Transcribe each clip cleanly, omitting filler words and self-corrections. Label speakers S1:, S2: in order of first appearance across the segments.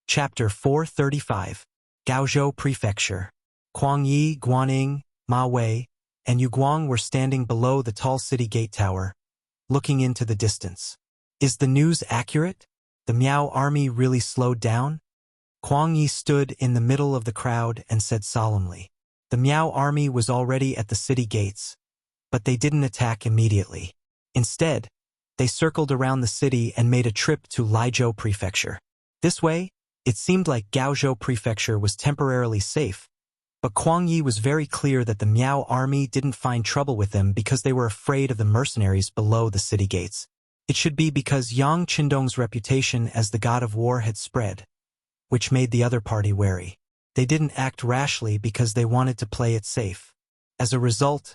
S1: Chapter 435. Gaozhou Prefecture. Kuang Yi, Guaning, Ma Wei, and Yu Guang were standing below the tall city gate tower, looking into the distance. Is the news accurate? The Miao army really slowed down? Kuang Yi stood in the middle of the crowd and said solemnly. The Miao army was already at the city gates, but they didn't attack immediately. Instead, they circled around the city and made a trip to Laizhou Prefecture. This way, it seemed like Gaozhou Prefecture was temporarily safe, but Kuang Yi was very clear that the Miao army didn't find trouble with them because they were afraid of the mercenaries below the city gates. It should be because Yang Qindong's reputation as the god of war had spread, which made the other party wary. They didn't act rashly because they wanted to play it safe. As a result,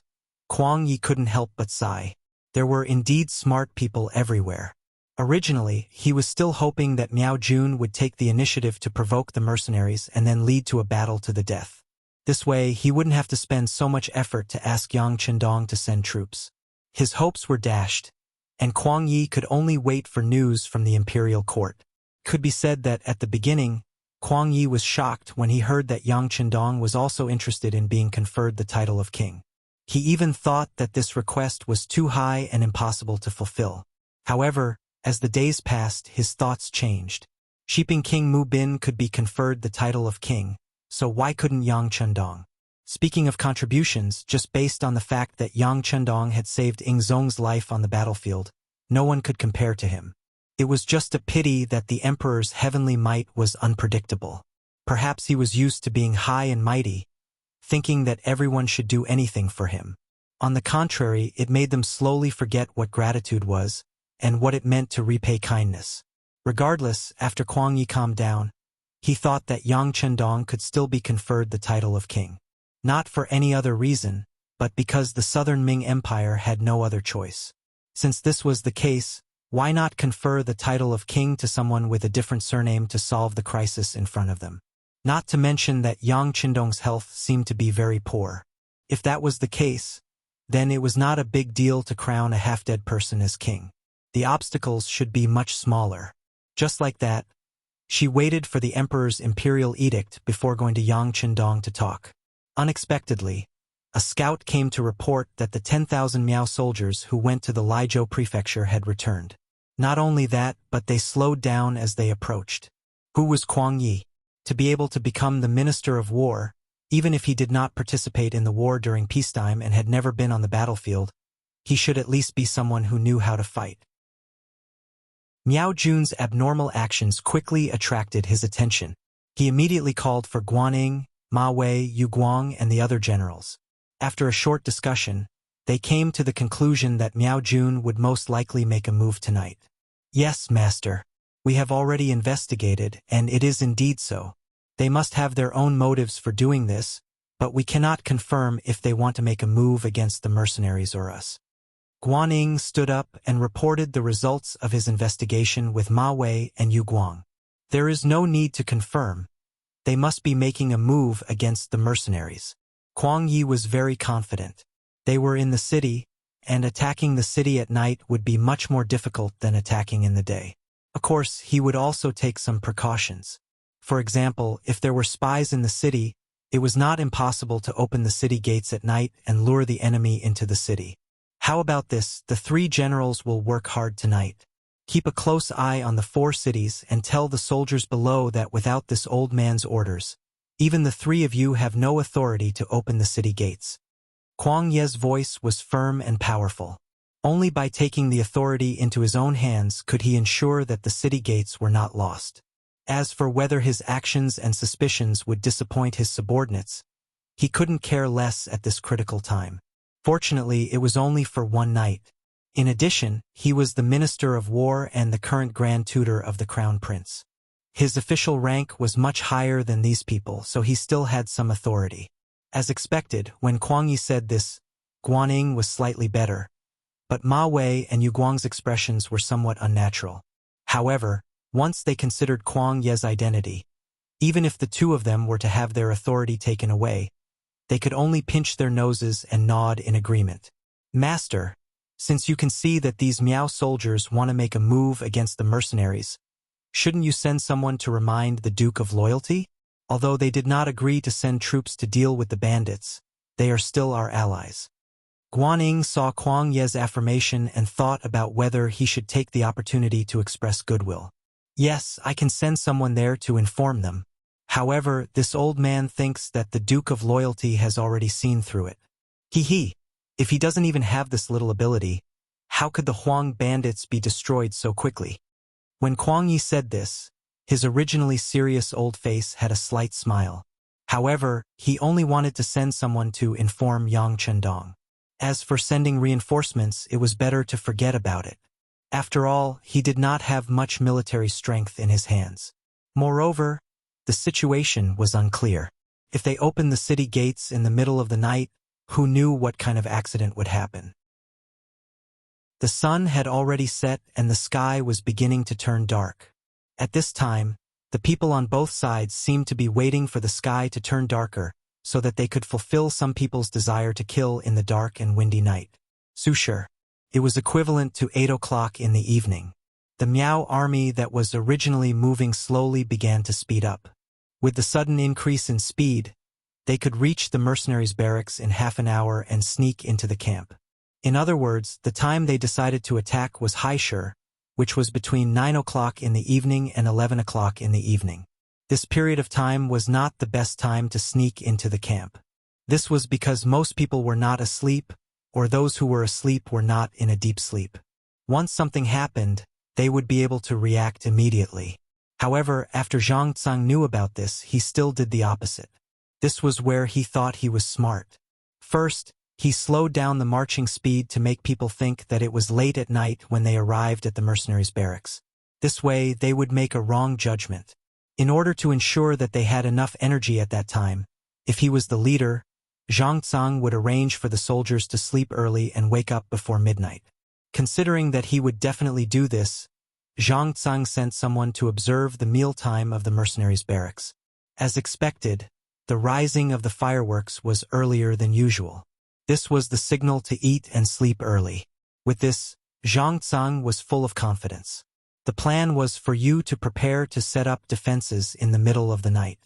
S1: Kuang Yi couldn't help but sigh. There were indeed smart people everywhere. Originally, he was still hoping that Miao Jun would take the initiative to provoke the mercenaries and then lead to a battle to the death. This way, he wouldn't have to spend so much effort to ask Yang Qindong to send troops. His hopes were dashed, and Kuang Yi could only wait for news from the imperial court. It could be said that at the beginning, Kuang Yi was shocked when he heard that Yang Qindong was also interested in being conferred the title of king. He even thought that this request was too high and impossible to fulfill. However, as the days passed, his thoughts changed. Shiping King Mu Bin could be conferred the title of king, so why couldn't Yang Qindong? Speaking of contributions, just based on the fact that Yang Qindong had saved Ing Zong's life on the battlefield, no one could compare to him. It was just a pity that the emperor's heavenly might was unpredictable. Perhaps he was used to being high and mighty, thinking that everyone should do anything for him. On the contrary, it made them slowly forget what gratitude was, and what it meant to repay kindness. Regardless, after Kuang Yi calmed down, he thought that Yang Qindong could still be conferred the title of king. Not for any other reason, but because the Southern Ming Empire had no other choice. Since this was the case, why not confer the title of king to someone with a different surname to solve the crisis in front of them? Not to mention that Yang Qindong's health seemed to be very poor. If that was the case, then it was not a big deal to crown a half-dead person as king. The obstacles should be much smaller. Just like that, she waited for the emperor's imperial edict before going to Yang Qindong to talk. Unexpectedly, a scout came to report that the 10,000 Miao soldiers who went to the Laizhou prefecture had returned. Not only that, but they slowed down as they approached. Who was Kuang Yi? To be able to become the Minister of War, even if he did not participate in the war during peacetime and had never been on the battlefield, he should at least be someone who knew how to fight. Miao Jun's abnormal actions quickly attracted his attention. He immediately called for Guaning, Ma Wei, Yu Guang, and the other generals. After a short discussion, they came to the conclusion that Miao Jun would most likely make a move tonight. Yes, master. We have already investigated, and it is indeed so. They must have their own motives for doing this, but we cannot confirm if they want to make a move against the mercenaries or us. Guaning stood up and reported the results of his investigation with Ma Wei and Yu Guang. There is no need to confirm. They must be making a move against the mercenaries. Kuang Yi was very confident. They were in the city, and attacking the city at night would be much more difficult than attacking in the day. Of course, he would also take some precautions. For example, if there were spies in the city, it was not impossible to open the city gates at night and lure the enemy into the city. How about this? The three generals will work hard tonight. Keep a close eye on the 4 cities and tell the soldiers below that without this old man's orders, even the 3 of you have no authority to open the city gates. Kuang Ye's voice was firm and powerful. Only by taking the authority into his own hands could he ensure that the city gates were not lost. As for whether his actions and suspicions would disappoint his subordinates, he couldn't care less at this critical time. Fortunately, it was only for one night. In addition, he was the Minister of War and the current Grand Tutor of the Crown Prince. His official rank was much higher than these people, so he still had some authority. As expected, when Kuang Yi said this, Guaning was slightly better, but Ma Wei and Yu Guang's expressions were somewhat unnatural. However, once they considered Kuang Ye's identity, even if the 2 of them were to have their authority taken away, they could only pinch their noses and nod in agreement. Master, since you can see that these Miao soldiers want to make a move against the mercenaries, Shouldn't you send someone to remind the Duke of loyalty? Although they did not agree to send troops to deal with the bandits, they are still our allies. Guanyin saw Kuang Ye's affirmation and thought about whether he should take the opportunity to express goodwill. Yes, I can send someone there to inform them. However, this old man thinks that the Duke of Loyalty has already seen through it. If he doesn't even have this little ability, how could the Huang bandits be destroyed so quickly? When Kuang Yi said this, his originally serious old face had a slight smile. However, he only wanted to send someone to inform Yang Chendong. As for sending reinforcements, it was better to forget about it. After all, he did not have much military strength in his hands. Moreover, the situation was unclear. If they opened the city gates in the middle of the night, who knew what kind of accident would happen? The sun had already set and the sky was beginning to turn dark. At this time, the people on both sides seemed to be waiting for the sky to turn darker so that they could fulfill some people's desire to kill in the dark and windy night. Susher. It was equivalent to 8 o'clock in the evening. The Miao army that was originally moving slowly began to speed up. With the sudden increase in speed, they could reach the mercenaries' barracks in half an hour and sneak into the camp. In other words, the time they decided to attack was Haishur, which was between 9 o'clock in the evening and 11 o'clock in the evening. This period of time was not the best time to sneak into the camp. This was because most people were not asleep, or those who were asleep were not in a deep sleep. Once something happened, they would be able to react immediately. However, after Zhang Tsang knew about this, he still did the opposite. This was where he thought he was smart. First, he slowed down the marching speed to make people think that it was late at night when they arrived at the mercenaries' barracks. This way, they would make a wrong judgment. In order to ensure that they had enough energy at that time, if he was the leader, Zhang Tsang would arrange for the soldiers to sleep early and wake up before midnight. Considering that he would definitely do this, Zhang Tsang sent someone to observe the mealtime of the mercenaries' barracks. As expected, the rising of the fireworks was earlier than usual. This was the signal to eat and sleep early. With this, Zhang Tsang was full of confidence. The plan was for you to prepare to set up defenses in the middle of the night.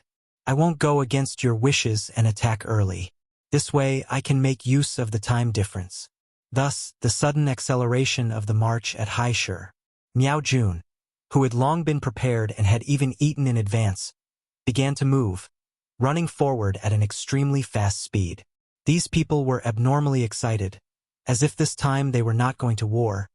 S1: I won't go against your wishes and attack early. This way, I can make use of the time difference. Thus, the sudden acceleration of the march at Haishur. Miao Jun, who had long been prepared and had even eaten in advance, began to move, running forward at an extremely fast speed. These people were abnormally excited, as if this time they were not going to war,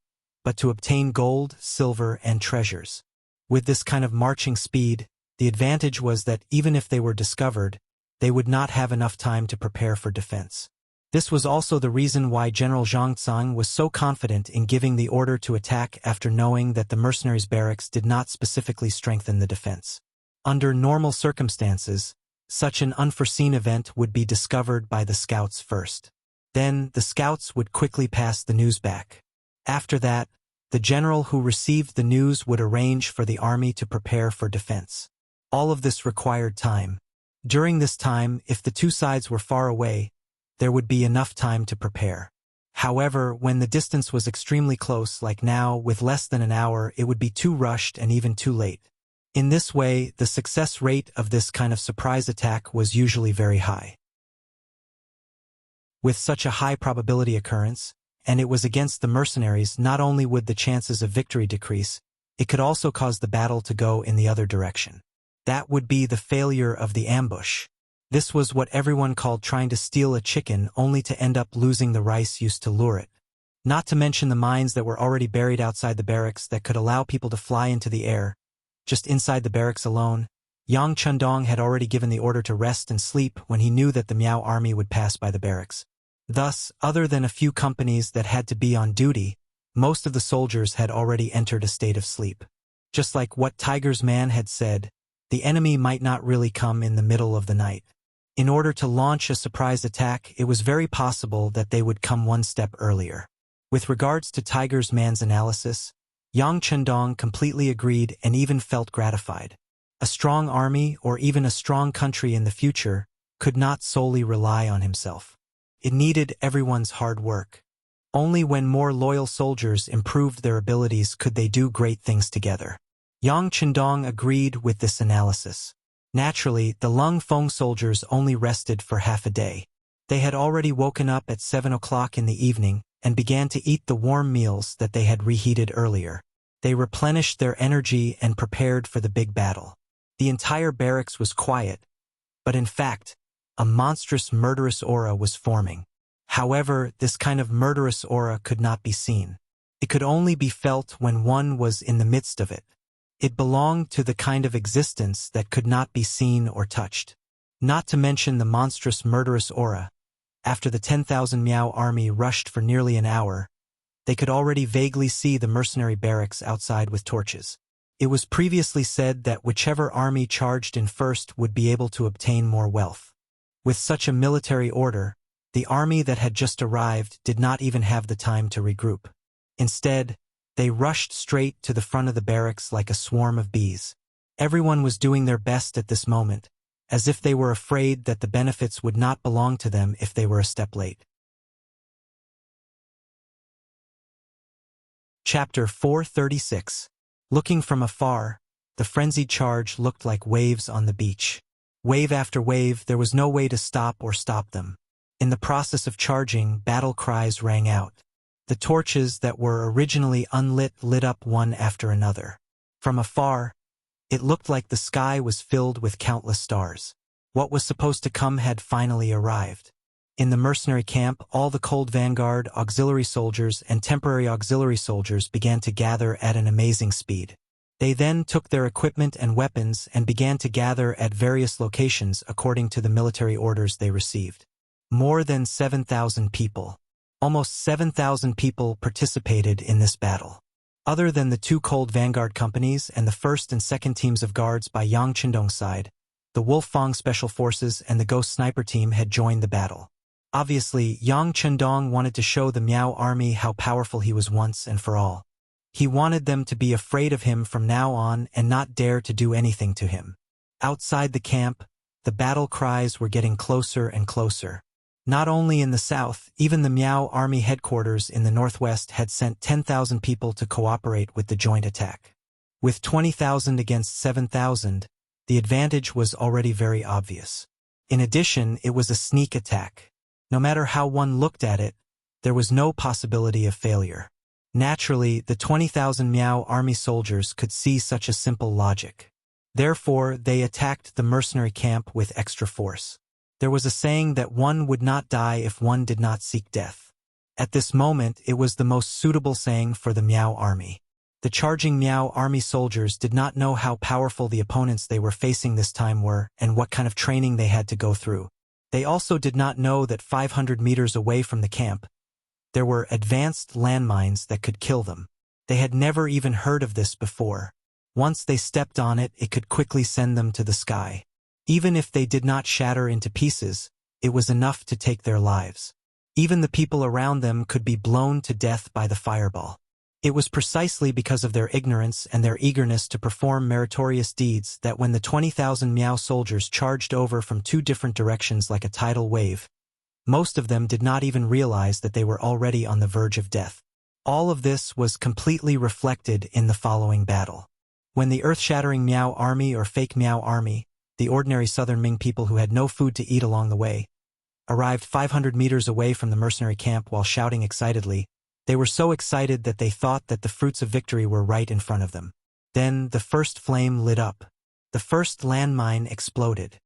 S1: but to obtain gold, silver, and treasures. With this kind of marching speed, the advantage was that even if they were discovered, they would not have enough time to prepare for defense. This was also the reason why General Zhang Tsang was so confident in giving the order to attack after knowing that the mercenaries' barracks did not specifically strengthen the defense. Under normal circumstances, such an unforeseen event would be discovered by the scouts first. Then, the scouts would quickly pass the news back. After that, the general who received the news would arrange for the army to prepare for defense. All of this required time. During this time, if the two sides were far away, there would be enough time to prepare. However, when the distance was extremely close, like now, with less than an hour, it would be too rushed and even too late. In this way, the success rate of this kind of surprise attack was usually very high. With such a high probability occurrence, and it was against the mercenaries, not only would the chances of victory decrease, it could also cause the battle to go in the other direction. That would be the failure of the ambush. This was what everyone called trying to steal a chicken only to end up losing the rice used to lure it. Not to mention the mines that were already buried outside the barracks that could allow people to fly into the air. Just inside the barracks alone, Yang Chendong had already given the order to rest and sleep when he knew that the Miao army would pass by the barracks. Thus, other than a few companies that had to be on duty, most of the soldiers had already entered a state of sleep. Just like what Tiger's man had said, the enemy might not really come in the middle of the night. In order to launch a surprise attack, it was very possible that they would come one step earlier. With regards to Tiger's man's analysis, Yang Chendong completely agreed and even felt gratified. A strong army, or even a strong country in the future, could not solely rely on himself. It needed everyone's hard work. Only when more loyal soldiers improved their abilities could they do great things together. Yang Chendong agreed with this analysis. Naturally, the Lung Feng soldiers only rested for half a day. They had already woken up at 7 o'clock in the evening and began to eat the warm meals that they had reheated earlier. They replenished their energy and prepared for the big battle. The entire barracks was quiet, but in fact, a monstrous murderous aura was forming. However, this kind of murderous aura could not be seen. It could only be felt when one was in the midst of it. It belonged to the kind of existence that could not be seen or touched. Not to mention the monstrous murderous aura. After the 10,000 Miao army rushed for nearly an hour, they could already vaguely see the mercenary barracks outside with torches. It was previously said that whichever army charged in first would be able to obtain more wealth. With such a military order, the army that had just arrived did not even have the time to regroup. Instead, they rushed straight to the front of the barracks like a swarm of bees. Everyone was doing their best at this moment, as if they were afraid that the benefits would not belong to them if they were a step late. Chapter 436. Looking from afar, the frenzied charge looked like waves on the beach. Wave after wave, there was no way to stop them. In the process of charging, battle cries rang out. The torches that were originally unlit lit up one after another. From afar, it looked like the sky was filled with countless stars. What was supposed to come had finally arrived. In the mercenary camp, all the cold vanguard, auxiliary soldiers, and temporary auxiliary soldiers began to gather at an amazing speed. They then took their equipment and weapons and began to gather at various locations according to the military orders they received. More than 7,000 people. Almost 7,000 people participated in this battle. Other than the two cold vanguard companies and the first and second teams of guards by Yang Chendong's side, the Wolfang Special Forces and the Ghost Sniper team had joined the battle. Obviously, Yang Chendong wanted to show the Miao army how powerful he was once and for all. He wanted them to be afraid of him from now on and not dare to do anything to him. Outside the camp, the battle cries were getting closer and closer. Not only in the south, even the Miao army headquarters in the northwest had sent 10,000 people to cooperate with the joint attack. With 20,000 against 7,000, the advantage was already very obvious. In addition, it was a sneak attack. No matter how one looked at it, there was no possibility of failure. Naturally, the 20,000 Miao army soldiers could see such a simple logic. Therefore, they attacked the mercenary camp with extra force. There was a saying that one would not die if one did not seek death. At this moment, it was the most suitable saying for the Miao army. The charging Miao army soldiers did not know how powerful the opponents they were facing this time were and what kind of training they had to go through. They also did not know that 500 meters away from the camp, there were advanced landmines that could kill them. They had never even heard of this before. Once they stepped on it, it could quickly send them to the sky. Even if they did not shatter into pieces, it was enough to take their lives. Even the people around them could be blown to death by the fireball. It was precisely because of their ignorance and their eagerness to perform meritorious deeds that when the 20,000 Miao soldiers charged over from two different directions like a tidal wave, most of them did not even realize that they were already on the verge of death. All of this was completely reflected in the following battle. When the earth-shattering Miao army or fake Miao army, the ordinary southern Ming people who had no food to eat along the way, arrived 500 meters away from the mercenary camp while shouting excitedly, they were so excited that they thought that the fruits of victory were right in front of them. Then the first flame lit up. The first landmine exploded.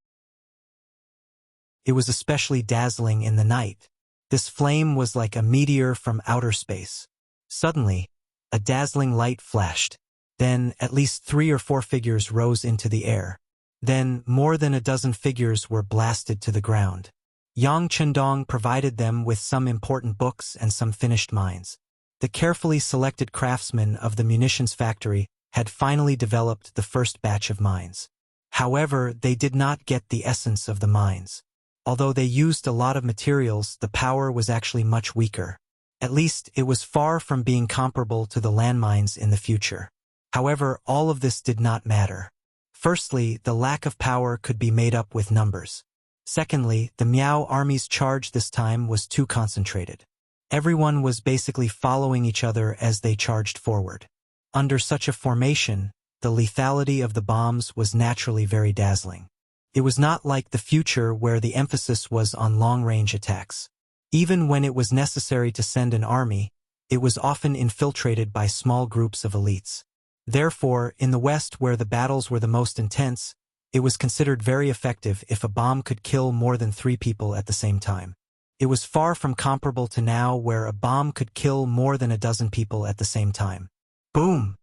S1: It was especially dazzling in the night. This flame was like a meteor from outer space. Suddenly, a dazzling light flashed. Then, at least 3 or 4 figures rose into the air. Then, more than a dozen figures were blasted to the ground. Yang Chendong provided them with some important books and some finished mines. The carefully selected craftsmen of the munitions factory had finally developed the first batch of mines. However, they did not get the essence of the mines. Although they used a lot of materials, the power was actually much weaker. At least, it was far from being comparable to the landmines in the future. However, all of this did not matter. Firstly, the lack of power could be made up with numbers. Secondly, the Miao army's charge this time was too concentrated. Everyone was basically following each other as they charged forward. Under such a formation, the lethality of the bombs was naturally very dazzling. It was not like the future where the emphasis was on long-range attacks. Even when it was necessary to send an army, it was often infiltrated by small groups of elites. Therefore, in the West where the battles were the most intense, it was considered very effective if a bomb could kill more than 3 people at the same time. It was far from comparable to now where a bomb could kill more than a dozen people at the same time. Boom!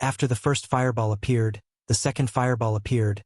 S1: After the first fireball appeared, the second fireball appeared,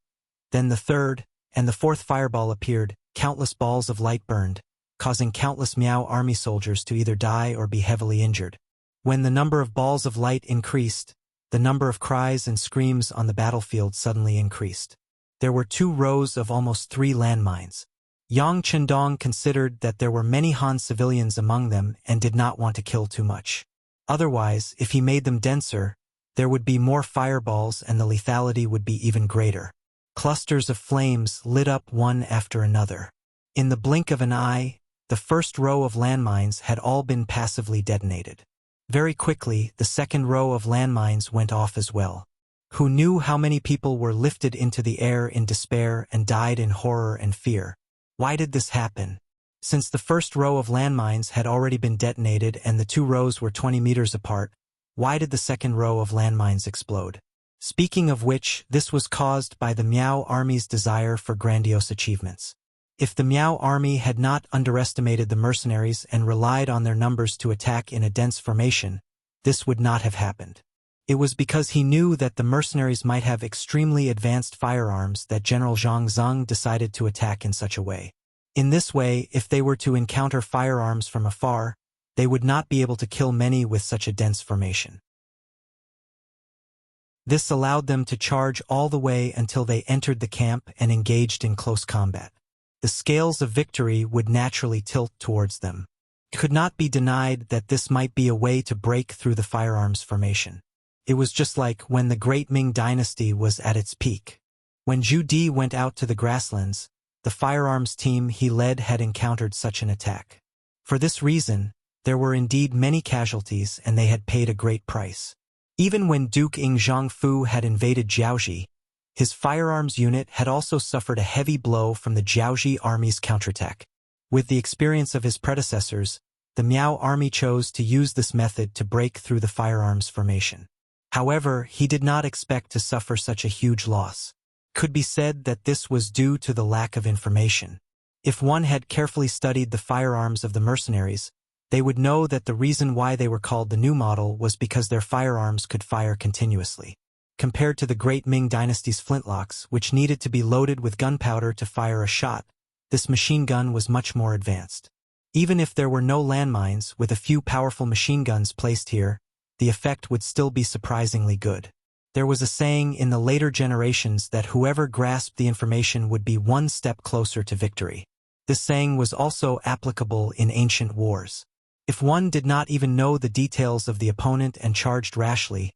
S1: then the third, and the fourth fireball appeared. Countless balls of light burned, causing countless Miao army soldiers to either die or be heavily injured. When the number of balls of light increased, the number of cries and screams on the battlefield suddenly increased. There were 2 rows of almost 3 landmines. Yang Chendong considered that there were many Han civilians among them and did not want to kill too much. Otherwise, if he made them denser, there would be more fireballs and the lethality would be even greater. Clusters of flames lit up one after another. In the blink of an eye, the first row of landmines had all been passively detonated. Very quickly, the second row of landmines went off as well. Who knew how many people were lifted into the air in despair and died in horror and fear? Why did this happen? Since the first row of landmines had already been detonated and the 2 rows were 20 meters apart, why did the second row of landmines explode? Speaking of which, this was caused by the Miao army's desire for grandiose achievements. If the Miao army had not underestimated the mercenaries and relied on their numbers to attack in a dense formation, this would not have happened. It was because he knew that the mercenaries might have extremely advanced firearms that General Zhang Zeng decided to attack in such a way. In this way, if they were to encounter firearms from afar, they would not be able to kill many with such a dense formation. This allowed them to charge all the way until they entered the camp and engaged in close combat. The scales of victory would naturally tilt towards them. It could not be denied that this might be a way to break through the firearms formation. It was just like when the Great Ming Dynasty was at its peak. When Zhu Di went out to the grasslands, the firearms team he led had encountered such an attack. For this reason, there were indeed many casualties and they had paid a great price. Even when Duke Ing Zhangfu had invaded Jiaoji, his firearms unit had also suffered a heavy blow from the Jiaoji army's counterattack. With the experience of his predecessors, the Miao army chose to use this method to break through the firearms formation. However, he did not expect to suffer such a huge loss. It could be said that this was due to the lack of information. If one had carefully studied the firearms of the mercenaries, they would know that the reason why they were called the new model was because their firearms could fire continuously. Compared to the Great Ming Dynasty's flintlocks, which needed to be loaded with gunpowder to fire a shot, this machine gun was much more advanced. Even if there were no landmines, with a few powerful machine guns placed here, the effect would still be surprisingly good. There was a saying in the later generations that whoever grasped the information would be one step closer to victory. This saying was also applicable in ancient wars. If one did not even know the details of the opponent and charged rashly,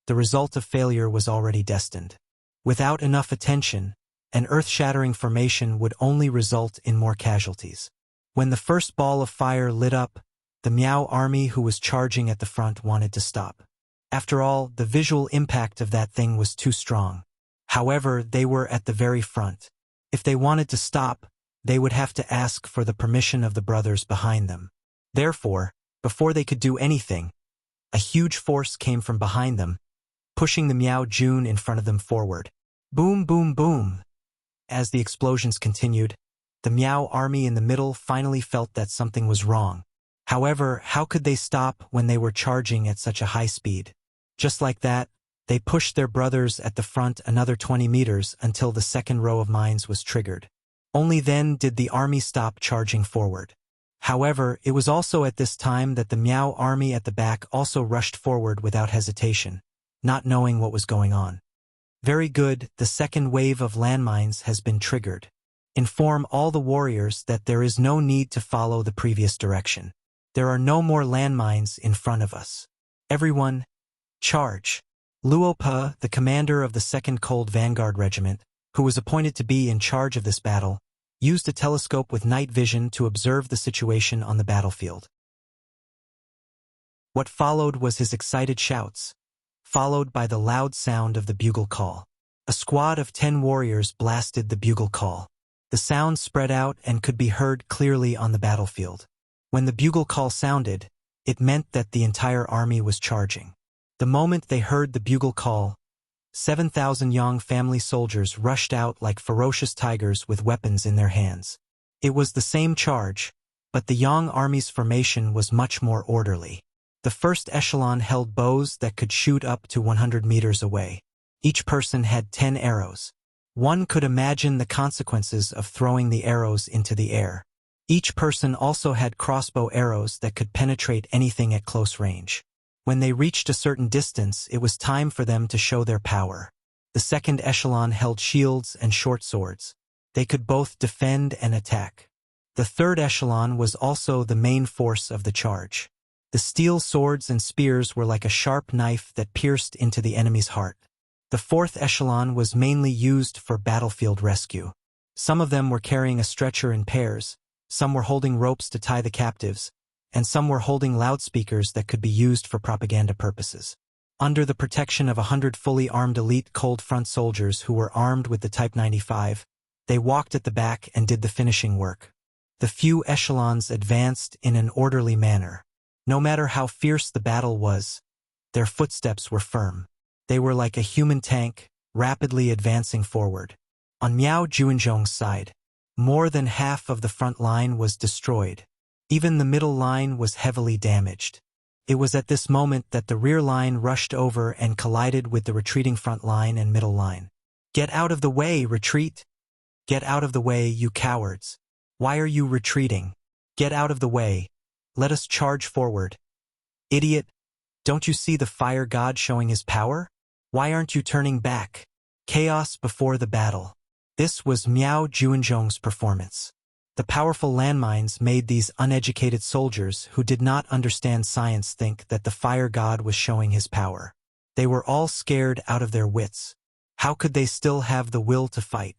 S1: the result of failure was already destined. Without enough attention, an earth-shattering formation would only result in more casualties. When the first ball of fire lit up, the Miao army who was charging at the front wanted to stop. After all, the visual impact of that thing was too strong. However, they were at the very front. If they wanted to stop, they would have to ask for the permission of the brothers behind them. Therefore, before they could do anything, a huge force came from behind them, pushing the Miao Jun in front of them forward. Boom, boom, boom. As the explosions continued, the Miao army in the middle finally felt that something was wrong. However, how could they stop when they were charging at such a high speed? Just like that, they pushed their brothers at the front another 20 meters until the second row of mines was triggered. Only then did the army stop charging forward. However, it was also at this time that the Miao army at the back also rushed forward without hesitation, not knowing what was going on. Very good, the second wave of landmines has been triggered. Inform all the warriors that there is no need to follow the previous direction. There are no more landmines in front of us. Everyone, charge. Luo Pe, the commander of the 2nd Cold Vanguard Regiment, who was appointed to be in charge of this battle, used a telescope with night vision to observe the situation on the battlefield. What followed was his excited shouts. followed by the loud sound of the bugle call. A squad of 10 warriors blasted the bugle call. The sound spread out and could be heard clearly on the battlefield. When the bugle call sounded, it meant that the entire army was charging. The moment they heard the bugle call, 7,000 Yang family soldiers rushed out like ferocious tigers with weapons in their hands. It was the same charge, but the Yang army's formation was much more orderly. The first echelon held bows that could shoot up to 100 meters away. Each person had 10 arrows. One could imagine the consequences of throwing the arrows into the air. Each person also had crossbow arrows that could penetrate anything at close range. When they reached a certain distance, it was time for them to show their power. The second echelon held shields and short swords. They could both defend and attack. The third echelon was also the main force of the charge. The steel swords and spears were like a sharp knife that pierced into the enemy's heart. The fourth echelon was mainly used for battlefield rescue. Some of them were carrying a stretcher in pairs, some were holding ropes to tie the captives, and some were holding loudspeakers that could be used for propaganda purposes. Under the protection of 100 fully armed elite cold front soldiers who were armed with the Type 95, they walked at the back and did the finishing work. The few echelons advanced in an orderly manner. No matter how fierce the battle was, their footsteps were firm. They were like a human tank, rapidly advancing forward. On Miao Juanzhong's side, more than half of the front line was destroyed. Even the middle line was heavily damaged. It was at this moment that the rear line rushed over and collided with the retreating front line and middle line. "Get out of the way, retreat! Get out of the way, you cowards! Why are you retreating? Get out of the way! Let us charge forward! Idiot! Don't you see the fire god showing his power? Why aren't you turning back? Chaos before the battle." This was Miao Juanzhong's performance. The powerful landmines made these uneducated soldiers who did not understand science think that the fire god was showing his power. They were all scared out of their wits. How could they still have the will to fight?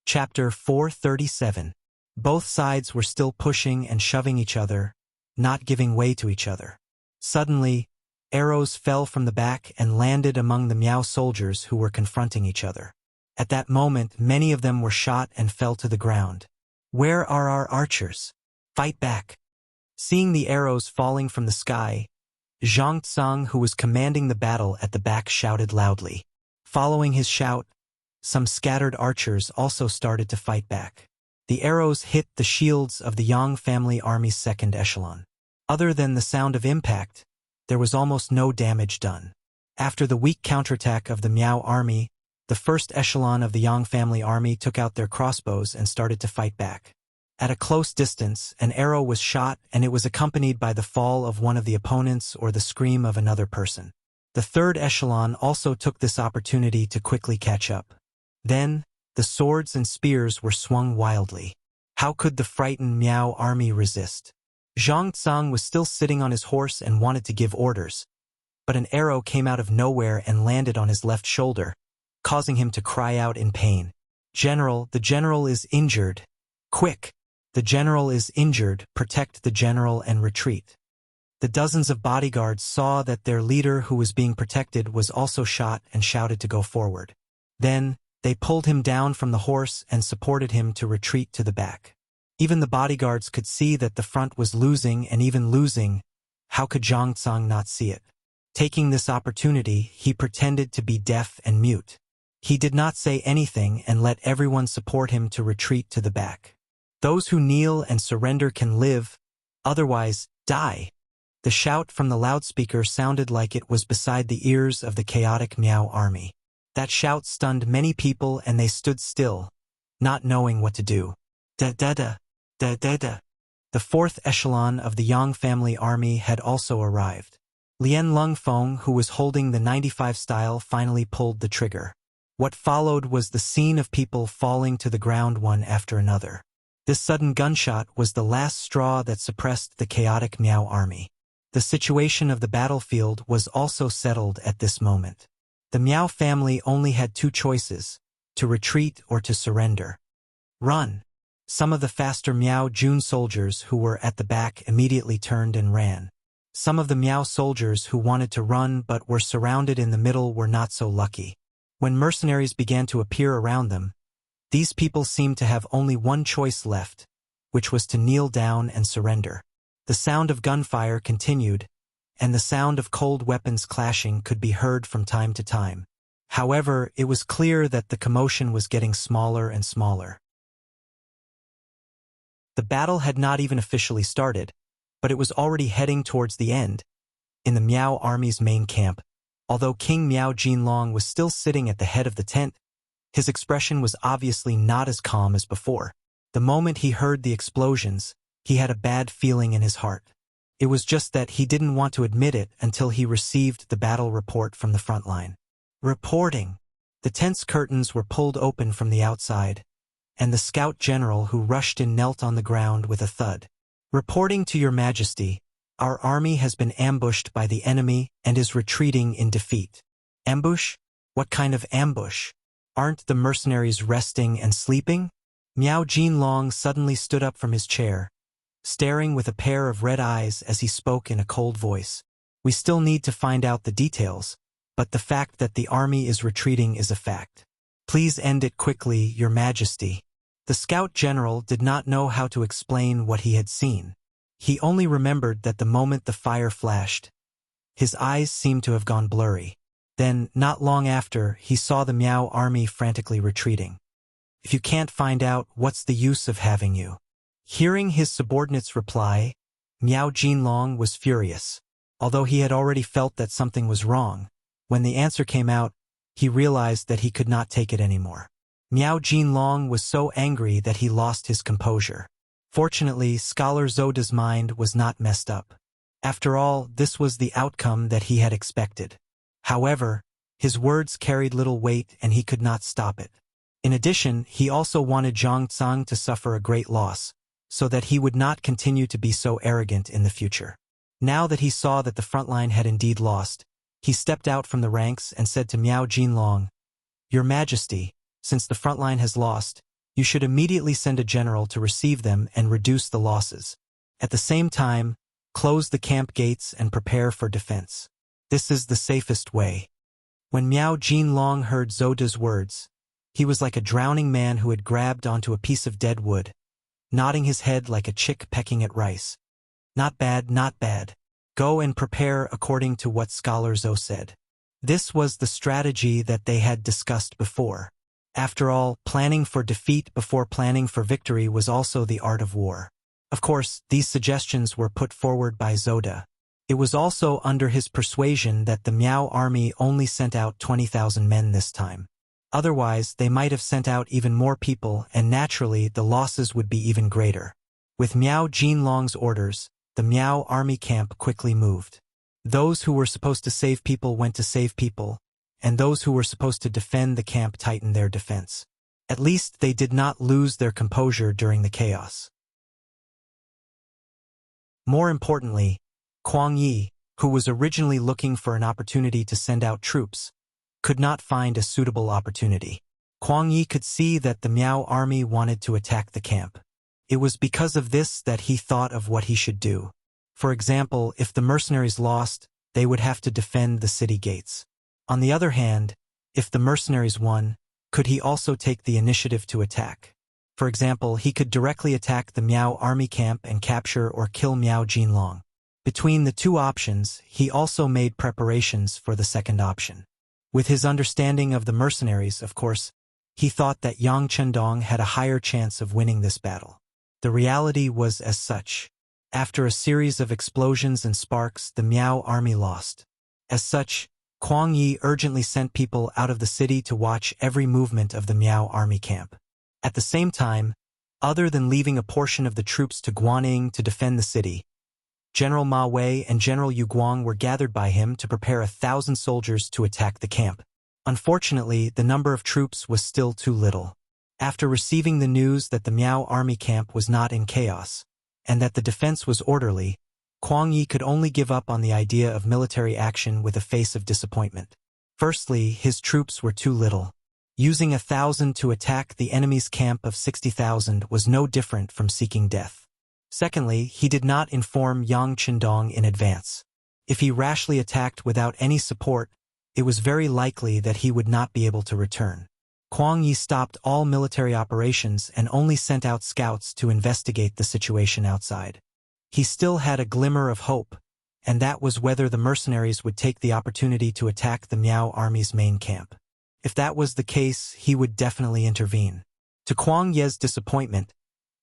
S1: Chapter 437. Both sides were still pushing and shoving each other, not giving way to each other. Suddenly, arrows fell from the back and landed among the Miao soldiers who were confronting each other. At that moment, many of them were shot and fell to the ground. "Where are our archers? Fight back!" Seeing the arrows falling from the sky, Zhang Tsang, who was commanding the battle at the back, shouted loudly. Following his shout, some scattered archers also started to fight back. The arrows hit the shields of the Yang family army's second echelon. Other than the sound of impact, there was almost no damage done. After the weak counterattack of the Miao army, the first echelon of the Yang family army took out their crossbows and started to fight back. At a close distance, an arrow was shot and it was accompanied by the fall of one of the opponents or the scream of another person. The third echelon also took this opportunity to quickly catch up. Then, the swords and spears were swung wildly. How could the frightened Miao army resist? Zhang Tsang was still sitting on his horse and wanted to give orders, but an arrow came out of nowhere and landed on his left shoulder, causing him to cry out in pain. "General, the general is injured. Quick! The general is injured. Protect the general and retreat." The dozens of bodyguards saw that their leader who was being protected was also shot and shouted to go forward. Then, they pulled him down from the horse and supported him to retreat to the back. Even the bodyguards could see that the front was losing, and even losing, how could Zhang Tsang not see it? Taking this opportunity, he pretended to be deaf and mute. He did not say anything and let everyone support him to retreat to the back. "Those who kneel and surrender can live, otherwise, die." The shout from the loudspeaker sounded like it was beside the ears of the chaotic Miao army. That shout stunned many people and they stood still, not knowing what to do. Da-da-da. Da-da-da. The fourth echelon of the Yang family army had also arrived. Lian Lungfeng, who was holding the 95 style, finally pulled the trigger. What followed was the scene of people falling to the ground one after another. This sudden gunshot was the last straw that suppressed the chaotic Miao army. The situation of the battlefield was also settled at this moment. The Miao family only had two choices, to retreat or to surrender. "Run!" Some of the faster Miao Jun soldiers who were at the back immediately turned and ran. Some of the Miao soldiers who wanted to run but were surrounded in the middle were not so lucky. When mercenaries began to appear around them, these people seemed to have only one choice left, which was to kneel down and surrender. The sound of gunfire continued, and the sound of cold weapons clashing could be heard from time to time. However, it was clear that the commotion was getting smaller and smaller. The battle had not even officially started, but it was already heading towards the end. In the Miao army's main camp, although King Miao Jinlong was still sitting at the head of the tent, his expression was obviously not as calm as before. The moment he heard the explosions, he had a bad feeling in his heart. It was just that he didn't want to admit it until he received the battle report from the front line. Reporting. The tent's curtains were pulled open from the outside, and the scout general who rushed in knelt on the ground with a thud. Reporting to your majesty, our army has been ambushed by the enemy and is retreating in defeat. Ambush? What kind of ambush? Aren't the mercenaries resting and sleeping? Miao Jinlong suddenly stood up from his chair, staring with a pair of red eyes as he spoke in a cold voice. We still need to find out the details, but the fact that the army is retreating is a fact. Please end it quickly, your majesty. The scout general did not know how to explain what he had seen. He only remembered that the moment the fire flashed, his eyes seemed to have gone blurry. Then, not long after, he saw the Miao army frantically retreating. If you can't find out, what's the use of having you? Hearing his subordinate's reply, Miao Jinlong was furious. Although he had already felt that something was wrong, when the answer came out, he realized that he could not take it anymore. Miao Jinlong was so angry that he lost his composure. Fortunately, Scholar Zoda's mind was not messed up. After all, this was the outcome that he had expected. However, his words carried little weight and he could not stop it. In addition, he also wanted Zhang Tsang to suffer a great loss, so that he would not continue to be so arrogant in the future. Now that he saw that the front line had indeed lost, he stepped out from the ranks and said to Miao Jinlong, Your Majesty, since the front line has lost, you should immediately send a general to receive them and reduce the losses. At the same time, close the camp gates and prepare for defense. This is the safest way. When Miao Jinlong heard Zoda's words, he was like a drowning man who had grabbed onto a piece of dead wood, nodding his head like a chick pecking at rice. Not bad, not bad. Go and prepare according to what Scholar Zo said. This was the strategy that they had discussed before. After all, planning for defeat before planning for victory was also the art of war. Of course, these suggestions were put forward by Zoda. It was also under his persuasion that the Miao army only sent out 20,000 men this time. Otherwise, they might have sent out even more people, and naturally, the losses would be even greater. With Miao Jinlong's orders, the Miao army camp quickly moved. Those who were supposed to save people went to save people, and those who were supposed to defend the camp tightened their defense. At least they did not lose their composure during the chaos. More importantly, Kuang Yi, who was originally looking for an opportunity to send out troops, could not find a suitable opportunity. Kuang Yi could see that the Miao army wanted to attack the camp. It was because of this that he thought of what he should do. For example, if the mercenaries lost, they would have to defend the city gates. On the other hand, if the mercenaries won, could he also take the initiative to attack? For example, he could directly attack the Miao army camp and capture or kill Miao Jinlong. Between the two options, he also made preparations for the second option. With his understanding of the mercenaries, of course, he thought that Yang Chendong had a higher chance of winning this battle. The reality was as such. After a series of explosions and sparks, the Miao army lost. As such, Kuang Yi urgently sent people out of the city to watch every movement of the Miao army camp. At the same time, other than leaving a portion of the troops to Guaning to defend the city, General Ma Wei and General Yu Guang were gathered by him to prepare 1,000 soldiers to attack the camp. Unfortunately, the number of troops was still too little. After receiving the news that the Miao army camp was not in chaos, and that the defense was orderly, Kuang Yi could only give up on the idea of military action with a face of disappointment. Firstly, his troops were too little. Using 1,000 to attack the enemy's camp of 60,000 was no different from seeking death. Secondly, he did not inform Yang Qindong in advance. If he rashly attacked without any support, it was very likely that he would not be able to return. Kuang Yi stopped all military operations and only sent out scouts to investigate the situation outside. He still had a glimmer of hope, and that was whether the mercenaries would take the opportunity to attack the Miao army's main camp. If that was the case, he would definitely intervene. To Kuang Ye's disappointment,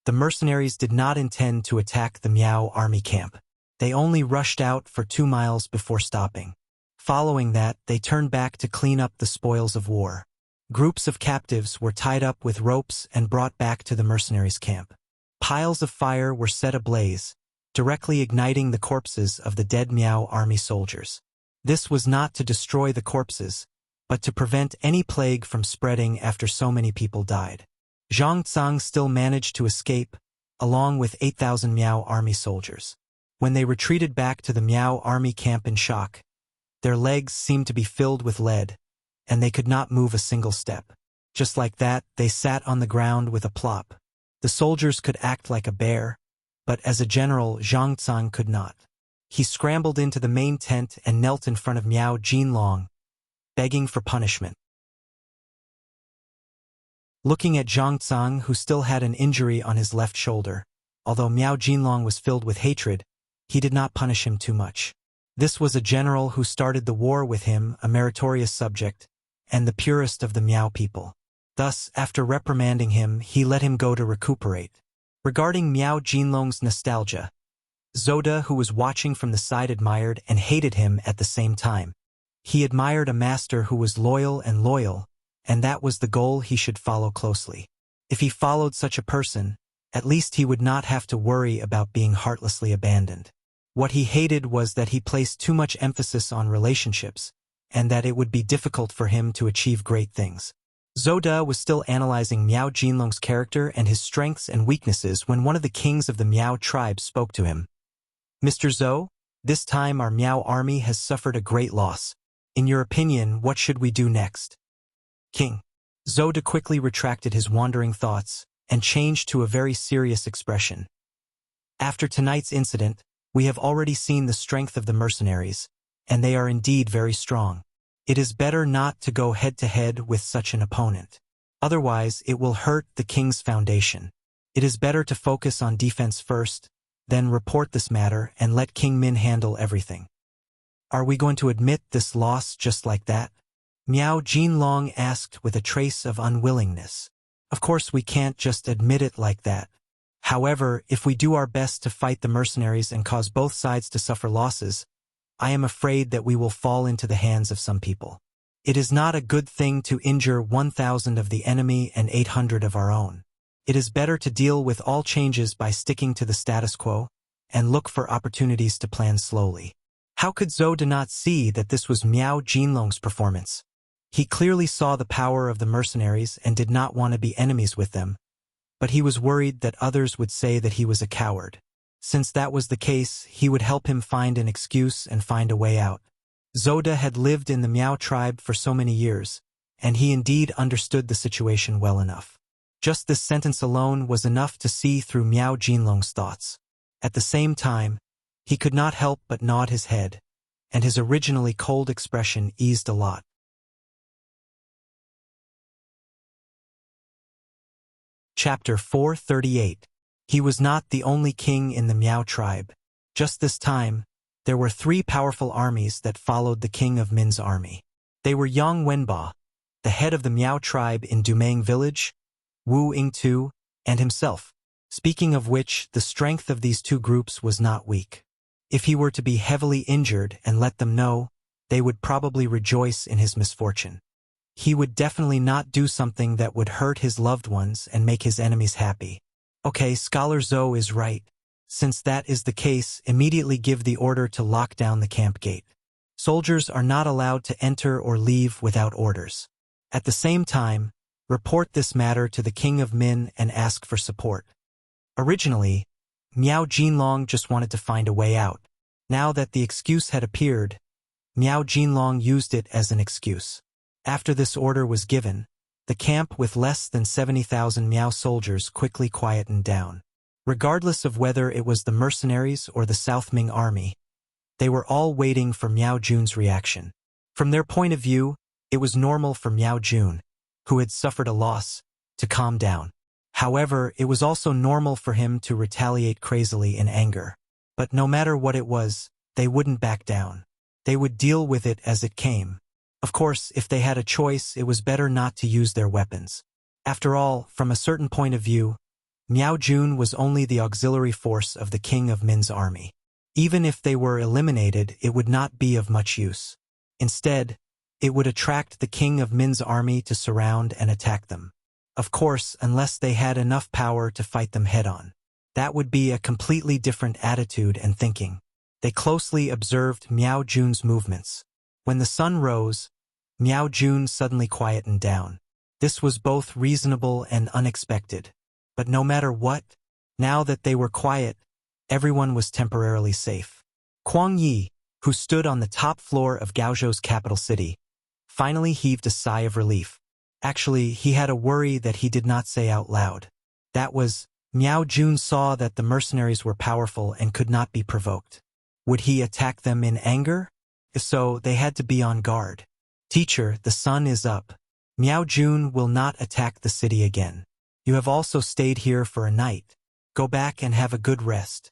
S1: the mercenaries did not intend to attack the Miao army camp. They only rushed out for 2 miles before stopping. Following that, they turned back to clean up the spoils of war. Groups of captives were tied up with ropes and brought back to the mercenaries' camp. Piles of fire were set ablaze, directly igniting the corpses of the dead Miao army soldiers. This was not to destroy the corpses, but to prevent any plague from spreading after so many people died. Zhang Tsang still managed to escape, along with 8,000 Miao army soldiers. When they retreated back to the Miao army camp in shock, their legs seemed to be filled with lead, and they could not move a single step. Just like that, they sat on the ground with a plop. The soldiers could act like a bear, but as a general, Zhang Tsang could not. He scrambled into the main tent and knelt in front of Miao Jinlong, begging for punishment. Looking at Zhang Tsang, who still had an injury on his left shoulder, although Miao Jinlong was filled with hatred, he did not punish him too much. This was a general who started the war with him, a meritorious subject, and the purest of the Miao people. Thus, after reprimanding him, he let him go to recuperate. Regarding Miao Jinlong's nostalgia, Zoda, who was watching from the side, admired and hated him at the same time. He admired a master who was loyal, and that was the goal he should follow closely. If he followed such a person, at least he would not have to worry about being heartlessly abandoned. What he hated was that he placed too much emphasis on relationships, and that it would be difficult for him to achieve great things. Zoda was still analyzing Miao Jinlong's character and his strengths and weaknesses when one of the kings of the Miao tribe spoke to him. "Mr. Zhou, this time our Miao army has suffered a great loss. In your opinion, what should we do next?" "King." Zoda quickly retracted his wandering thoughts and changed to a very serious expression. "After tonight's incident, we have already seen the strength of the mercenaries, and they are indeed very strong. It is better not to go head-to-head with such an opponent. Otherwise, it will hurt the king's foundation. It is better to focus on defense first, then report this matter and let King Min handle everything." "Are we going to admit this loss just like that?" Miao Jinlong asked with a trace of unwillingness. "Of course we can't just admit it like that. However, if we do our best to fight the mercenaries and cause both sides to suffer losses, I am afraid that we will fall into the hands of some people. It is not a good thing to injure 1,000 of the enemy and 800 of our own. It is better to deal with all changes by sticking to the status quo and look for opportunities to plan slowly." How could Zoda not see that this was Miao Jinlong's performance? He clearly saw the power of the mercenaries and did not want to be enemies with them, but he was worried that others would say that he was a coward. Since that was the case, he would help him find an excuse and find a way out. Zoda had lived in the Miao tribe for so many years, and he indeed understood the situation well enough. Just this sentence alone was enough to see through Miao Jinlong's thoughts. At the same time, he could not help but nod his head, and his originally cold expression eased a lot. Chapter 438. He was not the only king in the Miao tribe. Just this time, there were 3 powerful armies that followed the king of Min's army. They were Yang Wenba, the head of the Miao tribe in Dumang village, Wu Yingtu, and himself. Speaking of which, the strength of these 2 groups was not weak. If he were to be heavily injured and let them know, they would probably rejoice in his misfortune. He would definitely not do something that would hurt his loved ones and make his enemies happy. Okay, Scholar Zhou is right. Since that is the case, immediately give the order to lock down the camp gate. Soldiers are not allowed to enter or leave without orders. At the same time, report this matter to the king of Min and ask for support. Originally, Miao Jinlong just wanted to find a way out. Now that the excuse had appeared, Miao Jinlong used it as an excuse. After this order was given, The camp with less than 70,000 Miao soldiers quickly quietened down. Regardless of whether it was the mercenaries or the South Ming army, they were all waiting for Miao Jun's reaction. From their point of view, it was normal for Miao Jun, who had suffered a loss, to calm down. However, it was also normal for him to retaliate crazily in anger. But no matter what it was, they wouldn't back down. They would deal with it as it came. Of course, if they had a choice, it was better not to use their weapons. After all, from a certain point of view, Miao Jun was only the auxiliary force of the King of Min's army. Even if they were eliminated, it would not be of much use. Instead, it would attract the King of Min's army to surround and attack them. Of course, unless they had enough power to fight them head-on. That would be a completely different attitude and thinking. They closely observed Miao Jun's movements. When the sun rose, Miao Jun suddenly quietened down. This was both reasonable and unexpected. But no matter what, now that they were quiet, everyone was temporarily safe. Kuang Yi, who stood on the top floor of Gaozhou's capital city, finally heaved a sigh of relief. Actually, he had a worry that he did not say out loud. That was, Miao Jun saw that the mercenaries were powerful and could not be provoked. Would he attack them in anger? If so, they had to be on guard. Teacher, the sun is up. Miao Jun will not attack the city again. You have also stayed here for a night. Go back and have a good rest.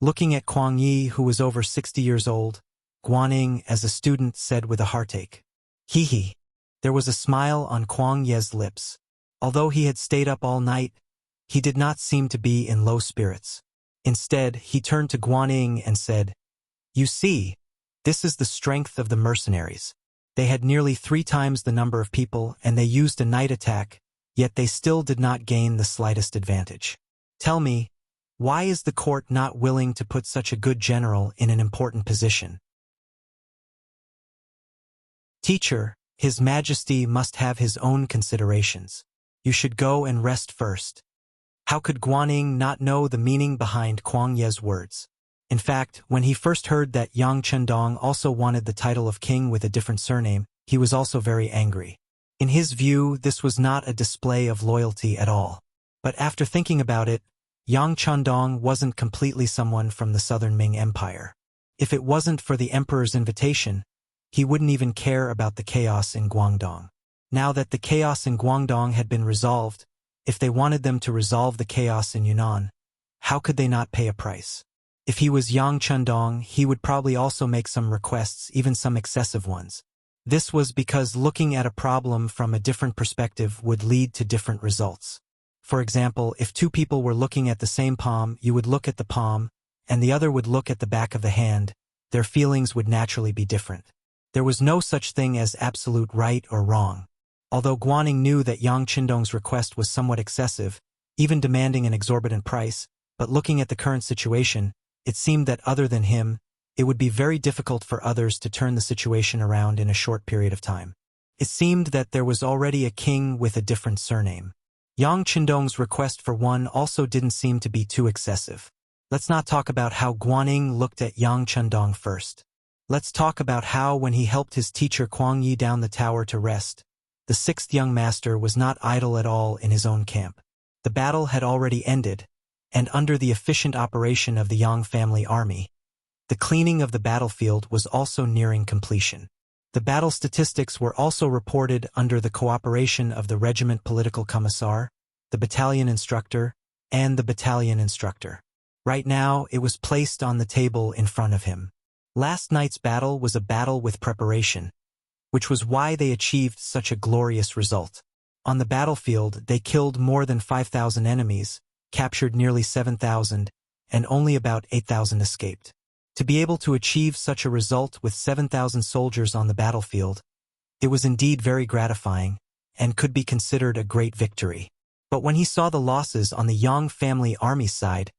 S1: Looking at Kuang Yi, who was over 60 years old, Guaning, as a student, said with a heartache. Hee. There was a smile on Kuang Ye's lips. Although he had stayed up all night, he did not seem to be in low spirits. Instead, he turned to Guaning and said, You see, this is the strength of the mercenaries. They had nearly 3 times the number of people and they used a night attack, yet they still did not gain the slightest advantage. Tell me, why is the court not willing to put such a good general in an important position? Teacher, His Majesty must have his own considerations. You should go and rest first. How could Guaning not know the meaning behind Kuang Ye's words? In fact, when he first heard that Yang Chendong also wanted the title of king with a different surname, he was also very angry. In his view, this was not a display of loyalty at all. But after thinking about it, Yang Chendong wasn't completely someone from the Southern Ming Empire. If it wasn't for the emperor's invitation, he wouldn't even care about the chaos in Guangdong. Now that the chaos in Guangdong had been resolved, if they wanted them to resolve the chaos in Yunnan, how could they not pay a price? If he was Yang Chendong, he would probably also make some requests, even some excessive ones. This was because looking at a problem from a different perspective would lead to different results. For example, if 2 people were looking at the same palm, you would look at the palm, and the other would look at the back of the hand. Their feelings would naturally be different. There was no such thing as absolute right or wrong. Although Guaning knew that Yang Chendong's request was somewhat excessive, even demanding an exorbitant price, but looking at the current situation, it seemed that other than him, it would be very difficult for others to turn the situation around in a short period of time. It seemed that there was already a king with a different surname. Yang Chendong's request for one also didn't seem to be too excessive. Let's not talk about how Guaning looked at Yang Chendong first. Let's talk about how, when he helped his teacher Kuang Yi down the tower to rest, the 6th young master was not idle at all in his own camp. The battle had already ended, and under the efficient operation of the Yang family army, the cleaning of the battlefield was also nearing completion. The battle statistics were also reported under the cooperation of the regiment political commissar, the battalion instructor, and the battalion instructor. Right now, it was placed on the table in front of him. Last night's battle was a battle with preparation, which was why they achieved such a glorious result. On the battlefield, they killed more than 5,000 enemies, captured nearly 7,000, and only about 8,000 escaped. To be able to achieve such a result with 7,000 soldiers on the battlefield, it was indeed very gratifying, and could be considered a great victory. But when he saw the losses on the Yang family army side,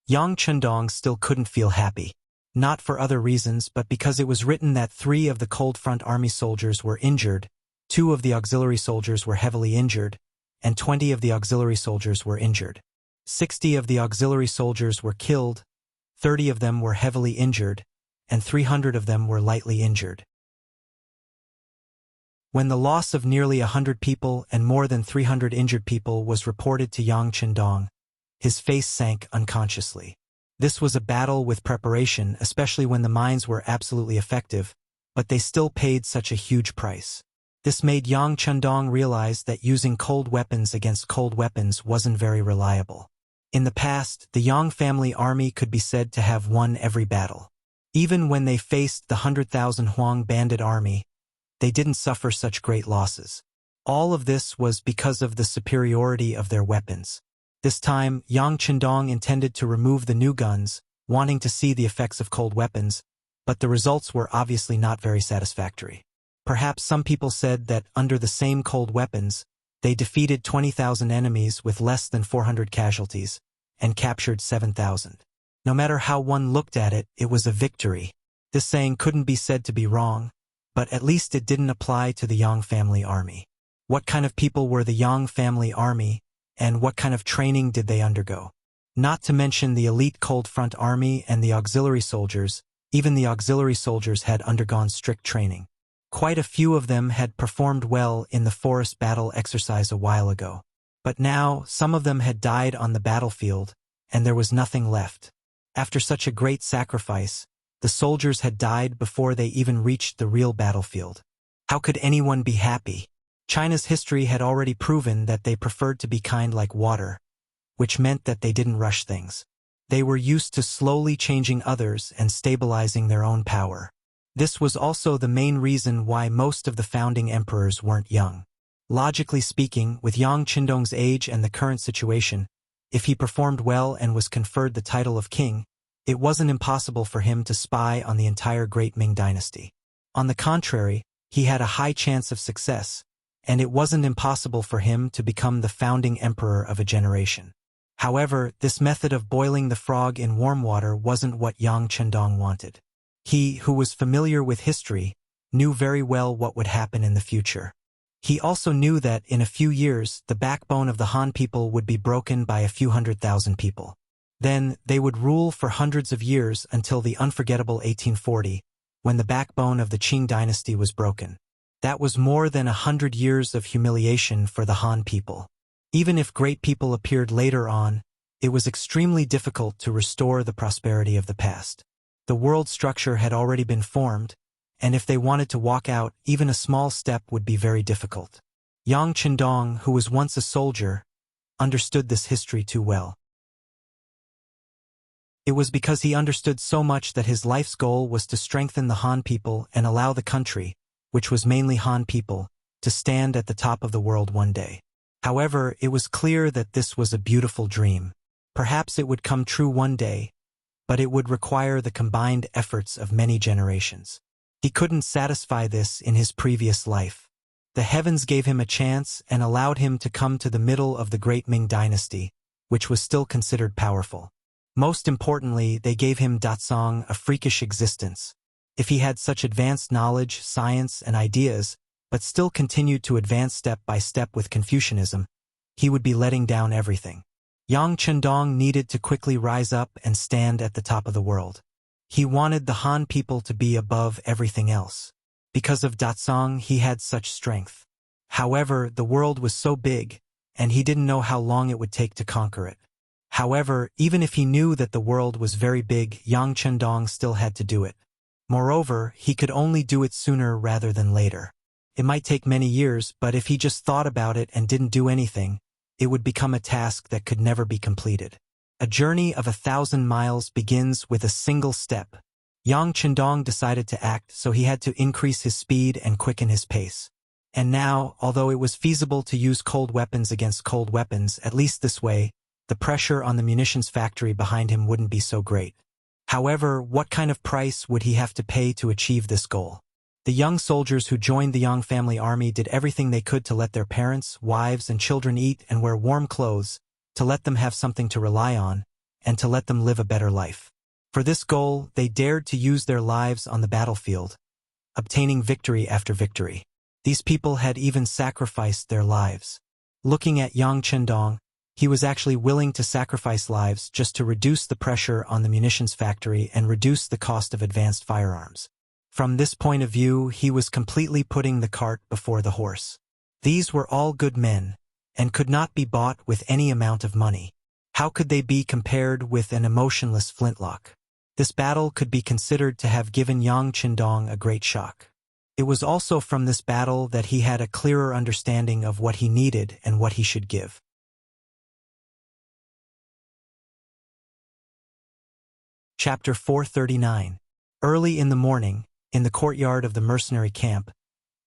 S1: Yang Chendong still couldn't feel happy. Not for other reasons, but because it was written that 3 of the Cold Front army soldiers were injured, 2 of the auxiliary soldiers were heavily injured, and 20 of the auxiliary soldiers were injured. 60 of the auxiliary soldiers were killed, 30 of them were heavily injured, and 300 of them were lightly injured. When the loss of nearly 100 people and more than 300 injured people was reported to Yang Qindong, his face sank unconsciously. This was a battle with preparation, especially when the mines were absolutely effective, but they still paid such a huge price. This made Yang Qindong realize that using cold weapons against cold weapons wasn't very reliable. In the past, the Yang family army could be said to have won every battle. Even when they faced the 100,000 Huang bandit army, they didn't suffer such great losses. All of this was because of the superiority of their weapons. This time, Yang Qindong intended to remove the new guns, wanting to see the effects of cold weapons, but the results were obviously not very satisfactory. Perhaps some people said that under the same cold weapons, they defeated 20,000 enemies with less than 400 casualties, and captured 7,000. No matter how one looked at it, it was a victory. This saying couldn't be said to be wrong, but at least it didn't apply to the Yang family army. What kind of people were the Yang family army, and what kind of training did they undergo? Not to mention the elite Cold Front army and the auxiliary soldiers. Even the auxiliary soldiers had undergone strict training. Quite a few of them had performed well in the forest battle exercise a while ago. But now, some of them had died on the battlefield, and there was nothing left. After such a great sacrifice, the soldiers had died before they even reached the real battlefield. How could anyone be happy? China's history had already proven that they preferred to be kind like water, which meant that they didn't rush things. They were used to slowly changing others and stabilizing their own power. This was also the main reason why most of the founding emperors weren't young. Logically speaking, with Yang Qindong's age and the current situation, if he performed well and was conferred the title of king, it wasn't impossible for him to spy on the entire Great Ming dynasty. On the contrary, he had a high chance of success, and it wasn't impossible for him to become the founding emperor of a generation. However, this method of boiling the frog in warm water wasn't what Yang Qindong wanted. He, who was familiar with history, knew very well what would happen in the future. He also knew that in a few years, the backbone of the Han people would be broken by a few 100,000 people. Then, they would rule for hundreds of years until the unforgettable 1840, when the backbone of the Qing dynasty was broken. That was more than 100 years of humiliation for the Han people. Even if great people appeared later on, it was extremely difficult to restore the prosperity of the past. The world structure had already been formed, and if they wanted to walk out, even a small step would be very difficult. Yang Qindong, who was once a soldier, understood this history too well. It was because he understood so much that his life's goal was to strengthen the Han people and allow the country, which was mainly Han people, to stand at the top of the world one day. However, it was clear that this was a beautiful dream. Perhaps it would come true one day, but it would require the combined efforts of many generations. He couldn't satisfy this in his previous life. The heavens gave him a chance and allowed him to come to the middle of the Great Ming dynasty, which was still considered powerful. Most importantly, they gave him Datsong, a freakish existence. If he had such advanced knowledge, science, and ideas, but still continued to advance step by step with Confucianism, he would be letting down everything. Yang Qindong needed to quickly rise up and stand at the top of the world. He wanted the Han people to be above everything else. Because of Datsong, he had such strength. However, the world was so big, and he didn't know how long it would take to conquer it. However, even if he knew that the world was very big, Yang Qindong still had to do it. Moreover, he could only do it sooner rather than later. It might take many years, but if he just thought about it and didn't do anything, it would become a task that could never be completed. A journey of 1,000 miles begins with a single step. Yang Qindong decided to act, so he had to increase his speed and quicken his pace. And now, although it was feasible to use cold weapons against cold weapons, at least this way, the pressure on the munitions factory behind him wouldn't be so great. However, what kind of price would he have to pay to achieve this goal? The young soldiers who joined the Yang family army did everything they could to let their parents, wives, and children eat and wear warm clothes, to let them have something to rely on, and to let them live a better life. For this goal, they dared to use their lives on the battlefield, obtaining victory after victory. These people had even sacrificed their lives. Looking at Yang Qindong, he was actually willing to sacrifice lives just to reduce the pressure on the munitions factory and reduce the cost of advanced firearms. From this point of view, he was completely putting the cart before the horse. These were all good men, and could not be bought with any amount of money. How could they be compared with an emotionless flintlock? This battle could be considered to have given Yang Qindong a great shock. It was also from this battle that he had a clearer understanding of what he needed and what he should give. Chapter 439. Early in the morning, in the courtyard of the mercenary camp,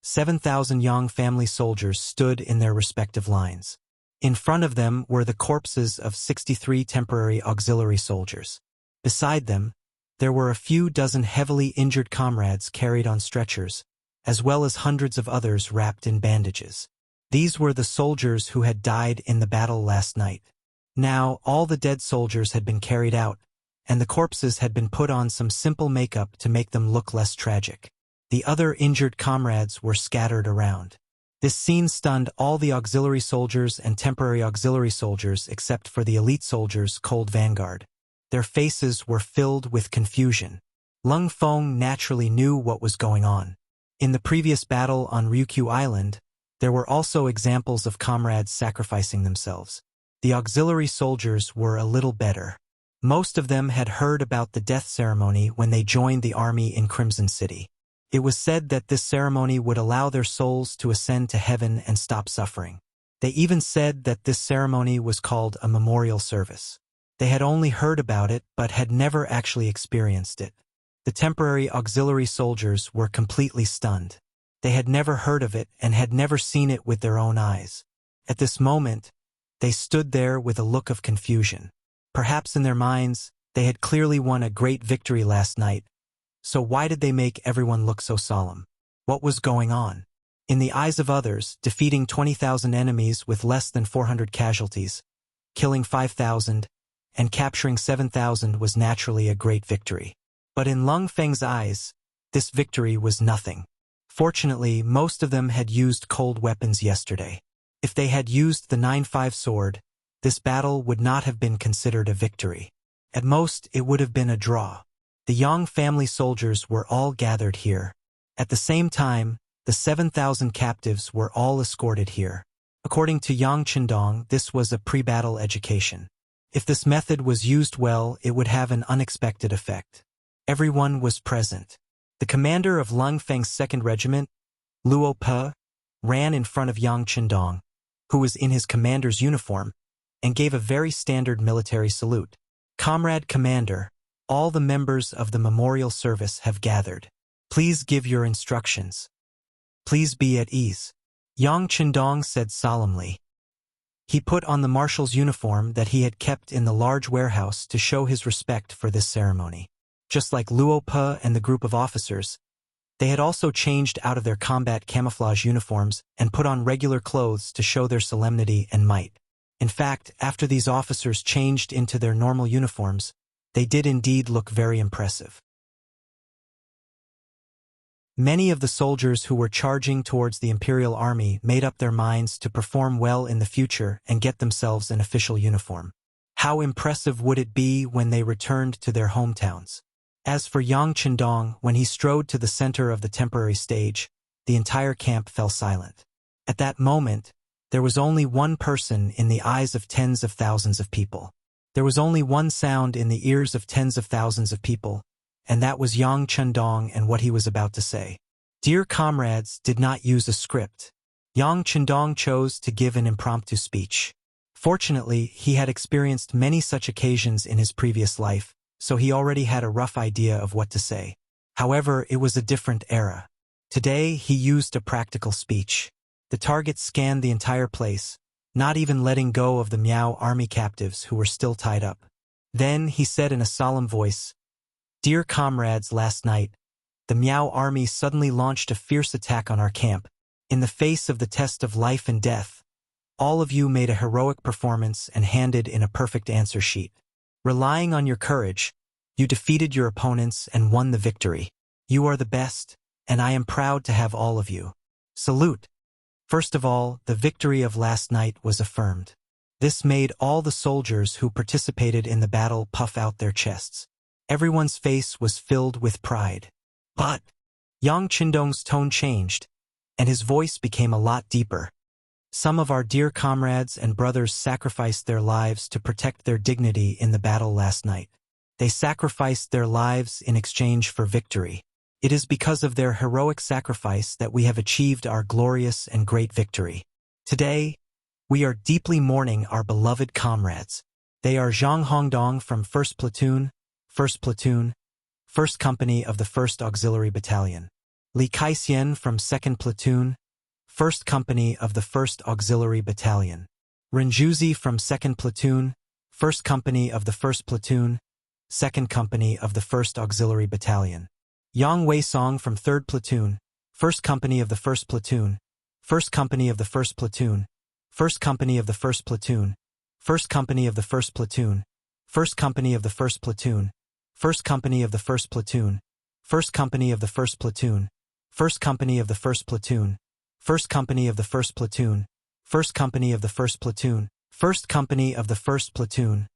S1: 7,000 Yang family soldiers stood in their respective lines. In front of them were the corpses of 63 temporary auxiliary soldiers. Beside them, there were a few dozen heavily injured comrades carried on stretchers, as well as hundreds of others wrapped in bandages. These were the soldiers who had died in the battle last night. Now, all the dead soldiers had been carried out, and the corpses had been put on some simple makeup to make them look less tragic. The other injured comrades were scattered around. This scene stunned all the auxiliary soldiers and temporary auxiliary soldiers except for the elite soldiers' cold vanguard. Their faces were filled with confusion. Lung Feng naturally knew what was going on. In the previous battle on Ryukyu Island, there were also examples of comrades sacrificing themselves. The auxiliary soldiers were a little better. Most of them had heard about the death ceremony when they joined the army in Crimson City. It was said that this ceremony would allow their souls to ascend to heaven and stop suffering. They even said that this ceremony was called a memorial service. They had only heard about it but had never actually experienced it. The temporary auxiliary soldiers were completely stunned. They had never heard of it and had never seen it with their own eyes. At this moment, they stood there with a look of confusion. Perhaps in their minds, they had clearly won a great victory last night, so why did they make everyone look so solemn? What was going on? In the eyes of others, defeating 20,000 enemies with less than 400 casualties, killing 5,000, and capturing 7,000 was naturally a great victory. But in Lung Feng's eyes, this victory was nothing. Fortunately, most of them had used cold weapons yesterday. If they had used the 9-5 sword, this battle would not have been considered a victory. At most, it would have been a draw. The Yang family soldiers were all gathered here. At the same time, the 7,000 captives were all escorted here. According to Yang Qindong, this was a pre-battle education. If this method was used well, it would have an unexpected effect. Everyone was present. The commander of Lung Feng's 2nd Regiment, Luo Pe, ran in front of Yang Qindong, who was in his commander's uniform, and gave a very standard military salute. Comrade Commander, all the members of the memorial service have gathered. Please give your instructions. Please be at ease. Yang Qindong said solemnly. He put on the marshal's uniform that he had kept in the large warehouse to show his respect for this ceremony. Just like Luo Pe and the group of officers, they had also changed out of their combat camouflage uniforms and put on regular clothes to show their solemnity and might. In fact, after these officers changed into their normal uniforms, they did indeed look very impressive. Many of the soldiers who were charging towards the imperial army made up their minds to perform well in the future and get themselves an official uniform. How impressive would it be when they returned to their hometowns? As for Yang Qindong, when he strode to the center of the temporary stage, the entire camp fell silent. At that moment, there was only one person in the eyes of tens of thousands of people. There was only one sound in the ears of tens of thousands of people, and that was Yang Qindong and what he was about to say. Dear comrades did not use a script. Yang Qindong chose to give an impromptu speech. Fortunately, he had experienced many such occasions in his previous life, so he already had a rough idea of what to say. However, it was a different era. Today, he used a practical speech. The target scanned the entire place, not even letting go of the Miao army captives who were still tied up. Then he said in a solemn voice, Dear comrades, last night, the Miao army suddenly launched a fierce attack on our camp. In the face of the test of life and death, all of you made a heroic performance and handed in a perfect answer sheet. Relying on your courage, you defeated your opponents and won the victory. You are the best, and I am proud to have all of you. Salute. First of all, the victory of last night was affirmed. This made all the soldiers who participated in the battle puff out their chests. Everyone's face was filled with pride. But Yang Qindong's tone changed, and his voice became a lot deeper. Some of our dear comrades and brothers sacrificed their lives to protect their dignity in the battle last night. They sacrificed their lives in exchange for victory. It is because of their heroic sacrifice that we have achieved our glorious and great victory. Today, we are deeply mourning our beloved comrades. They are Zhang Hongdong from 1st Platoon, 1st Company of the 1st Auxiliary Battalion. Li Kaixian from 2nd Platoon, 1st Company of the 1st Auxiliary Battalion. Ren Juzi from 2nd Platoon, 1st Company of the 1st Platoon, 2nd Company of the 1st Auxiliary Battalion. Yang Weisong from 3rd Platoon, 1st Company of the 1st Platoon, 1st Company of the 1st Platoon, 1st Company of the 1st Platoon, 1st Company of the 1st Platoon, 1st Company of the 1st Platoon, 1st Company of the 1st Platoon, 1st Company of the 1st Platoon, 1st Company of the 1st Platoon, 1st Company of the 1st Platoon, 1st Company of the 1st Platoon, 1st Company of the 1st Platoon,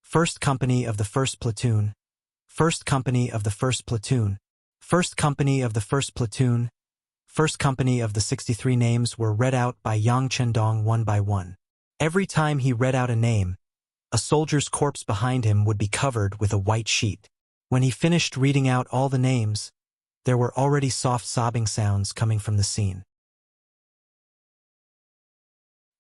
S1: 1st Company of the 1st Platoon, 1st Company of the 1st Platoon, 1st Company of the 1st Platoon, 1st Company of the 63 names were read out by Yang Qindong one by one. Every time he read out a name, a soldier's corpse behind him would be covered with a white sheet. When he finished reading out all the names, there were already soft sobbing sounds coming from the scene.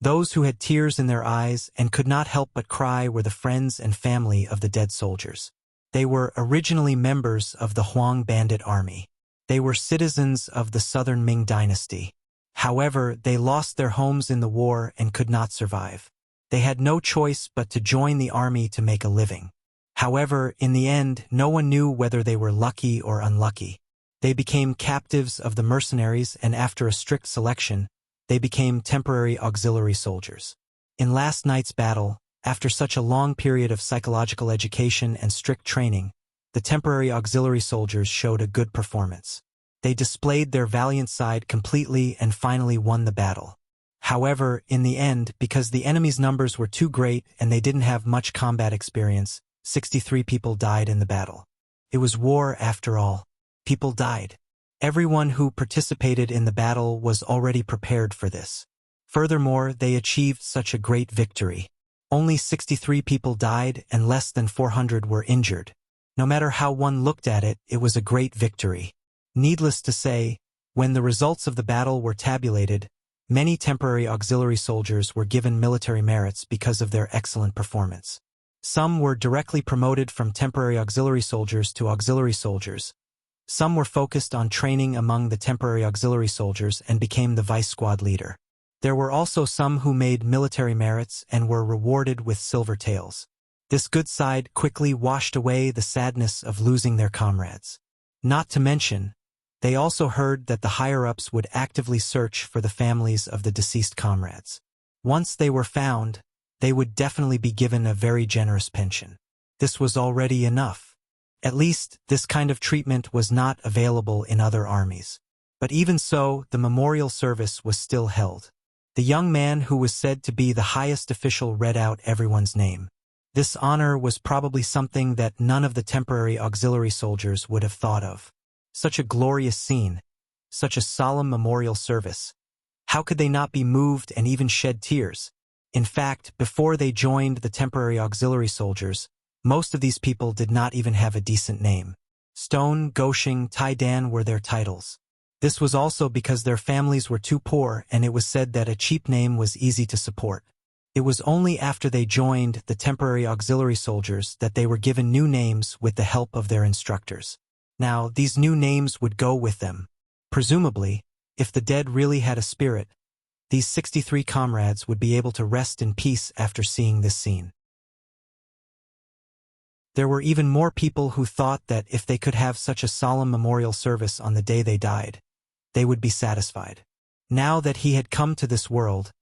S1: Those who had tears in their eyes and could not help but cry were the friends and family of the dead soldiers. They were originally members of the Huang bandit army. They were citizens of the Southern Ming dynasty. However, they lost their homes in the war and could not survive. They had no choice but to join the army to make a living. However, in the end, no one knew whether they were lucky or unlucky. They became captives of the mercenaries, and after a strict selection, they became temporary auxiliary soldiers. In last night's battle, after such a long period of psychological education and strict training, the temporary auxiliary soldiers showed a good performance. They displayed their valiant side completely and finally won the battle. However, in the end, because the enemy's numbers were too great and they didn't have much combat experience, 63 people died in the battle. It was war after all. People died. Everyone who participated in the battle was already prepared for this. Furthermore, they achieved such a great victory. Only 63 people died and less than 400 were injured. No matter how one looked at it, it was a great victory. Needless to say, when the results of the battle were tabulated, many temporary auxiliary soldiers were given military merits because of their excellent performance. Some were directly promoted from temporary auxiliary soldiers to auxiliary soldiers. Some were focused on training among the temporary auxiliary soldiers and became the vice squad leader. There were also some who made military merits and were rewarded with silver tails. This good side quickly washed away the sadness of losing their comrades. Not to mention, they also heard that the higher-ups would actively search for the families of the deceased comrades. Once they were found, they would definitely be given a very generous pension. This was already enough. At least, this kind of treatment was not available in other armies. But even so, the memorial service was still held. The young man who was said to be the highest official read out everyone's name. This honor was probably something that none of the temporary auxiliary soldiers would have thought of. Such a glorious scene, such a solemn memorial service. How could they not be moved and even shed tears? In fact, before they joined the temporary auxiliary soldiers, most of these people did not even have a decent name. Stone, Goshing, Tai Dan were their titles. This was also because their families were too poor, and it was said that a cheap name was easy to support. It was only after they joined the temporary auxiliary soldiers that they were given new names with the help of their instructors. Now, these new names would go with them. Presumably, if the dead really had a spirit, these 63 comrades would be able to rest in peace after seeing this scene. There were even more people who thought that if they could have such a solemn memorial service on the day they died, they would be satisfied. Now that he had come to this world,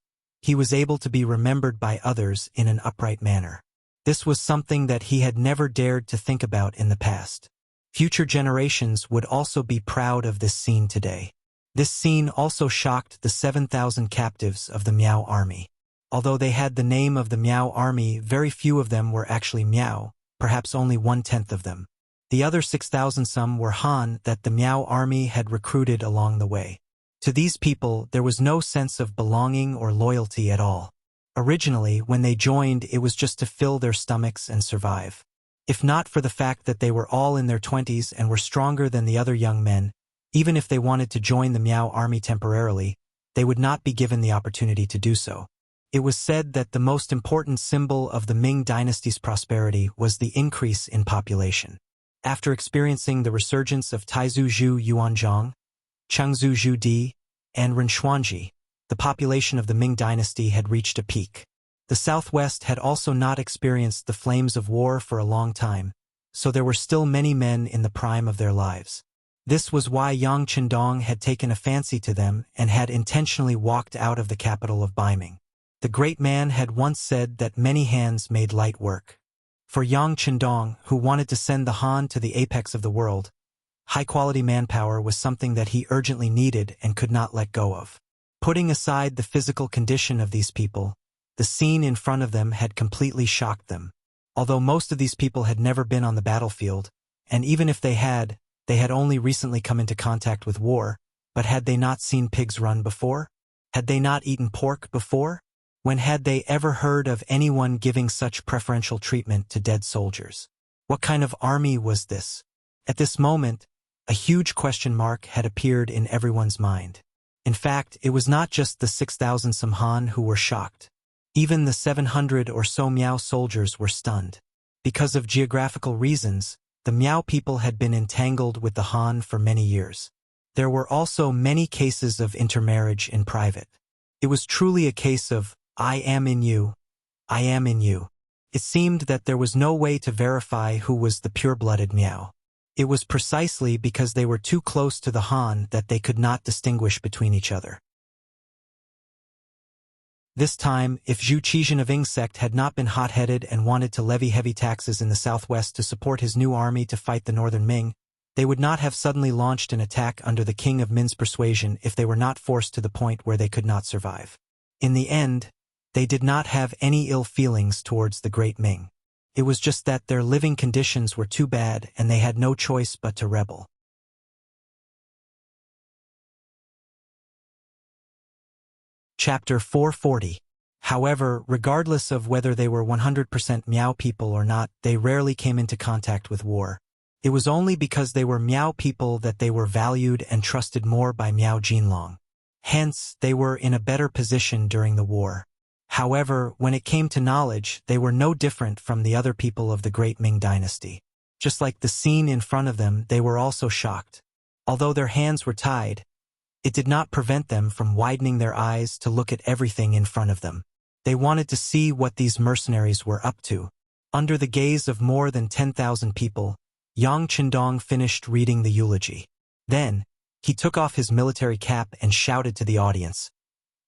S1: he was able to be remembered by others in an upright manner. This was something that he had never dared to think about in the past. Future generations would also be proud of this scene today. This scene also shocked the 7,000 captives of the Miao army. Although they had the name of the Miao army, very few of them were actually Miao, perhaps only 1/10 of them. The other 6,000 some were Han that the Miao army had recruited along the way. To these people, there was no sense of belonging or loyalty at all. Originally, when they joined, it was just to fill their stomachs and survive. If not for the fact that they were all in their 20s and were stronger than the other young men, even if they wanted to join the Miao army temporarily, they would not be given the opportunity to do so. It was said that the most important symbol of the Ming dynasty's prosperity was the increase in population. After experiencing the resurgence of Taizu Zhu Yuanzhang, Chengzu Zhu Di, and Renshuanji, the population of the Ming dynasty had reached a peak. The southwest had also not experienced the flames of war for a long time, so there were still many men in the prime of their lives. This was why Yang Qindong had taken a fancy to them and had intentionally walked out of the capital of Beiming. The great man had once said that many hands made light work. For Yang Qindong, who wanted to send the Han to the apex of the world, high-quality manpower was something that he urgently needed and could not let go of. Putting aside the physical condition of these people, the scene in front of them had completely shocked them. Although most of these people had never been on the battlefield, and even if they had only recently come into contact with war, but had they not seen pigs run before? Had they not eaten pork before? When had they ever heard of anyone giving such preferential treatment to dead soldiers? What kind of army was this? At this moment, a huge question mark had appeared in everyone's mind. In fact, it was not just the 6,000 some Han who were shocked. Even the 700 or so Miao soldiers were stunned. Because of geographical reasons, the Miao people had been entangled with the Han for many years. There were also many cases of intermarriage in private. It was truly a case of, I am in you, I am in you. It seemed that there was no way to verify who was the pure-blooded Miao. It was precisely because they were too close to the Han that they could not distinguish between each other. This time, if Zhu Qizhan of Ying sect had not been hot-headed and wanted to levy heavy taxes in the southwest to support his new army to fight the northern Ming, they would not have suddenly launched an attack under the King of Min's persuasion if they were not forced to the point where they could not survive. In the end, they did not have any ill feelings towards the Great Ming. It was just that their living conditions were too bad and they had no choice but to rebel. Chapter 440. However, regardless of whether they were 100% Miao people or not, they rarely came into contact with war. It was only because they were Miao people that they were valued and trusted more by Miao Jinlong. Hence, they were in a better position during the war. However, when it came to knowledge, they were no different from the other people of the Great Ming dynasty. Just like the scene in front of them, they were also shocked. Although their hands were tied, it did not prevent them from widening their eyes to look at everything in front of them. They wanted to see what these mercenaries were up to. Under the gaze of more than 10,000 people, Yang Qindong finished reading the eulogy. Then, he took off his military cap and shouted to the audience,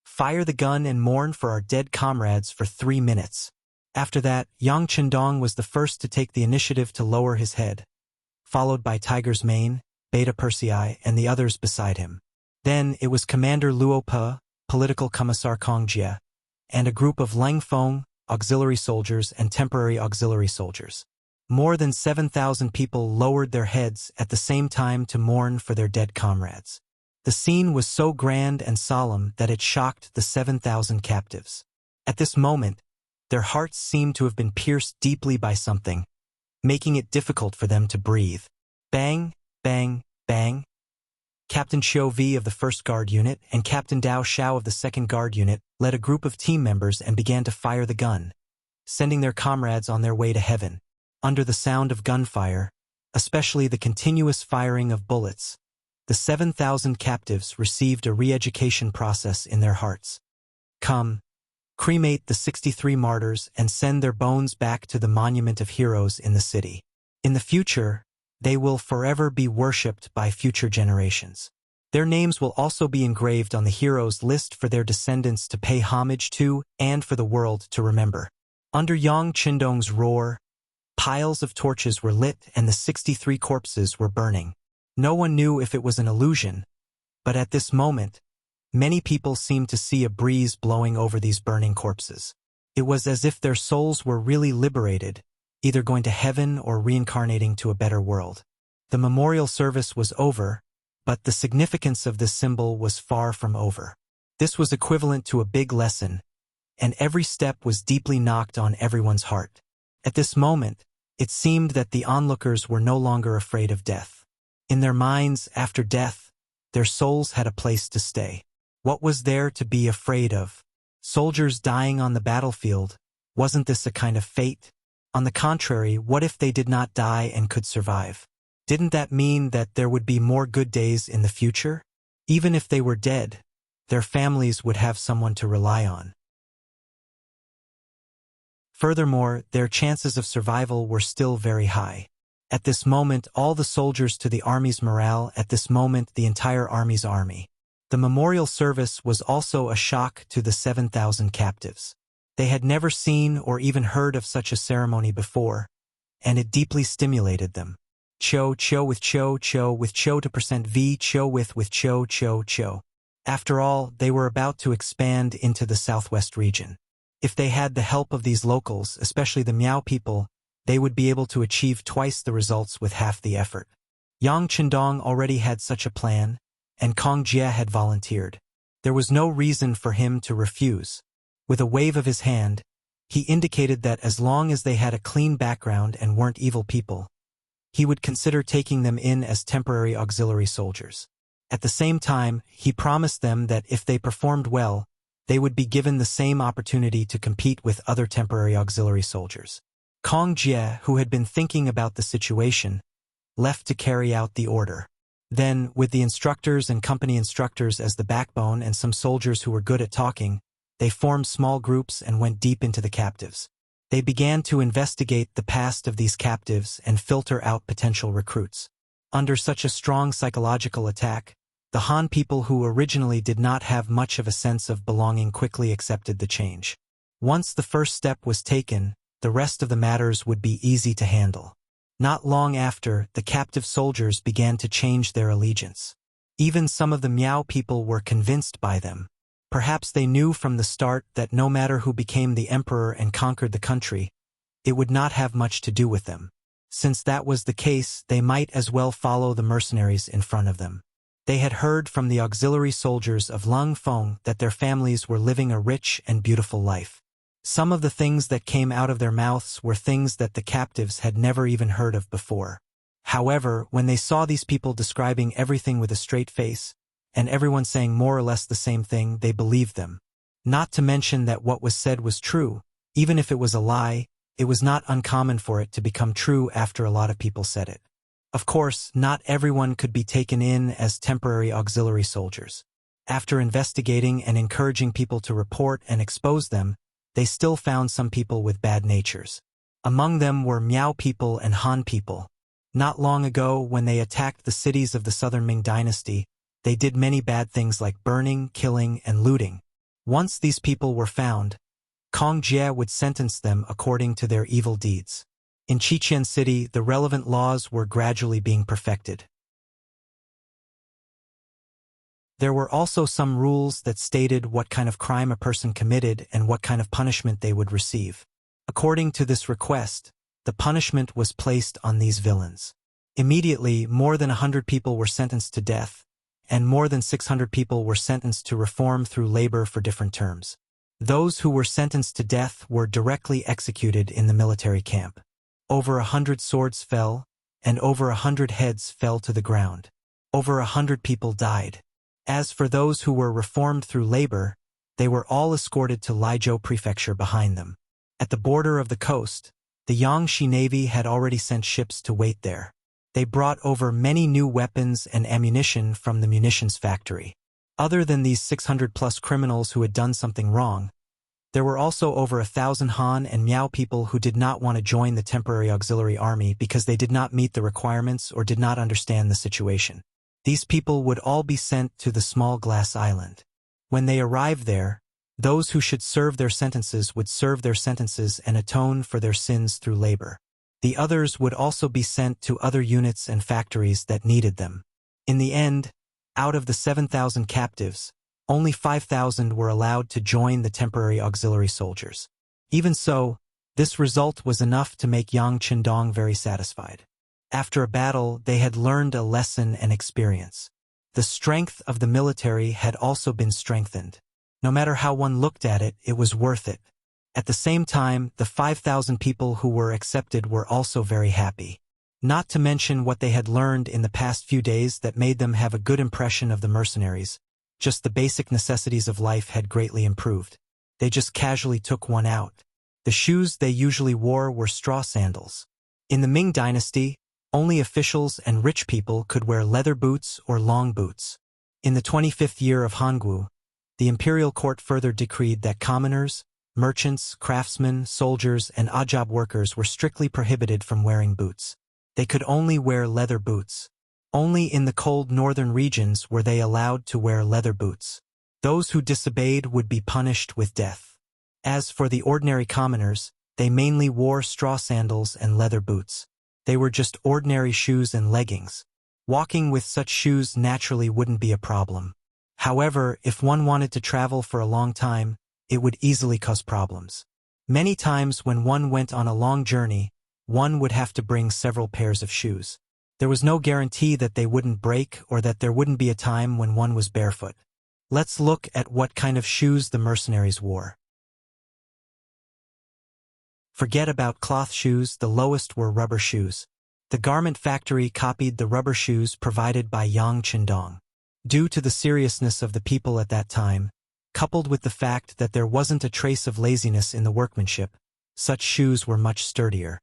S1: "Fire the gun and mourn for our dead comrades for 3 minutes." After that, Yang Qindong was the first to take the initiative to lower his head, followed by Tiger's Mane, Beta Persei, and the others beside him. Then it was Commander Luo Pe, Political Commissar Kong Jie, and a group of Leng Feng, auxiliary soldiers and temporary auxiliary soldiers. More than 7,000 people lowered their heads at the same time to mourn for their dead comrades. The scene was so grand and solemn that it shocked the 7,000 captives. At this moment, their hearts seemed to have been pierced deeply by something, making it difficult for them to breathe. Bang, bang, bang. Captain Xiu V of the 1st Guard Unit and Captain Dao Xiao of the 2nd Guard Unit led a group of team members and began to fire the gun, sending their comrades on their way to heaven. Under the sound of gunfire, especially the continuous firing of bullets, the 7,000 captives received a re-education process in their hearts. Come, cremate the 63 martyrs and send their bones back to the monument of heroes in the city. In the future, they will forever be worshipped by future generations. Their names will also be engraved on the heroes list for their descendants to pay homage to and for the world to remember. Under Yang Qindong's roar, piles of torches were lit and the 63 corpses were burning. No one knew if it was an illusion, but at this moment, many people seemed to see a breeze blowing over these burning corpses. It was as if their souls were really liberated, either going to heaven or reincarnating to a better world. The memorial service was over, but the significance of this symbol was far from over. This was equivalent to a big lesson, and every step was deeply knocked on everyone's heart. At this moment, it seemed that the onlookers were no longer afraid of death. In their minds, after death, their souls had a place to stay. What was there to be afraid of? Soldiers dying on the battlefield, wasn't this a kind of fate? On the contrary, what if they did not die and could survive? Didn't that mean that there would be more good days in the future? Even if they were dead, their families would have someone to rely on. Furthermore, their chances of survival were still very high. At this moment, all the soldiers to the army's morale, at this moment, the entire army's army. The memorial service was also a shock to the 7,000 captives. They had never seen or even heard of such a ceremony before, and it deeply stimulated them. Cho with cho with cho to percent v cho with cho. After all, they were about to expand into the southwest region. If they had the help of these locals, especially the Miao people, they would be able to achieve twice the results with half the effort. Yang Chendong already had such a plan, and Kong Jie had volunteered. There was no reason for him to refuse. With a wave of his hand, he indicated that as long as they had a clean background and weren't evil people, he would consider taking them in as temporary auxiliary soldiers. At the same time, he promised them that if they performed well, they would be given the same opportunity to compete with other temporary auxiliary soldiers. Kong Jie, who had been thinking about the situation, left to carry out the order. Then, with the instructors and company instructors as the backbone and some soldiers who were good at talking, they formed small groups and went deep into the captives. They began to investigate the past of these captives and filter out potential recruits. Under such a strong psychological attack, the Han people who originally did not have much of a sense of belonging quickly accepted the change. Once the first step was taken, the rest of the matters would be easy to handle. Not long after, the captive soldiers began to change their allegiance. Even some of the Miao people were convinced by them. Perhaps they knew from the start that no matter who became the emperor and conquered the country, it would not have much to do with them. Since that was the case, they might as well follow the mercenaries in front of them. They had heard from the auxiliary soldiers of Lung Feng that their families were living a rich and beautiful life. Some of the things that came out of their mouths were things that the captives had never even heard of before. However, when they saw these people describing everything with a straight face, and everyone saying more or less the same thing, they believed them. Not to mention that what was said was true. Even if it was a lie, it was not uncommon for it to become true after a lot of people said it. Of course, not everyone could be taken in as temporary auxiliary soldiers. After investigating and encouraging people to report and expose them, they still found some people with bad natures. Among them were Miao people and Han people. Not long ago, when they attacked the cities of the Southern Ming dynasty, they did many bad things like burning, killing, and looting. Once these people were found, Kong Jie would sentence them according to their evil deeds. In Qiqian City, the relevant laws were gradually being perfected. There were also some rules that stated what kind of crime a person committed and what kind of punishment they would receive. According to this request, the punishment was placed on these villains. Immediately, more than 100 people were sentenced to death, and more than 600 people were sentenced to reform through labor for different terms. Those who were sentenced to death were directly executed in the military camp. Over 100 swords fell, and over 100 heads fell to the ground. Over 100 people died. As for those who were reformed through labor, they were all escorted to Laizhou Prefecture behind them. At the border of the coast, the Yangshi Navy had already sent ships to wait there. They brought over many new weapons and ammunition from the munitions factory. Other than these 600-plus criminals who had done something wrong, there were also over 1,000 Han and Miao people who did not want to join the temporary auxiliary army because they did not meet the requirements or did not understand the situation. These people would all be sent to the small glass island. When they arrived there, those who should serve their sentences would serve their sentences and atone for their sins through labor. The others would also be sent to other units and factories that needed them. In the end, out of the 7,000 captives, only 5,000 were allowed to join the temporary auxiliary soldiers. Even so, This result was enough to make Yang Chendong very satisfied. After a battle, they had learned a lesson and experience. The strength of the military had also been strengthened. No matter how one looked at it, it was worth it. At the same time, the 5,000 people who were accepted were also very happy. Not to mention what they had learned in the past few days that made them have a good impression of the mercenaries. Just the basic necessities of life had greatly improved. They just casually took one out. The shoes they usually wore were straw sandals. In the Ming Dynasty, only officials and rich people could wear leather boots or long boots. In the 25th year of Hanggu, the imperial court further decreed that commoners, merchants, craftsmen, soldiers, and odd-job workers were strictly prohibited from wearing boots. They could only wear leather boots. Only in the cold northern regions were they allowed to wear leather boots. Those who disobeyed would be punished with death. As for the ordinary commoners, they mainly wore straw sandals and leather boots. They were just ordinary shoes and leggings. Walking with such shoes naturally wouldn't be a problem. However, if one wanted to travel for a long time, it would easily cause problems. Many times when one went on a long journey, one would have to bring several pairs of shoes. There was no guarantee that they wouldn't break or that there wouldn't be a time when one was barefoot. Let's look at what kind of shoes the mercenaries wore. Forget about cloth shoes, the lowest were rubber shoes. The garment factory copied the rubber shoes provided by Yang Chendong. Due to the seriousness of the people at that time, coupled with the fact that there wasn't a trace of laziness in the workmanship, such shoes were much sturdier.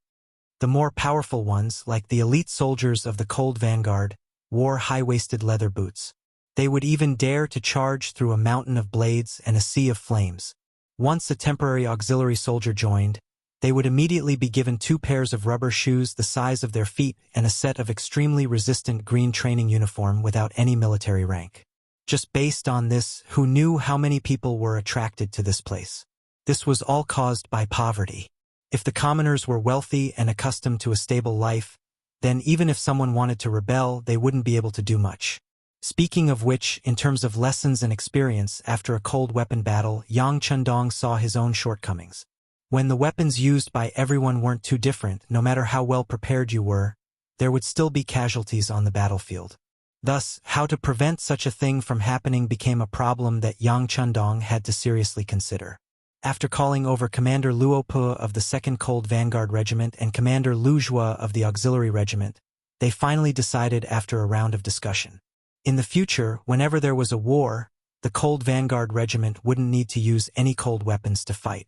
S1: The more powerful ones, like the elite soldiers of the Cold Vanguard, wore high-waisted leather boots. They would even dare to charge through a mountain of blades and a sea of flames. Once a temporary auxiliary soldier joined, they would immediately be given 2 pairs of rubber shoes the size of their feet and a set of extremely resistant green training uniform without any military rank. Just based on this, who knew how many people were attracted to this place? This was all caused by poverty. If the commoners were wealthy and accustomed to a stable life, then even if someone wanted to rebel, they wouldn't be able to do much. Speaking of which, in terms of lessons and experience, after a cold weapon battle, Yang Chendong saw his own shortcomings. When the weapons used by everyone weren't too different, no matter how well prepared you were, there would still be casualties on the battlefield. Thus, how to prevent such a thing from happening became a problem that Yang Chendong had to seriously consider. After calling over Commander Luo Pe of the 2nd Cold Vanguard Regiment and Commander Lu Zhua of the Auxiliary Regiment, they finally decided after a round of discussion. In the future, whenever there was a war, the Cold Vanguard Regiment wouldn't need to use any cold weapons to fight.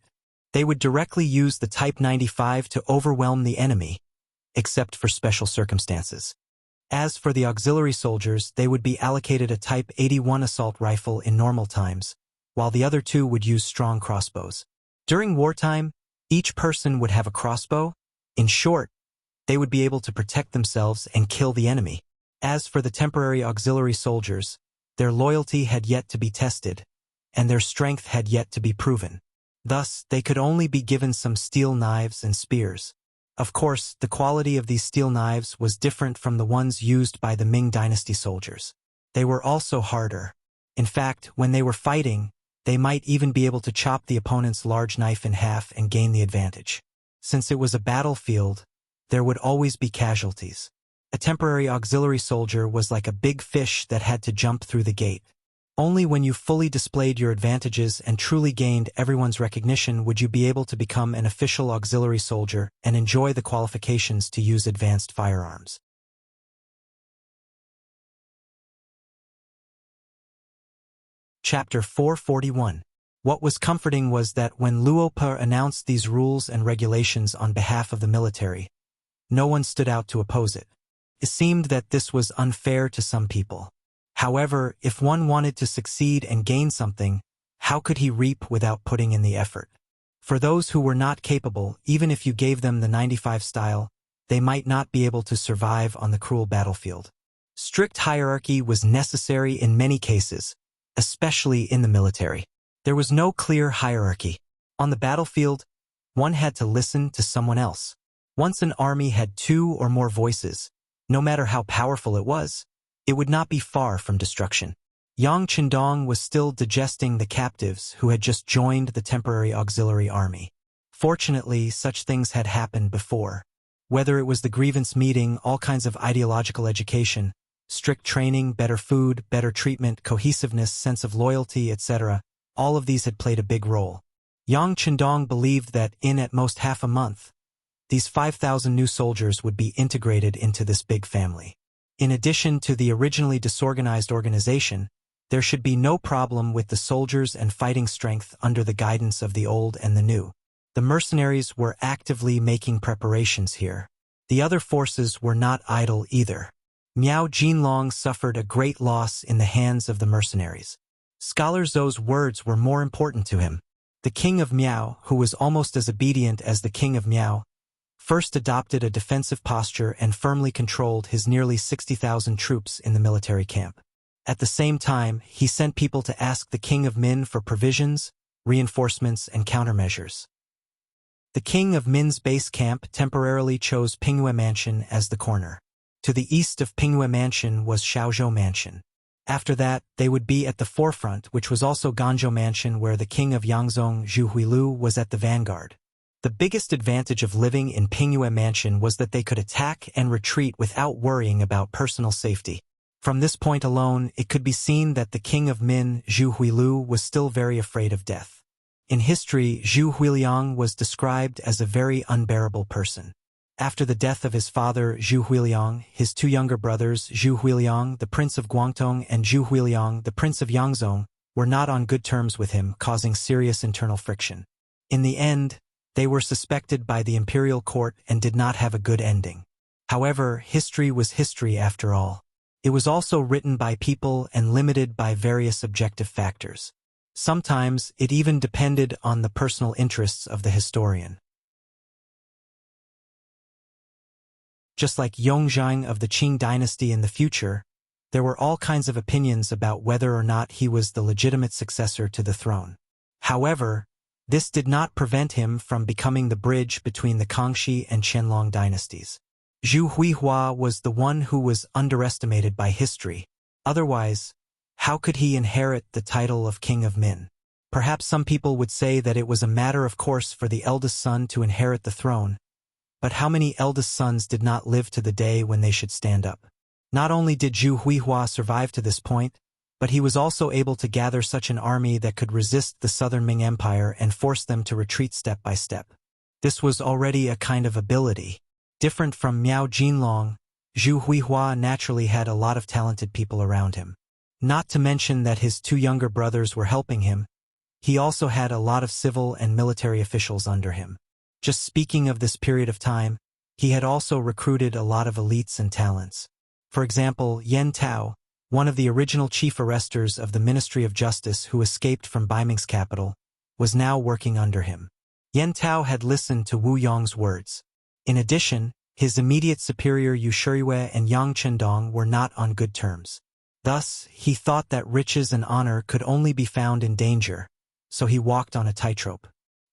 S1: They would directly use the Type 95 to overwhelm the enemy, except for special circumstances. As for the auxiliary soldiers, they would be allocated a Type 81 assault rifle in normal times, while the other 2 would use strong crossbows. During wartime, each person would have a crossbow. In short, they would be able to protect themselves and kill the enemy. As for the temporary auxiliary soldiers, their loyalty had yet to be tested, and their strength had yet to be proven. Thus, they could only be given some steel knives and spears. Of course, the quality of these steel knives was different from the ones used by the Ming Dynasty soldiers. They were also harder. In fact, when they were fighting, they might even be able to chop the opponent's large knife in half and gain the advantage. Since it was a battlefield, there would always be casualties. A temporary auxiliary soldier was like a big fish that had to jump through the gate. Only when you fully displayed your advantages and truly gained everyone's recognition would you be able to become an official auxiliary soldier and enjoy the qualifications to use advanced firearms. Chapter 441. What was comforting was that when Luo Pe announced these rules and regulations on behalf of the military, no one stood out to oppose it. It seemed that this was unfair to some people. However, if one wanted to succeed and gain something, how could he reap without putting in the effort? For those who were not capable, even if you gave them the 95 style, they might not be able to survive on the cruel battlefield. Strict hierarchy was necessary in many cases, especially in the military. There was no clear hierarchy. On the battlefield, one had to listen to someone else. Once an army had 2 or more voices, no matter how powerful it was, it would not be far from destruction. Yang Chendong was still digesting the captives who had just joined the temporary auxiliary army. Unfortunately, such things had happened before. Whether it was the grievance meeting, all kinds of ideological education, strict training, better food, better treatment, cohesiveness, sense of loyalty, etc., all of these had played a big role. Yang Chendong believed that in at most half a month, these 5,000 new soldiers would be integrated into this big family. In addition to the originally disorganized organization, there should be no problem with the soldiers and fighting strength under the guidance of the old and the new. The mercenaries were actively making preparations here. The other forces were not idle either. Miao Jinlong suffered a great loss in the hands of the mercenaries. Scholar Zhou's words were more important to him. The king of Miao, who was almost as obedient as the king of Miao, first adopted a defensive posture and firmly controlled his nearly 60,000 troops in the military camp. At the same time, he sent people to ask the king of Min for provisions, reinforcements, and countermeasures. The king of Min's base camp temporarily chose Pingyue Mansion as the corner. To the east of Pingyue Mansion was Shaozhou Mansion. After that, they would be at the forefront, which was also Ganzhou Mansion, where the king of Yangzong, Zhu Huilu, was at the vanguard. The biggest advantage of living in Pingyue Mansion was that they could attack and retreat without worrying about personal safety. From this point alone, it could be seen that the king of Min, Zhu Huilu, was still very afraid of death. In history, Zhu Huiliang was described as a very unbearable person. After the death of his father, Zhu Huiliang, his two younger brothers, Zhu Huiliang, the prince of Guangdong, and Zhu Huiliang, the prince of Yangzong, were not on good terms with him, causing serious internal friction. In the end, they were suspected by the imperial court and did not have a good ending. However, history was history after all. It was also written by people and limited by various objective factors. Sometimes, it even depended on the personal interests of the historian. Just like Yongzhang of the Qing dynasty in the future, there were all kinds of opinions about whether or not he was the legitimate successor to the throne. However, this did not prevent him from becoming the bridge between the Kangxi and Qianlong dynasties. Zhu Huihua was the one who was underestimated by history. Otherwise, how could he inherit the title of King of Min? Perhaps some people would say that it was a matter of course for the eldest son to inherit the throne, but how many eldest sons did not live to the day when they should stand up? Not only did Zhu Huihua survive to this point, but he was also able to gather such an army that could resist the southern Ming Empire and force them to retreat step by step. This was already a kind of ability. Different from Miao Jinlong, Zhu Huihua naturally had a lot of talented people around him. Not to mention that his two younger brothers were helping him, he also had a lot of civil and military officials under him. Just speaking of this period of time, he had also recruited a lot of elites and talents. For example, Yen Tao, one of the original chief arresters of the Ministry of Justice who escaped from Baiming's capital, was now working under him. Yen Tao had listened to Wu Yong's words. In addition, his immediate superior Yu Shiyue and Yang Chendong were not on good terms. Thus, he thought that riches and honor could only be found in danger, so he walked on a tightrope.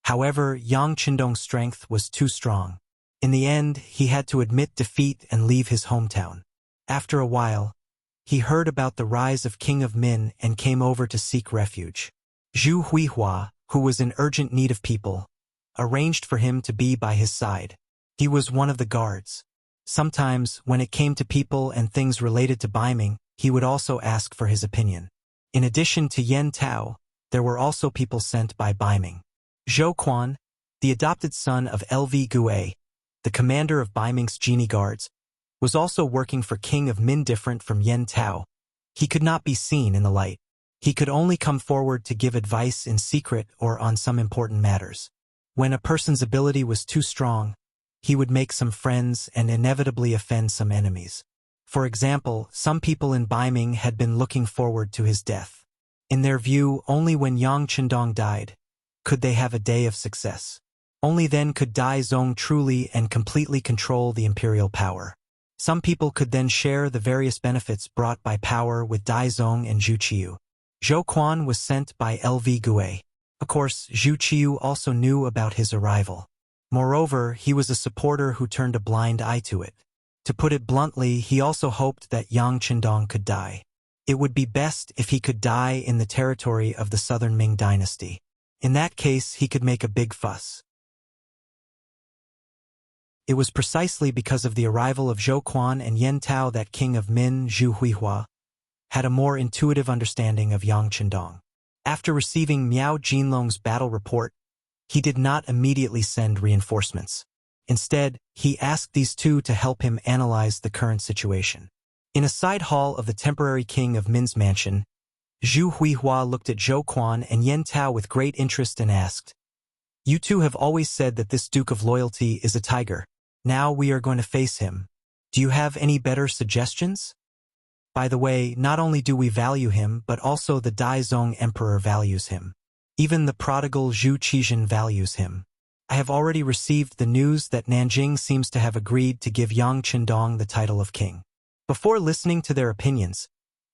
S1: However, Yang Chendong's strength was too strong. In the end, he had to admit defeat and leave his hometown. After a while, he heard about the rise of King of Min and came over to seek refuge. Zhu Huihua, who was in urgent need of people, arranged for him to be by his side. He was one of the guards. Sometimes, when it came to people and things related to Baiming, he would also ask for his opinion. In addition to Yen Tao, there were also people sent by Baiming. Zhou Quan, the adopted son of Lv Gue, the commander of Baiming's genie guards, was also working for King of Min. Different from Yen Tao, he could not be seen in the light. He could only come forward to give advice in secret or on some important matters. When a person's ability was too strong, he would make some friends and inevitably offend some enemies. For example, some people in Baiming had been looking forward to his death. In their view, only when Yang Chendong died could they have a day of success. Only then could Dai Zong truly and completely control the imperial power. Some people could then share the various benefits brought by power with Dai Zong and Zhu Qiu. Zhou Quan was sent by Lv Gue. Of course, Zhu Qiu also knew about his arrival. Moreover, he was a supporter who turned a blind eye to it. To put it bluntly, he also hoped that Yang Chendong could die. It would be best if he could die in the territory of the southern Ming dynasty. In that case, he could make a big fuss. It was precisely because of the arrival of Zhou Quan and Yen Tao that King of Min, Zhu Huihua, had a more intuitive understanding of Yang Chendong. After receiving Miao Jinlong's battle report, he did not immediately send reinforcements. Instead, he asked these two to help him analyze the current situation. In a side hall of the temporary king of Min's mansion, Zhu Huihua looked at Zhou Quan and Yen Tao with great interest and asked, "You two have always said that this Duke of Loyalty is a tiger. Now we are going to face him. Do you have any better suggestions? By the way, not only do we value him, but also the Daizong Emperor values him. Even the prodigal Zhu Qizhen values him. I have already received the news that Nanjing seems to have agreed to give Yang Chendong the title of king." Before listening to their opinions,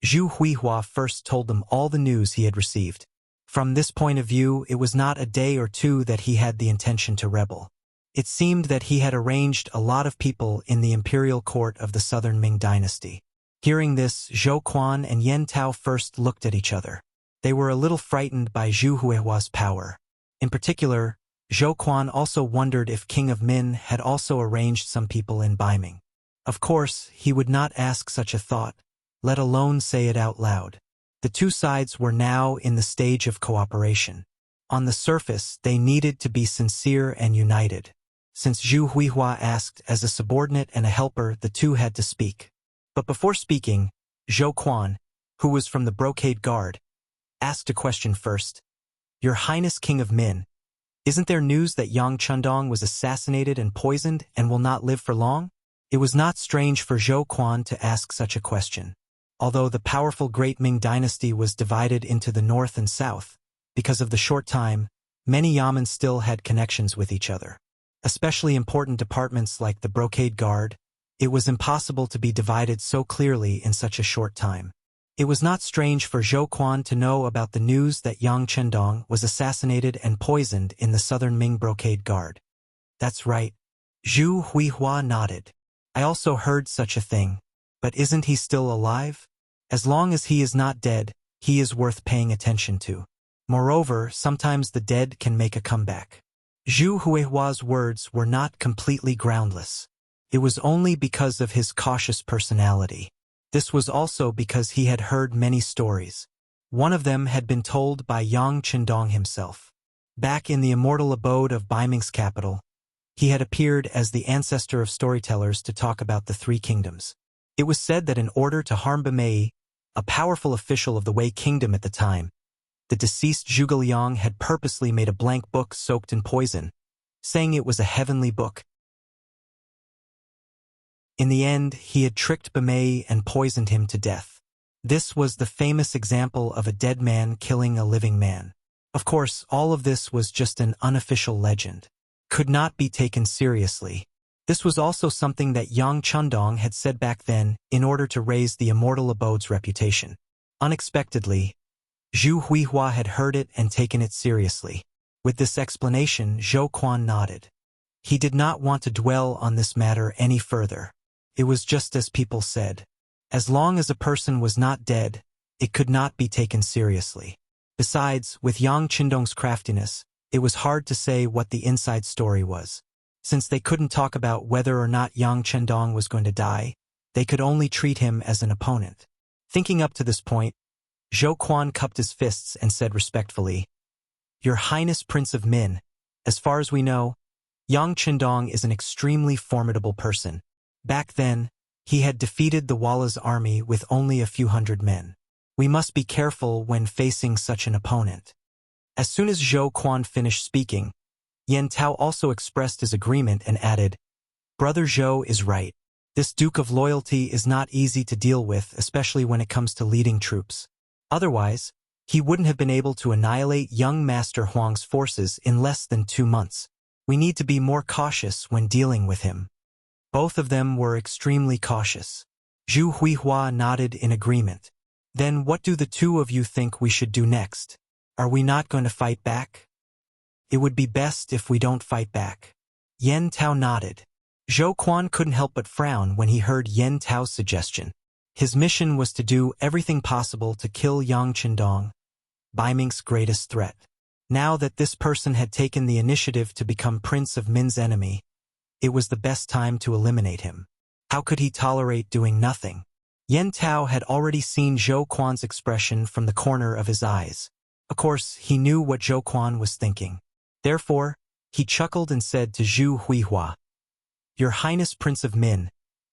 S1: Zhu Huihua first told them all the news he had received. From this point of view, it was not a day or two that he had the intention to rebel. It seemed that he had arranged a lot of people in the imperial court of the southern Ming dynasty. Hearing this, Zhou Quan and Yen Tao first looked at each other. They were a little frightened by Zhu Huihua's power. In particular, Zhou Quan also wondered if King of Min had also arranged some people in Baiming. Of course, he would not ask such a thought, let alone say it out loud. The two sides were now in the stage of cooperation. On the surface, they needed to be sincere and united. Since Zhu Huihua asked as a subordinate and a helper, the two had to speak. But before speaking, Zhou Quan, who was from the Brocade Guard, asked a question first. "Your Highness King of Min, isn't there news that Yang Chendong was assassinated and poisoned and will not live for long?" It was not strange for Zhou Quan to ask such a question. Although the powerful Great Ming dynasty was divided into the north and south, because of the short time, many yamens still had connections with each other. Especially important departments like the Brocade Guard, it was impossible to be divided so clearly in such a short time. It was not strange for Zhou Quan to know about the news that Yang Chendong was assassinated and poisoned in the southern Ming Brocade Guard. "That's right." Zhu Huihua nodded. "I also heard such a thing. But isn't he still alive? As long as he is not dead, he is worth paying attention to. Moreover, sometimes the dead can make a comeback." Zhu Huihua's words were not completely groundless. It was only because of his cautious personality. This was also because he had heard many stories. One of them had been told by Yang Chendong himself. Back in the immortal abode of Baiming's capital, he had appeared as the ancestor of storytellers to talk about the three kingdoms. It was said that in order to harm Bimei, a powerful official of the Wei kingdom at the time, the deceased Zhuge Liang had purposely made a blank book soaked in poison, saying it was a heavenly book. In the end, he had tricked Bimei and poisoned him to death. This was the famous example of a dead man killing a living man. Of course, all of this was just an unofficial legend. Could not be taken seriously. This was also something that Yang Chendong had said back then in order to raise the immortal abode's reputation. Unexpectedly, Zhu Huihua had heard it and taken it seriously. With this explanation, Zhou Quan nodded. He did not want to dwell on this matter any further. It was just as people said. As long as a person was not dead, it could not be taken seriously. Besides, with Yang Chendong's craftiness, it was hard to say what the inside story was. Since they couldn't talk about whether or not Yang Chendong was going to die, they could only treat him as an opponent. Thinking up to this point, Zhou Quan cupped his fists and said respectfully, "Your Highness Prince of Min, as far as we know, Yang Chendong is an extremely formidable person. Back then, he had defeated the Walla's army with only a few hundred men. We must be careful when facing such an opponent." As soon as Zhou Quan finished speaking, Yen Tao also expressed his agreement and added, "Brother Zhou is right. This Duke of Loyalty is not easy to deal with, especially when it comes to leading troops. Otherwise, he wouldn't have been able to annihilate young Master Huang's forces in less than 2 months. We need to be more cautious when dealing with him." Both of them were extremely cautious. Zhu Huihua nodded in agreement. "Then what do the two of you think we should do next? Are we not going to fight back?" "It would be best if we don't fight back." Yen Tao nodded. Zhou Quan couldn't help but frown when he heard Yen Tao's suggestion. His mission was to do everything possible to kill Yang Chendong, Baiming's greatest threat. Now that this person had taken the initiative to become Prince of Min's enemy, it was the best time to eliminate him. How could he tolerate doing nothing? Yen Tao had already seen Zhou Quan's expression from the corner of his eyes. Of course, he knew what Zhou Quan was thinking. Therefore, he chuckled and said to Zhu Huihua, "Your Highness Prince of Min,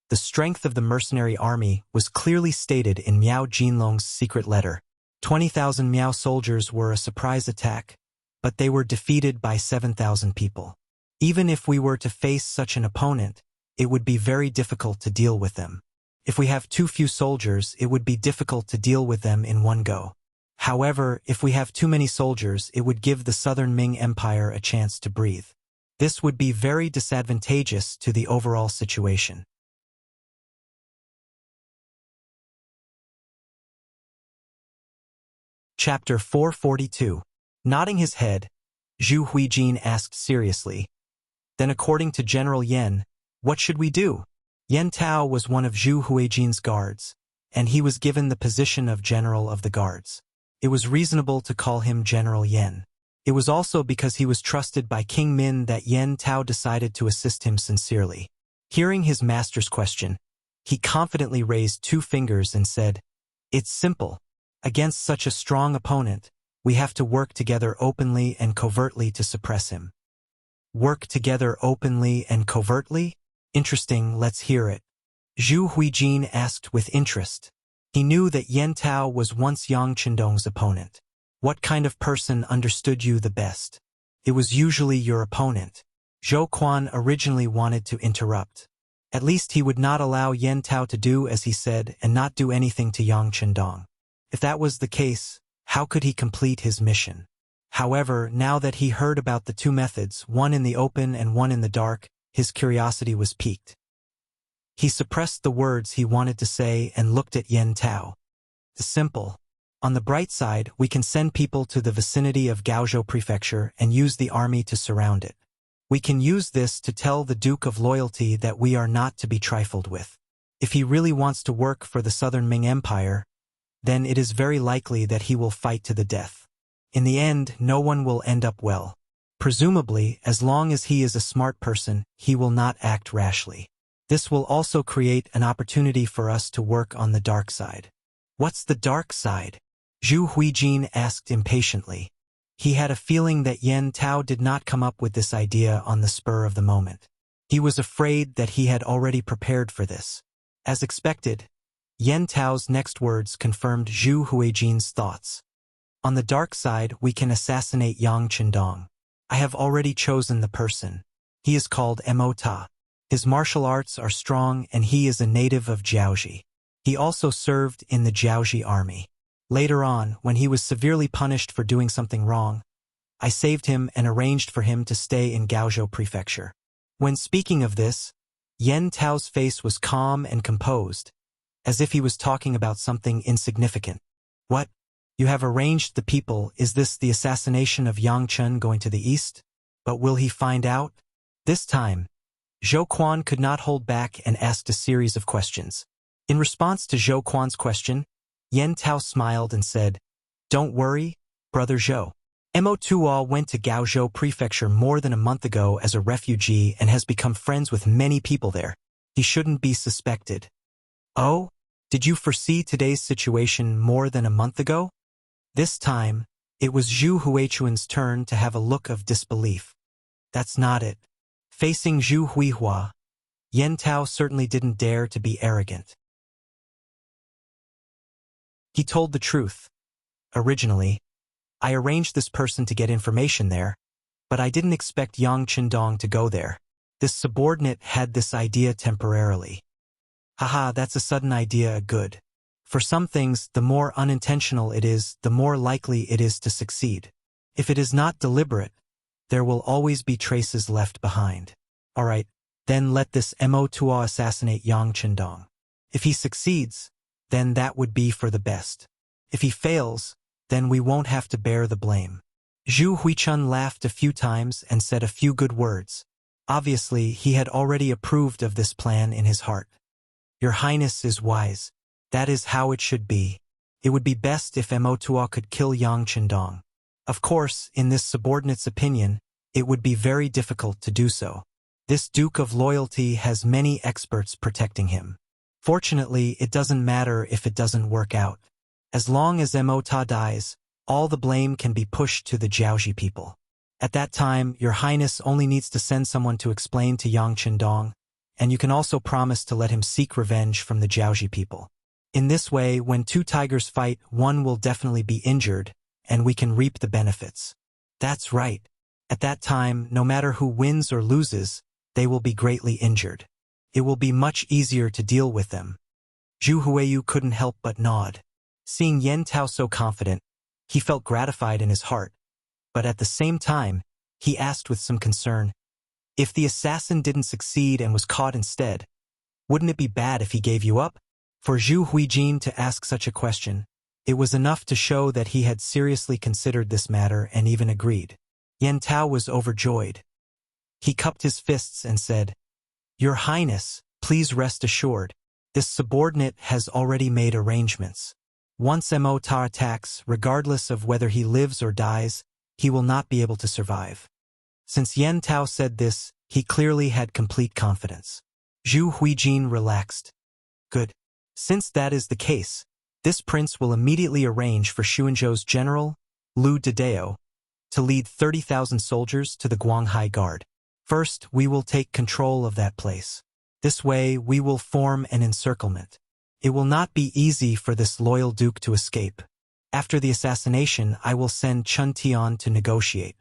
S1: the strength of the mercenary army was clearly stated in Miao Jinlong's secret letter. 20,000 Miao soldiers were a surprise attack, but they were defeated by 7,000 people. Even if we were to face such an opponent, it would be very difficult to deal with them. If we have too few soldiers, it would be difficult to deal with them in one go. However, if we have too many soldiers, it would give the Southern Ming Empire a chance to breathe. This would be very disadvantageous to the overall situation." Chapter 442. Nodding his head, Zhu Huijin asked seriously, "Then according to General Yen, what should we do?" Yen Tao was one of Zhu Huijin's guards, and he was given the position of General of the Guards. It was reasonable to call him General Yen. It was also because he was trusted by King Min that Yen Tao decided to assist him sincerely. Hearing his master's question, he confidently raised 2 fingers and said, "It's simple. Against such a strong opponent, we have to work together openly and covertly to suppress him." Work together openly and covertly? Interesting, let's hear it. Zhu Huijin asked with interest. He knew that Yen Tao was once Yang Qindong's opponent. What kind of person understood you the best? It was usually your opponent. Zhou Quan originally wanted to interrupt. At least he would not allow Yen Tao to do as he said and not do anything to Yang Qindong. If that was the case, how could he complete his mission? However, now that he heard about the 2 methods, one in the open and one in the dark, his curiosity was piqued. He suppressed the words he wanted to say and looked at Yen Tao. Simple. On the bright side, we can send people to the vicinity of Gaozhou Prefecture and use the army to surround it. We can use this to tell the Duke of Loyalty that we are not to be trifled with. If he really wants to work for the Southern Ming Empire, then it is very likely that he will fight to the death. In the end, no one will end up well. Presumably, as long as he is a smart person, he will not act rashly. This will also create an opportunity for us to work on the dark side. What's the dark side? Zhu Huijin asked impatiently. He had a feeling that Yen Tao did not come up with this idea on the spur of the moment. He was afraid that he had already prepared for this. As expected, Yen Tao's next words confirmed Zhu Huijin's thoughts. On the dark side, we can assassinate Yang Qindong. I have already chosen the person. He is called Mo Ta. His martial arts are strong and he is a native of Jiaoji. He also served in the Jiaoji army. Later on, when he was severely punished for doing something wrong, I saved him and arranged for him to stay in Gaozhou Prefecture. When speaking of this, Yen Tao's face was calm and composed, as if he was talking about something insignificant. What? You have arranged the people, is this the assassination of Yang Chen going to the east? But will he find out? This time, Zhou Quan could not hold back and asked a series of questions. In response to Zhou Quan's question, Yen Tao smiled and said, "Don't worry, Brother Zhou. Mo Tuo went to Gaozhou Prefecture more than a month ago as a refugee and has become friends with many people there. He shouldn't be suspected." "Oh? Did you foresee today's situation more than a month ago?" This time, it was Zhu Huichuan's turn to have a look of disbelief. That's not it. Facing Zhu Huihua, Yen Tao certainly didn't dare to be arrogant. He told the truth. Originally, I arranged this person to get information there, but I didn't expect Yang Qindong to go there. This subordinate had this idea temporarily. Haha, that's a sudden idea, good. For some things, the more unintentional it is, the more likely it is to succeed. If it is not deliberate, there will always be traces left behind. Alright, then let this Mo Tuo assassinate Yang Qindong. If he succeeds, then that would be for the best. If he fails, then we won't have to bear the blame. Zhu Huichun laughed a few times and said a few good words. Obviously, he had already approved of this plan in his heart. Your Highness is wise. That is how it should be. It would be best if Mo Tuo could kill Yang Qindong. Of course, in this subordinate's opinion, it would be very difficult to do so. This Duke of Loyalty has many experts protecting him. Fortunately, it doesn't matter if it doesn't work out. As long as Emota dies, all the blame can be pushed to the Jiaoji people. At that time, Your Highness only needs to send someone to explain to Yang Qindong, and you can also promise to let him seek revenge from the Jiaoji people. In this way, when two tigers fight, one will definitely be injured, and we can reap the benefits. That's right. At that time, no matter who wins or loses, they will be greatly injured. It will be much easier to deal with them. Zhu Huiyu couldn't help but nod. Seeing Yen Tao so confident, he felt gratified in his heart, but at the same time, he asked with some concern, if the assassin didn't succeed and was caught instead, wouldn't it be bad if he gave you up? For Zhu Huijin to ask such a question, it was enough to show that he had seriously considered this matter and even agreed. Yen Tao was overjoyed. He cupped his fists and said, Your Highness, please rest assured, this subordinate has already made arrangements. Once Emota attacks, regardless of whether he lives or dies, he will not be able to survive. Since Yen Tao said this, he clearly had complete confidence. Zhu Huijin relaxed. Good. Since that is the case, this prince will immediately arrange for Xuanzhou's general, Lu Dedeo, to lead 30,000 soldiers to the Guanghai Guard. First, we will take control of that place. This way, we will form an encirclement. It will not be easy for this loyal duke to escape. After the assassination, I will send Chun Tian to negotiate.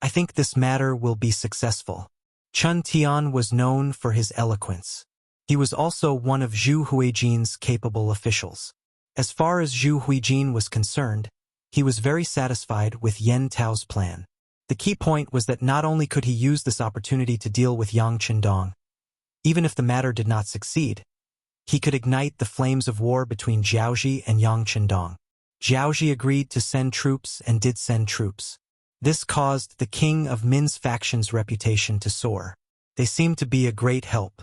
S1: I think this matter will be successful. Chun Tian was known for his eloquence. He was also one of Zhu Huijin's capable officials. As far as Zhu Huijin was concerned, he was very satisfied with Yen Tao's plan. The key point was that not only could he use this opportunity to deal with Yang Qindong, even if the matter did not succeed, he could ignite the flames of war between Jiaoji and Yang Qindong. Jiaoji agreed to send troops and did send troops. This caused the king of Min's faction's reputation to soar. They seemed to be a great help.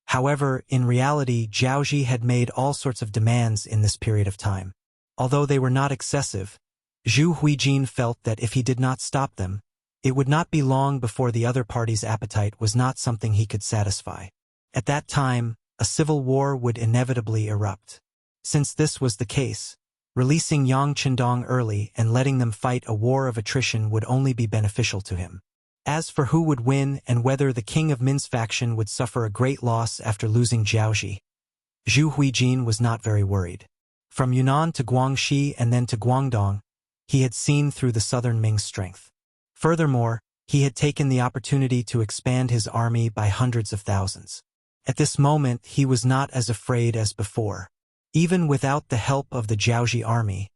S1: However, in reality, Jiaoji had made all sorts of demands in this period of time. Although they were not excessive, Zhu Huijin felt that if he did not stop them, it would not be long before the other party's appetite was not something he could satisfy. At that time, a civil war would inevitably erupt. Since this was the case, releasing Yang Qindong early and letting them fight a war of attrition would only be beneficial to him. As for who would win and whether the king of Min's faction would suffer a great loss after losing Jiaoji, Zhu Huijin was not very worried. From Yunnan to Guangxi and then to Guangdong, he had seen through the southern Ming's strength. Furthermore, he had taken the opportunity to expand his army by hundreds of thousands. At this moment, he was not as afraid as before. Even without the help of the Jiaoji army,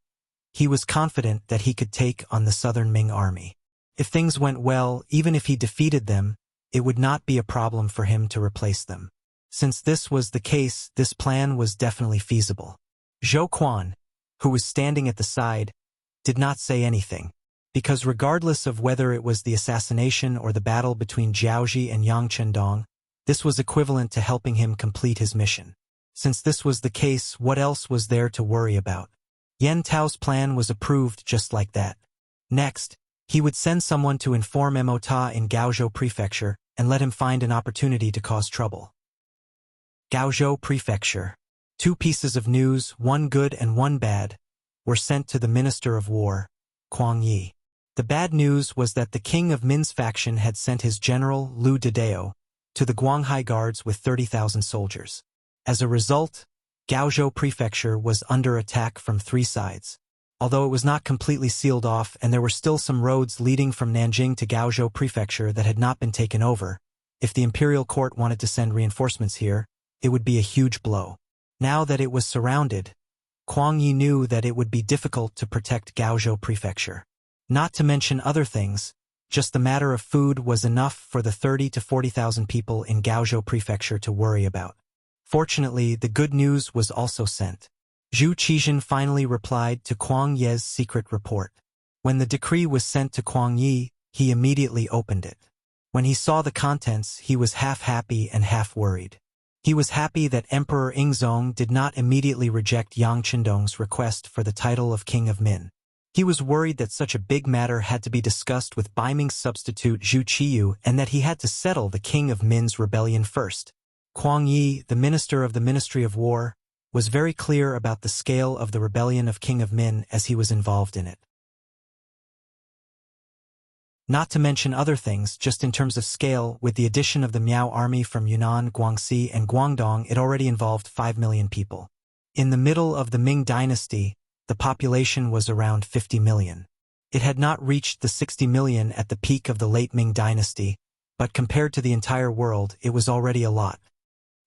S1: he was confident that he could take on the southern Ming army. If things went well, even if he defeated them, it would not be a problem for him to replace them. Since this was the case, this plan was definitely feasible. Zhou Quan, who was standing at the side, did not say anything, because regardless of whether it was the assassination or the battle between Jiaoji and Yang Qindong, this was equivalent to helping him complete his mission. Since this was the case, what else was there to worry about? Yen Tao's plan was approved just like that. Next, he would send someone to inform Emota in Gaozhou Prefecture and let him find an opportunity to cause trouble. Gaozhou Prefecture. 2 pieces of news, one good and one bad, were sent to the Minister of War, Kuang Yi. The bad news was that the king of Min's faction had sent his general, Lu Dedeo, to the Guanghai Guards with 30,000 soldiers. As a result, Gaozhou Prefecture was under attack from 3 sides. Although it was not completely sealed off and there were still some roads leading from Nanjing to Gaozhou Prefecture that had not been taken over, if the imperial court wanted to send reinforcements here, it would be a huge blow. Now that it was surrounded, Kuang Yi knew that it would be difficult to protect Gaozhou Prefecture. Not to mention other things, just the matter of food was enough for the 30 to 40,000 people in Gaozhou Prefecture to worry about. Fortunately, the good news was also sent. Zhu Qizhen finally replied to Kuang Ye's secret report. When the decree was sent to Kuang Yi, he immediately opened it. When he saw the contents, he was half happy and half worried. He was happy that Emperor Ingzong did not immediately reject Yang Qindong's request for the title of King of Min. He was worried that such a big matter had to be discussed with Bai Ming's substitute Zhu Qiyu and that he had to settle the king of Min's rebellion first. Kuang Yi, the minister of the Ministry of War, was very clear about the scale of the rebellion of King of Min as he was involved in it. Not to mention other things, just in terms of scale, with the addition of the Miao army from Yunnan, Guangxi, and Guangdong, it already involved 5 million people. In the middle of the Ming dynasty, the population was around 50 million. It had not reached the 60 million at the peak of the late Ming dynasty, but compared to the entire world, it was already a lot.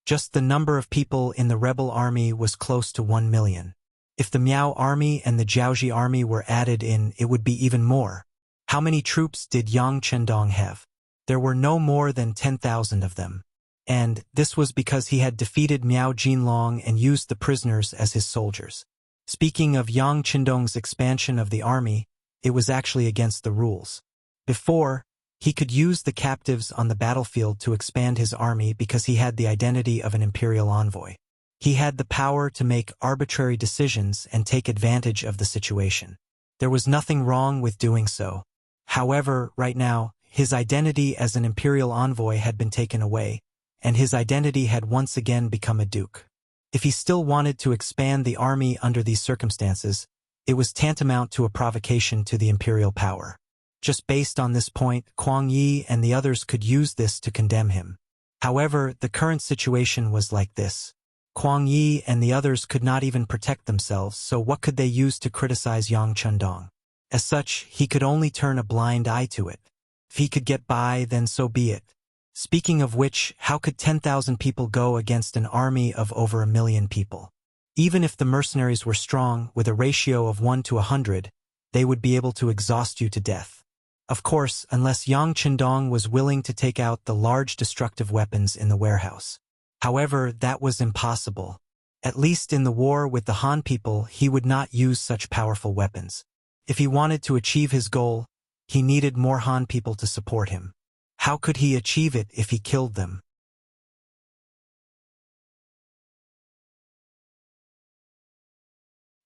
S1: Just the number of people in the rebel army was close to 1 million. If the Miao army and the Jiaoji army were added in, it would be even more. How many troops did Yang Chendong have? There were no more than 10,000 of them. And this was because he had defeated Miao Jinlong and used the prisoners as his soldiers. Speaking of Yang Chendong's expansion of the army, it was actually against the rules. Before, he could use the captives on the battlefield to expand his army because he had the identity of an imperial envoy. He had the power to make arbitrary decisions and take advantage of the situation. There was nothing wrong with doing so. However, right now, his identity as an imperial envoy had been taken away, and his identity had once again become a duke. If he still wanted to expand the army under these circumstances, it was tantamount to a provocation to the imperial power. Just based on this point, Kuang Yi and the others could use this to condemn him. However, the current situation was like this. Kuang Yi and the others could not even protect themselves, so what could they use to criticize Yang Chendong? As such, he could only turn a blind eye to it. If he could get by, then so be it. Speaking of which, how could 10,000 people go against an army of over 1 million people? Even if the mercenaries were strong, with a ratio of 1 to 100, they would be able to exhaust you to death. Of course, unless Yang Chendong was willing to take out the large destructive weapons in the warehouse. However, that was impossible. At least in the war with the Han people, he would not use such powerful weapons. If he wanted to achieve his goal, he needed more Han people to support him. How could he achieve it if he killed them?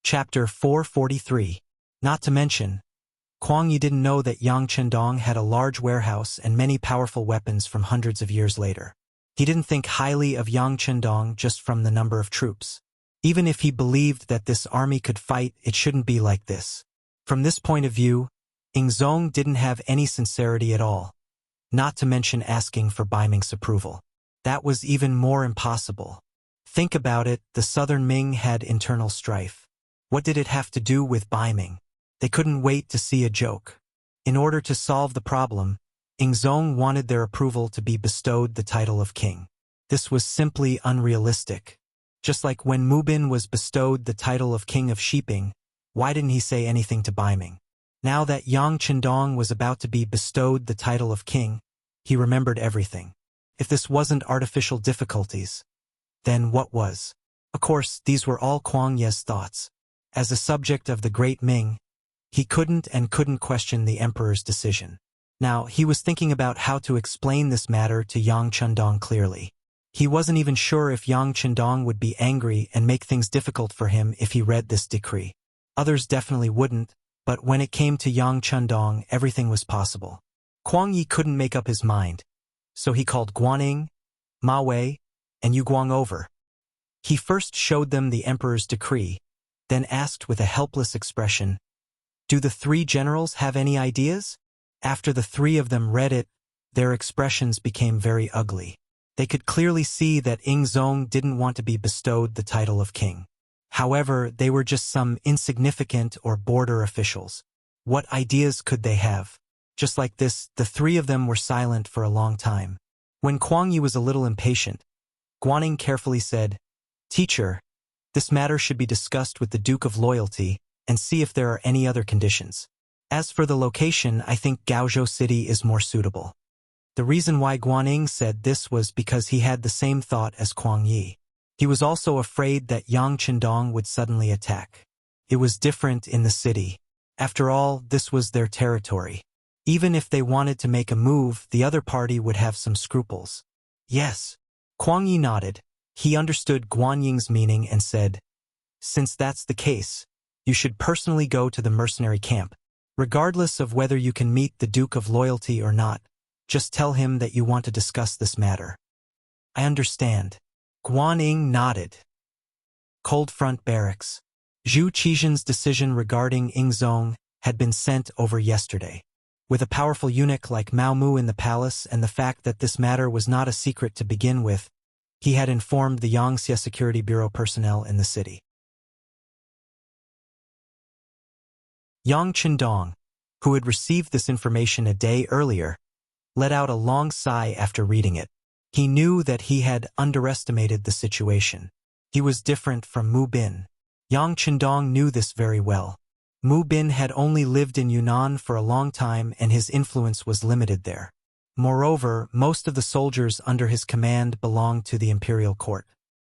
S1: Chapter 443. Not to mention, Kuang Yi didn't know that Yang Chendong had a large warehouse and many powerful weapons from hundreds of years later. He didn't think highly of Yang Chendong just from the number of troops. Even if he believed that this army could fight, it shouldn't be like this. From this point of view, Ingzong didn't have any sincerity at all. Not to mention asking for Bai Ming's approval. That was even more impossible. Think about it, the southern Ming had internal strife. What did it have to do with Bai Ming? They couldn't wait to see a joke. In order to solve the problem, Ingzong wanted their approval to be bestowed the title of king. This was simply unrealistic. Just like when Mubin was bestowed the title of king of Shiping, why didn't he say anything to Bai Ming? Now that Yang Chendong was about to be bestowed the title of king, he remembered everything. If this wasn't artificial difficulties, then what was? Of course, these were all Kuang Ye's thoughts. As a subject of the Great Ming, he couldn't question the emperor's decision. Now, he was thinking about how to explain this matter to Yang Chendong clearly. He wasn't even sure if Yang Chendong would be angry and make things difficult for him if he read this decree. Others definitely wouldn't, but when it came to Yang Chendong, everything was possible. Kuang Yi couldn't make up his mind, so he called Guaning, Ma Wei, and Yu Guang over. He first showed them the emperor's decree, then asked with a helpless expression, "Do the 3 generals have any ideas?" After the 3 of them read it, their expressions became very ugly. They could clearly see that Ingzong didn't want to be bestowed the title of king. However, they were just some insignificant or border officials. What ideas could they have? Just like this, the 3 of them were silent for a long time. When Kuang Yi was a little impatient, Guaning carefully said, "Teacher, this matter should be discussed with the Duke of Loyalty and see if there are any other conditions. As for the location, I think Gaozhou City is more suitable." The reason why Guaning said this was because he had the same thought as Kuang Yi. He was also afraid that Yang Chendong would suddenly attack. It was different in the city. After all, this was their territory. Even if they wanted to make a move, the other party would have some scruples. Yes. Kuang Yi nodded. He understood Guanying's meaning and said, "Since that's the case, You should personally go to the mercenary camp. Regardless of whether you can meet the Duke of Loyalty or not, just tell him that you want to discuss this matter. I understand. Guanyin nodded. Cold Front Barracks. Zhu Qizhen's decision regarding Ingzong had been sent over yesterday. With a powerful eunuch like Mao Mu in the palace and the fact that this matter was not a secret to begin with, he had informed the Yangxia Security Bureau personnel in the city. Yang Qindong, who had received this information a day earlier, let out a long sigh after reading it. He knew that he had underestimated the situation. He was different from Mu Bin. Yang Qindong knew this very well. Mu Bin had only lived in Yunnan for a long time and his influence was limited there. Moreover, most of the soldiers under his command belonged to the imperial court.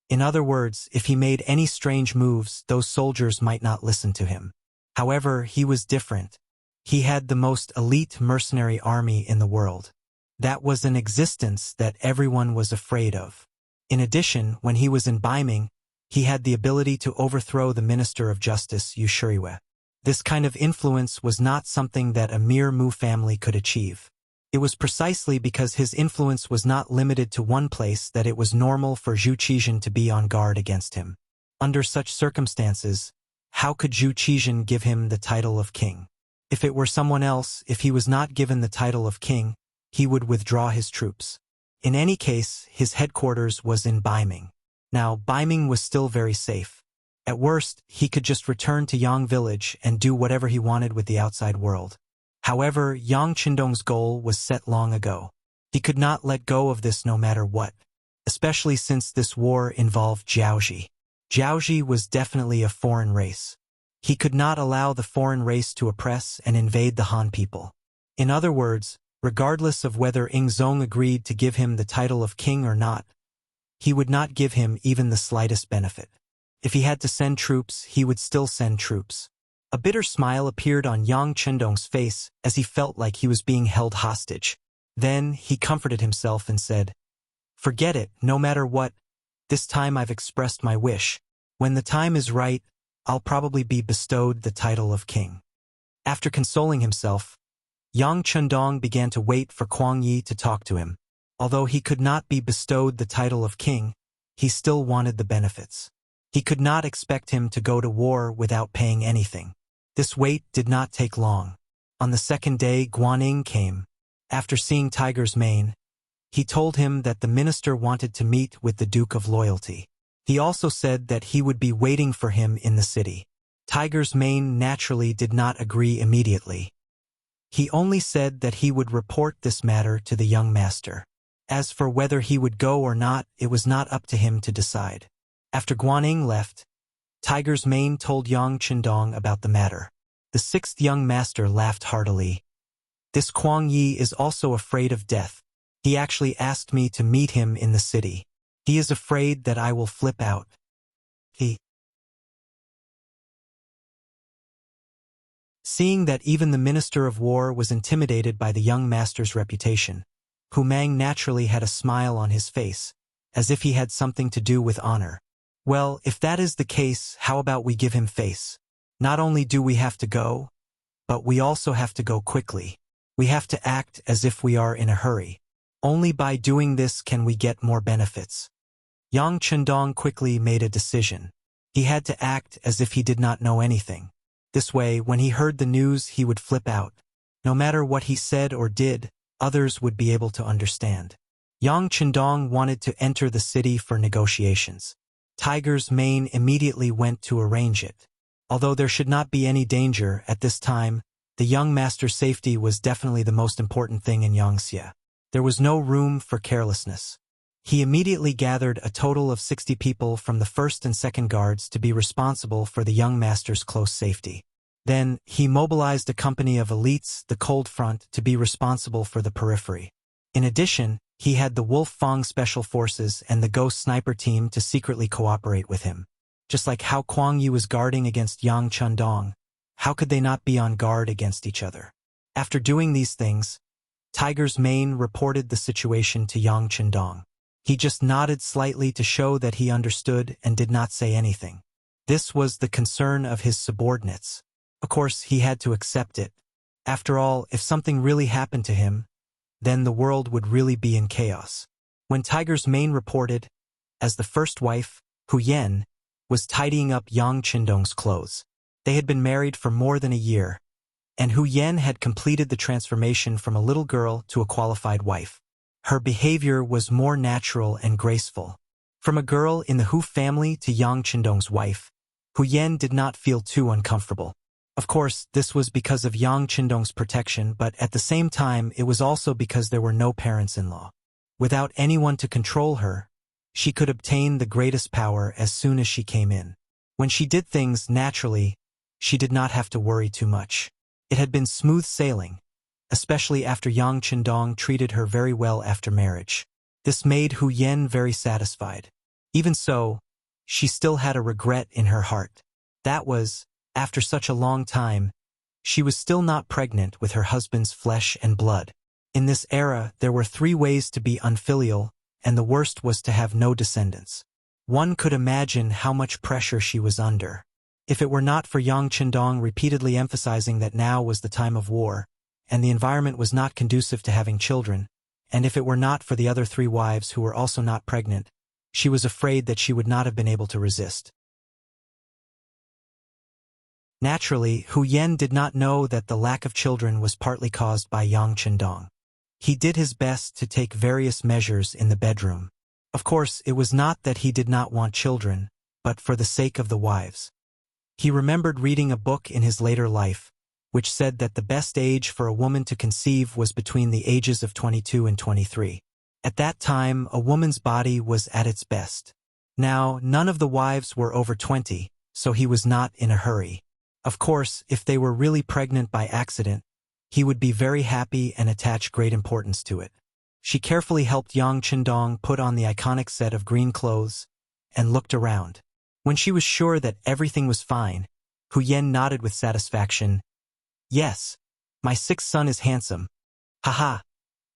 S1: In other words, if he made any strange moves, those soldiers might not listen to him. However, he was different. He had the most elite mercenary army in the world. That was an existence that everyone was afraid of. In addition, when he was in Baiming, he had the ability to overthrow the Minister of Justice, Yu Shirihue. This kind of influence was not something that a mere Mu family could achieve. It was precisely because his influence was not limited to one place that it was normal for Zhu Qizhen to be on guard against him. Under such circumstances, how could Zhu Qizhen give him the title of king? If it were someone else, if he was not given the title of king, he would withdraw his troops. In any case, his headquarters was in Baiming. Now, Baiming was still very safe. At worst, he could just return to Yang village and do whatever he wanted with the outside world. However, Yang Qindong's goal was set long ago. He could not let go of this no matter what, especially since this war involved Jiaoji. Jiaoji was definitely a foreign race. He could not allow the foreign race to oppress and invade the Han people. In other words, regardless of whether Ingzong agreed to give him the title of king or not, he would not give him even the slightest benefit. If he had to send troops, he would still send troops. A bitter smile appeared on Yang Qindong's face as he felt like he was being held hostage. Then he comforted himself and said, "Forget it, no matter what. This time I've expressed my wish. When the time is right, I'll probably be bestowed the title of king." After consoling himself, Yang Qindong began to wait for Kuang Yi to talk to him. Although he could not be bestowed the title of king, he still wanted the benefits. He could not expect him to go to war without paying anything. This wait did not take long. On the second day, Guanyin came. After seeing Tiger's Mane, he told him that the minister wanted to meet with the Duke of Loyalty. He also said that he would be waiting for him in the city. Tiger's Mane naturally did not agree immediately. He only said that he would report this matter to the young master. As for whether he would go or not, it was not up to him to decide. After Guanyin left, Tiger's Mane told Yang Qindong about the matter. The sixth young master laughed heartily. "This Kuang Yi is also afraid of death. He actually asked me to meet him in the city. He is afraid that I will flip out." Seeing that even the Minister of War was intimidated by the young master's reputation, Hu Mang naturally had a smile on his face, as if he had something to do with honor. "Well, if that is the case, how about we give him face? Not only do we have to go, but we also have to go quickly. We have to act as if we are in a hurry. Only by doing this can we get more benefits." Yang Qindong quickly made a decision. He had to act as if he did not know anything. This way, when he heard the news, he would flip out. No matter what he said or did, others would be able to understand. Yang Qindong wanted to enter the city for negotiations. Tiger's Mane immediately went to arrange it. Although there should not be any danger at this time, the young master's safety was definitely the most important thing in Yangxia. There was no room for carelessness. He immediately gathered a total of 60 people from the first and second guards to be responsible for the young master's close safety. Then, he mobilized a company of elites, the Cold Front, to be responsible for the periphery. In addition, he had the Wolf Fang Special Forces and the Ghost Sniper team to secretly cooperate with him. Just like how Kuang Yi was guarding against Yang Qindong, how could they not be on guard against each other? After doing these things, Tiger's Mane reported the situation to Yang Qindong. He just nodded slightly to show that he understood and did not say anything. This was the concern of his subordinates. Of course, he had to accept it. After all, if something really happened to him, then the world would really be in chaos. When Tiger's Mane reported, as the first wife, Hu Yan, was tidying up Yang Qindong's clothes. They had been married for more than a year, and Hu Yan had completed the transformation from a little girl to a qualified wife. Her behavior was more natural and graceful. From a girl in the Hu family to Yang Qindong's wife, Hu Yan did not feel too uncomfortable. Of course, this was because of Yang Qindong's protection, but at the same time it was also because there were no parents-in-law. Without anyone to control her, she could obtain the greatest power as soon as she came in. When she did things naturally, she did not have to worry too much. It had been smooth sailing, especially after Yang Qindong treated her very well after marriage. This made Hu Yan very satisfied. Even so, she still had a regret in her heart. That was, after such a long time, she was still not pregnant with her husband's flesh and blood. In this era, there were 3 ways to be unfilial, and the worst was to have no descendants. One could imagine how much pressure she was under. If it were not for Yang Qindong repeatedly emphasizing that now was the time of war, and the environment was not conducive to having children, and if it were not for the other 3 wives who were also not pregnant, she was afraid that she would not have been able to resist. Naturally, Hu Yan did not know that the lack of children was partly caused by Yang Qindong. He did his best to take various measures in the bedroom. Of course, it was not that he did not want children, but for the sake of the wives. He remembered reading a book in his later life, which said that the best age for a woman to conceive was between the ages of 22 and 23. At that time, a woman's body was at its best. Now, none of the wives were over 20, so he was not in a hurry. Of course, if they were really pregnant by accident, he would be very happy and attach great importance to it. She carefully helped Yang Qindong put on the iconic set of green clothes and looked around. When she was sure that everything was fine, Hu Yan nodded with satisfaction. Yes, my 6th son is handsome. Haha,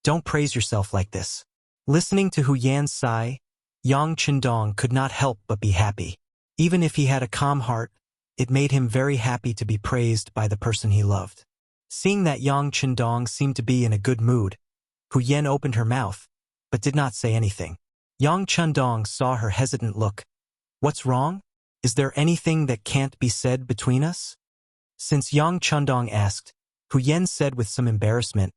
S1: don't praise yourself like this. Listening to Hu Yan's sigh, Yang Qindong could not help but be happy. Even if he had a calm heart, it made him very happy to be praised by the person he loved. Seeing that Yang Qindong seemed to be in a good mood, Hu Yan opened her mouth, but did not say anything. Yang Qindong saw her hesitant look. What's wrong? Is there anything that can't be said between us? Since Yang Qindong asked, Hu Yan said with some embarrassment,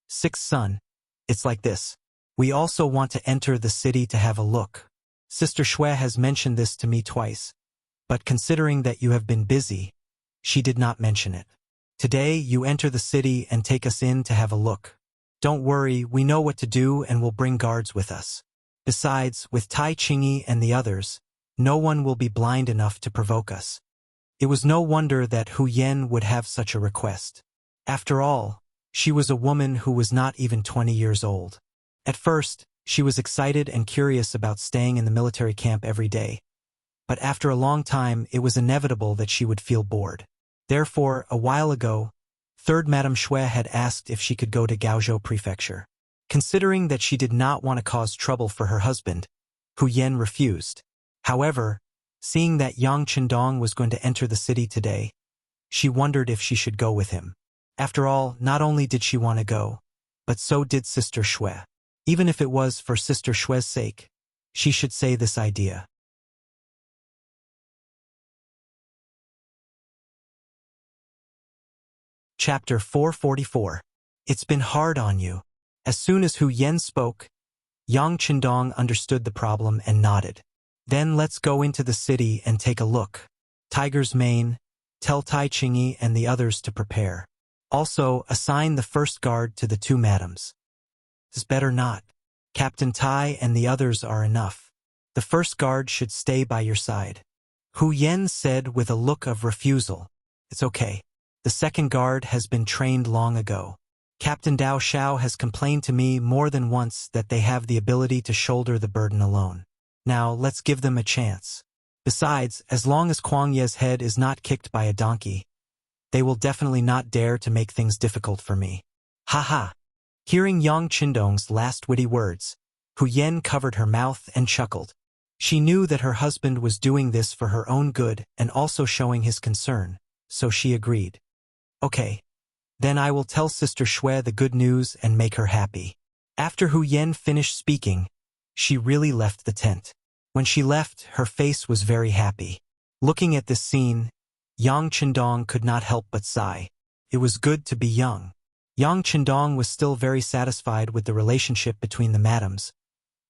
S1: 6th son, it's like this. We also want to enter the city to have a look. Sister Shui has mentioned this to me twice, but considering that you have been busy, she did not mention it. Today you enter the city and take us in to have a look. Don't worry, we know what to do and will bring guards with us. Besides, with Tai Qingyi and the others, no one will be blind enough to provoke us. It was no wonder that Hu Yan would have such a request. After all, she was a woman who was not even 20 years old. At first, she was excited and curious about staying in the military camp every day. But after a long time, it was inevitable that she would feel bored. Therefore, a while ago, 3rd Madame Shui had asked if she could go to Gaozhou Prefecture. Considering that she did not want to cause trouble for her husband, Hu Yan refused. However, seeing that Yang Qindong was going to enter the city today, she wondered if she should go with him. After all, not only did she want to go, but so did Sister Shui. Even if it was for Sister Shui's sake, she should say this idea. Chapter 444. It's been hard on you. As soon as Hu Yan spoke, Yang Qindong understood the problem and nodded. Then let's go into the city and take a look. Tiger's Mane, tell Tai Qingyi and the others to prepare. Also, assign the first guard to the 2 madams. It's better not. Captain Tai and the others are enough. The first guard should stay by your side. Hu Yan said with a look of refusal. It's okay. The second guard has been trained long ago. Captain Dao Shao has complained to me more than once that they have the ability to shoulder the burden alone. Now, let's give them a chance. Besides, as long as Kuang Ye's head is not kicked by a donkey, they will definitely not dare to make things difficult for me. Ha. Hearing Yang Qindong's last witty words, Hu Yan covered her mouth and chuckled. She knew that her husband was doing this for her own good and also showing his concern, so she agreed. Okay, then I will tell Sister Shui the good news and make her happy. After Hu Yen finished speaking, she really left the tent. When she left, her face was very happy. Looking at this scene, Yang Qindong could not help but sigh. It was good to be young. Yang Qindong was still very satisfied with the relationship between the madams,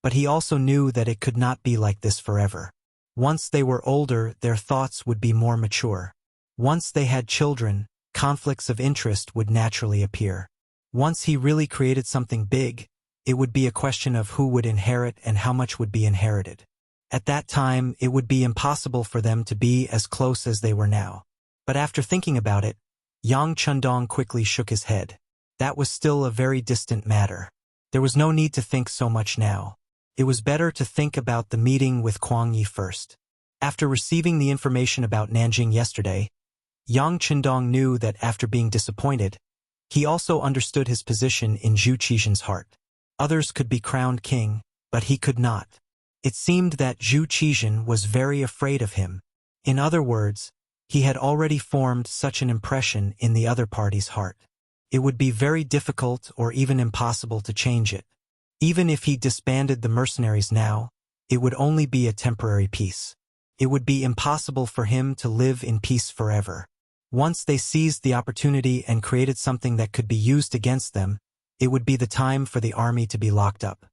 S1: but he also knew that it could not be like this forever. Once they were older, their thoughts would be more mature. Once they had children, conflicts of interest would naturally appear. Once he really created something big, it would be a question of who would inherit and how much would be inherited. At that time, it would be impossible for them to be as close as they were now. But after thinking about it, Yang Qindong quickly shook his head. That was still a very distant matter. There was no need to think so much now. It was better to think about the meeting with Kuang Yi first. After receiving the information about Nanjing yesterday, Yang Qindong knew that after being disappointed, he also understood his position in Zhu Qizhen's heart. Others could be crowned king, but he could not. It seemed that Zhu Qizhen was very afraid of him. In other words, he had already formed such an impression in the other party's heart. It would be very difficult or even impossible to change it. Even if he disbanded the mercenaries now, it would only be a temporary peace. It would be impossible for him to live in peace forever. Once they seized the opportunity and created something that could be used against them, it would be the time for the army to be locked up.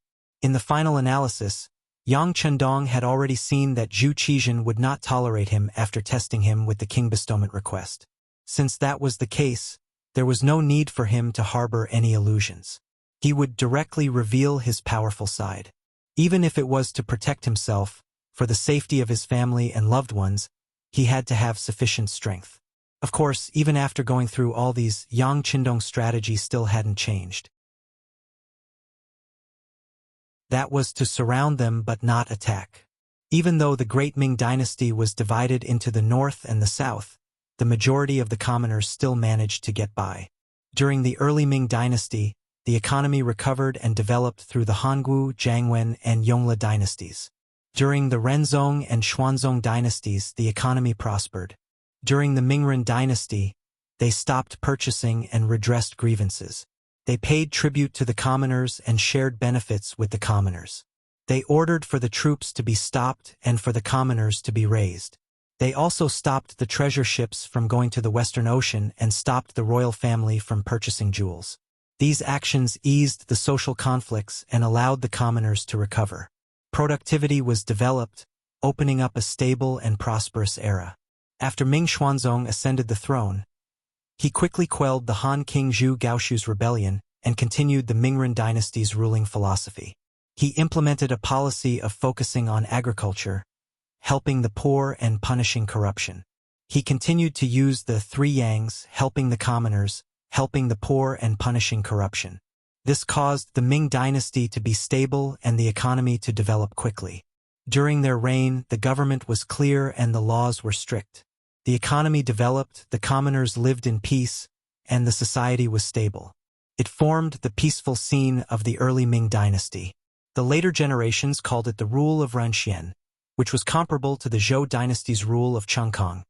S1: In the final analysis, Yang Qindong had already seen that Zhu Qizhen would not tolerate him after testing him with the king bestowment request. Since that was the case, there was no need for him to harbor any illusions. He would directly reveal his powerful side. Even if it was to protect himself, for the safety of his family and loved ones, he had to have sufficient strength. Of course, even after going through all these, Yang Qindong's strategy still hadn't changed. That was to surround them but not attack. Even though the Great Ming Dynasty was divided into the north and the south, the majority of the commoners still managed to get by. During the early Ming Dynasty, the economy recovered and developed through the Hongwu, Jiangwen, and Yongle dynasties. During the Renzong and Xuanzong dynasties, the economy prospered. During the Mingren dynasty, they stopped purchasing and redressed grievances. They paid tribute to the commoners and shared benefits with the commoners. They ordered for the troops to be stopped and for the commoners to be raised. They also stopped the treasure ships from going to the Western Ocean and stopped the royal family from purchasing jewels. These actions eased the social conflicts and allowed the commoners to recover. Productivity was developed, opening up a stable and prosperous era. After Ming Xuanzong ascended the throne, he quickly quelled the Han King Zhu Gaoshu's rebellion and continued the Mingren dynasty's ruling philosophy. He implemented a policy of focusing on agriculture, helping the poor and punishing corruption. He continued to use the three yangs, helping the commoners, helping the poor and punishing corruption. This caused the Ming dynasty to be stable and the economy to develop quickly. During their reign, the government was clear and the laws were strict. The economy developed, the commoners lived in peace, and the society was stable. It formed the peaceful scene of the early Ming dynasty. The later generations called it the rule of Renxian, which was comparable to the Zhou dynasty's rule of Chengkong,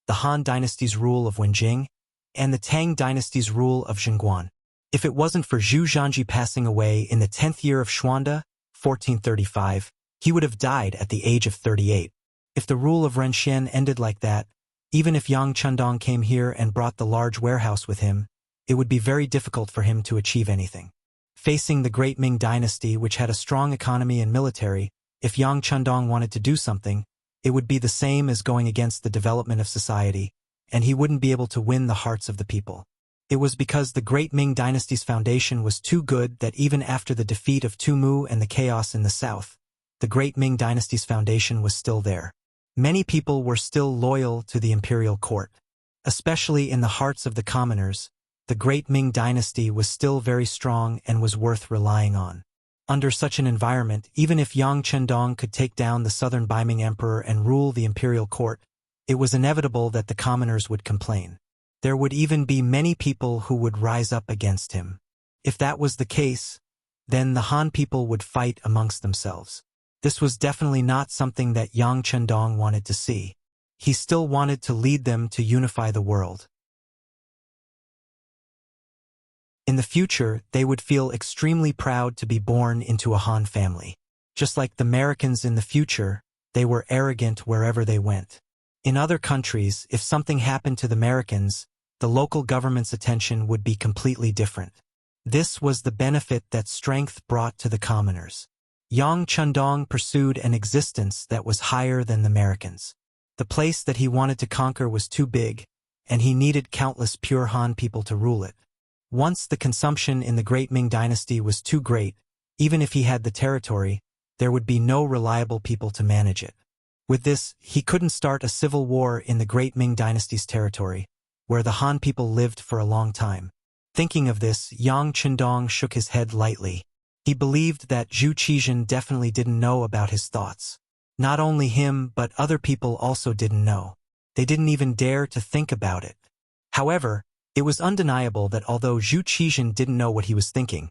S1: the Han dynasty's rule of Wenjing, and the Tang dynasty's rule of Zhenguan. If it wasn't for Zhu Zhanji passing away in the 10th year of Xuanda, 1435, he would have died at the age of 38. If the rule of Renxian ended like that, even if Yang Qindong came here and brought the large warehouse with him, it would be very difficult for him to achieve anything. Facing the Great Ming dynasty, which had a strong economy and military, if Yang Qindong wanted to do something, it would be the same as going against the development of society, and he wouldn't be able to win the hearts of the people. It was because the Great Ming dynasty's foundation was too good that even after the defeat of Tumu and the chaos in the south, the Great Ming dynasty's foundation was still there. Many people were still loyal to the imperial court. Especially in the hearts of the commoners, the Great Ming dynasty was still very strong and was worth relying on. Under such an environment, even if Yang Qindong could take down the southern Baiming emperor and rule the imperial court, it was inevitable that the commoners would complain. There would even be many people who would rise up against him. If that was the case, then the Han people would fight amongst themselves. This was definitely not something that Yang Chendong wanted to see. He still wanted to lead them to unify the world. In the future, they would feel extremely proud to be born into a Han family. Just like the Americans in the future, they were arrogant wherever they went. In other countries, if something happened to the Americans, the local government's attention would be completely different. This was the benefit that strength brought to the commoners. Yang Chendong pursued an existence that was higher than the Americans. The place that he wanted to conquer was too big, and he needed countless pure Han people to rule it. Once the consumption in the Great Ming Dynasty was too great, even if he had the territory, there would be no reliable people to manage it. With this, he couldn't start a civil war in the Great Ming Dynasty's territory, where the Han people lived for a long time. Thinking of this, Yang Chendong shook his head lightly. He believed that Zhu Qizhen definitely didn't know about his thoughts. Not only him, but other people also didn't know. They didn't even dare to think about it. However, it was undeniable that although Zhu Qizhen didn't know what he was thinking,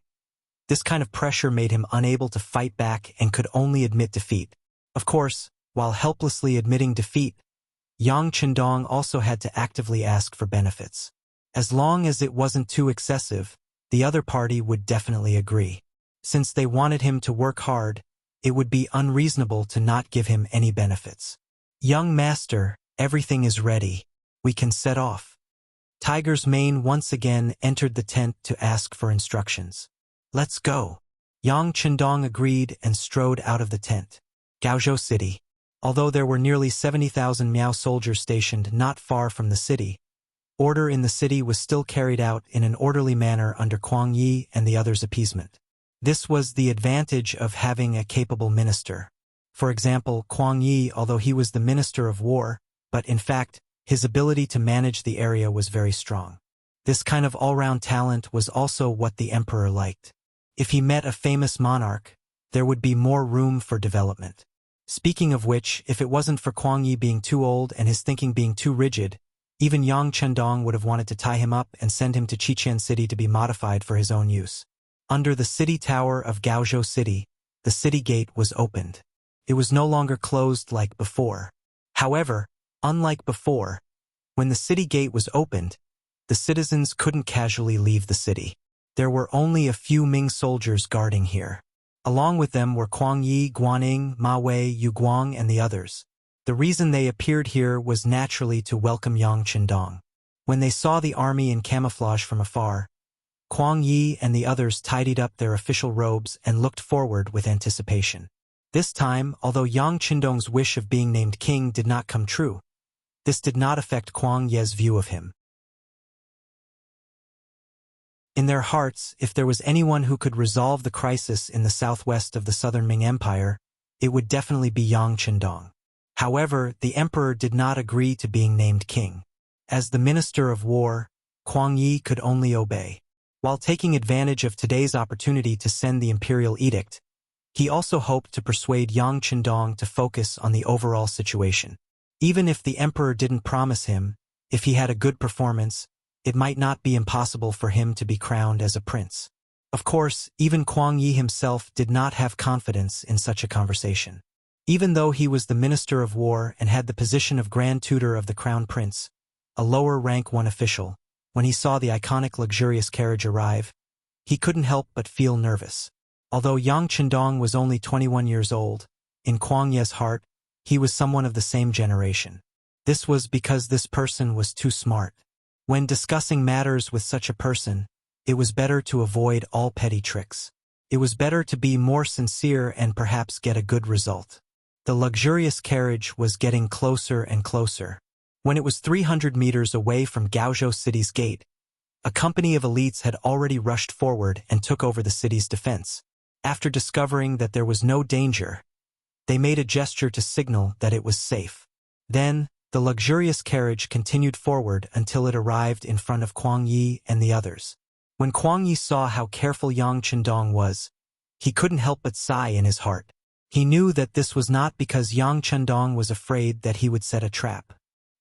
S1: this kind of pressure made him unable to fight back and could only admit defeat. Of course, while helplessly admitting defeat, Yang Chendong also had to actively ask for benefits. As long as it wasn't too excessive, the other party would definitely agree. Since they wanted him to work hard, it would be unreasonable to not give him any benefits. "Young master, everything is ready. We can set off." Tiger's Mane once again entered the tent to ask for instructions. "Let's go." Yang Chendong agreed and strode out of the tent. Gaozhou City. Although there were nearly 70,000 Miao soldiers stationed not far from the city, order in the city was still carried out in an orderly manner under Kuang Yi and the others' appeasement. This was the advantage of having a capable minister. For example, Kuang Yi, although he was the minister of war, but in fact, his ability to manage the area was very strong. This kind of all-round talent was also what the emperor liked. If he met a famous monarch, there would be more room for development. Speaking of which, if it wasn't for Kuang Yi being too old and his thinking being too rigid, even Yang Chendong would have wanted to tie him up and send him to Qiqian City to be modified for his own use. Under the city tower of Gaozhou City, the city gate was opened. It was no longer closed like before. However, unlike before, when the city gate was opened, the citizens couldn't casually leave the city. There were only a few Ming soldiers guarding here. Along with them were Kuang Yi, Guaning, Ma Wei, Yu Guang, and the others. The reason they appeared here was naturally to welcome Yang Chendong. When they saw the army in camouflage from afar, Kuang Yi and the others tidied up their official robes and looked forward with anticipation. This time, although Yang Chendong's wish of being named king did not come true, this did not affect Kuang Ye's view of him. In their hearts, if there was anyone who could resolve the crisis in the southwest of the southern Ming Empire, it would definitely be Yang Chendong. However, the emperor did not agree to being named king. As the minister of war, Kuang Yi could only obey. While taking advantage of today's opportunity to send the imperial edict, he also hoped to persuade Yang Chendong to focus on the overall situation. Even if the emperor didn't promise him, if he had a good performance, it might not be impossible for him to be crowned as a prince. Of course, even Kuang Yi himself did not have confidence in such a conversation. Even though he was the Minister of War and had the position of Grand Tutor of the Crown Prince, a lower rank one official, when he saw the iconic luxurious carriage arrive, he couldn't help but feel nervous. Although Yang Chendong was only 21 years old, in Kuang Ye's heart, he was someone of the same generation. This was because this person was too smart. When discussing matters with such a person, it was better to avoid all petty tricks. It was better to be more sincere and perhaps get a good result. The luxurious carriage was getting closer and closer. When it was 300 meters away from Gaozhou City's gate, a company of elites had already rushed forward and took over the city's defense. After discovering that there was no danger, they made a gesture to signal that it was safe. Then, the luxurious carriage continued forward until it arrived in front of Kuang Yi and the others. When Kuang Yi saw how careful Yang Chendong was, he couldn't help but sigh in his heart. He knew that this was not because Yang Chendong was afraid that he would set a trap.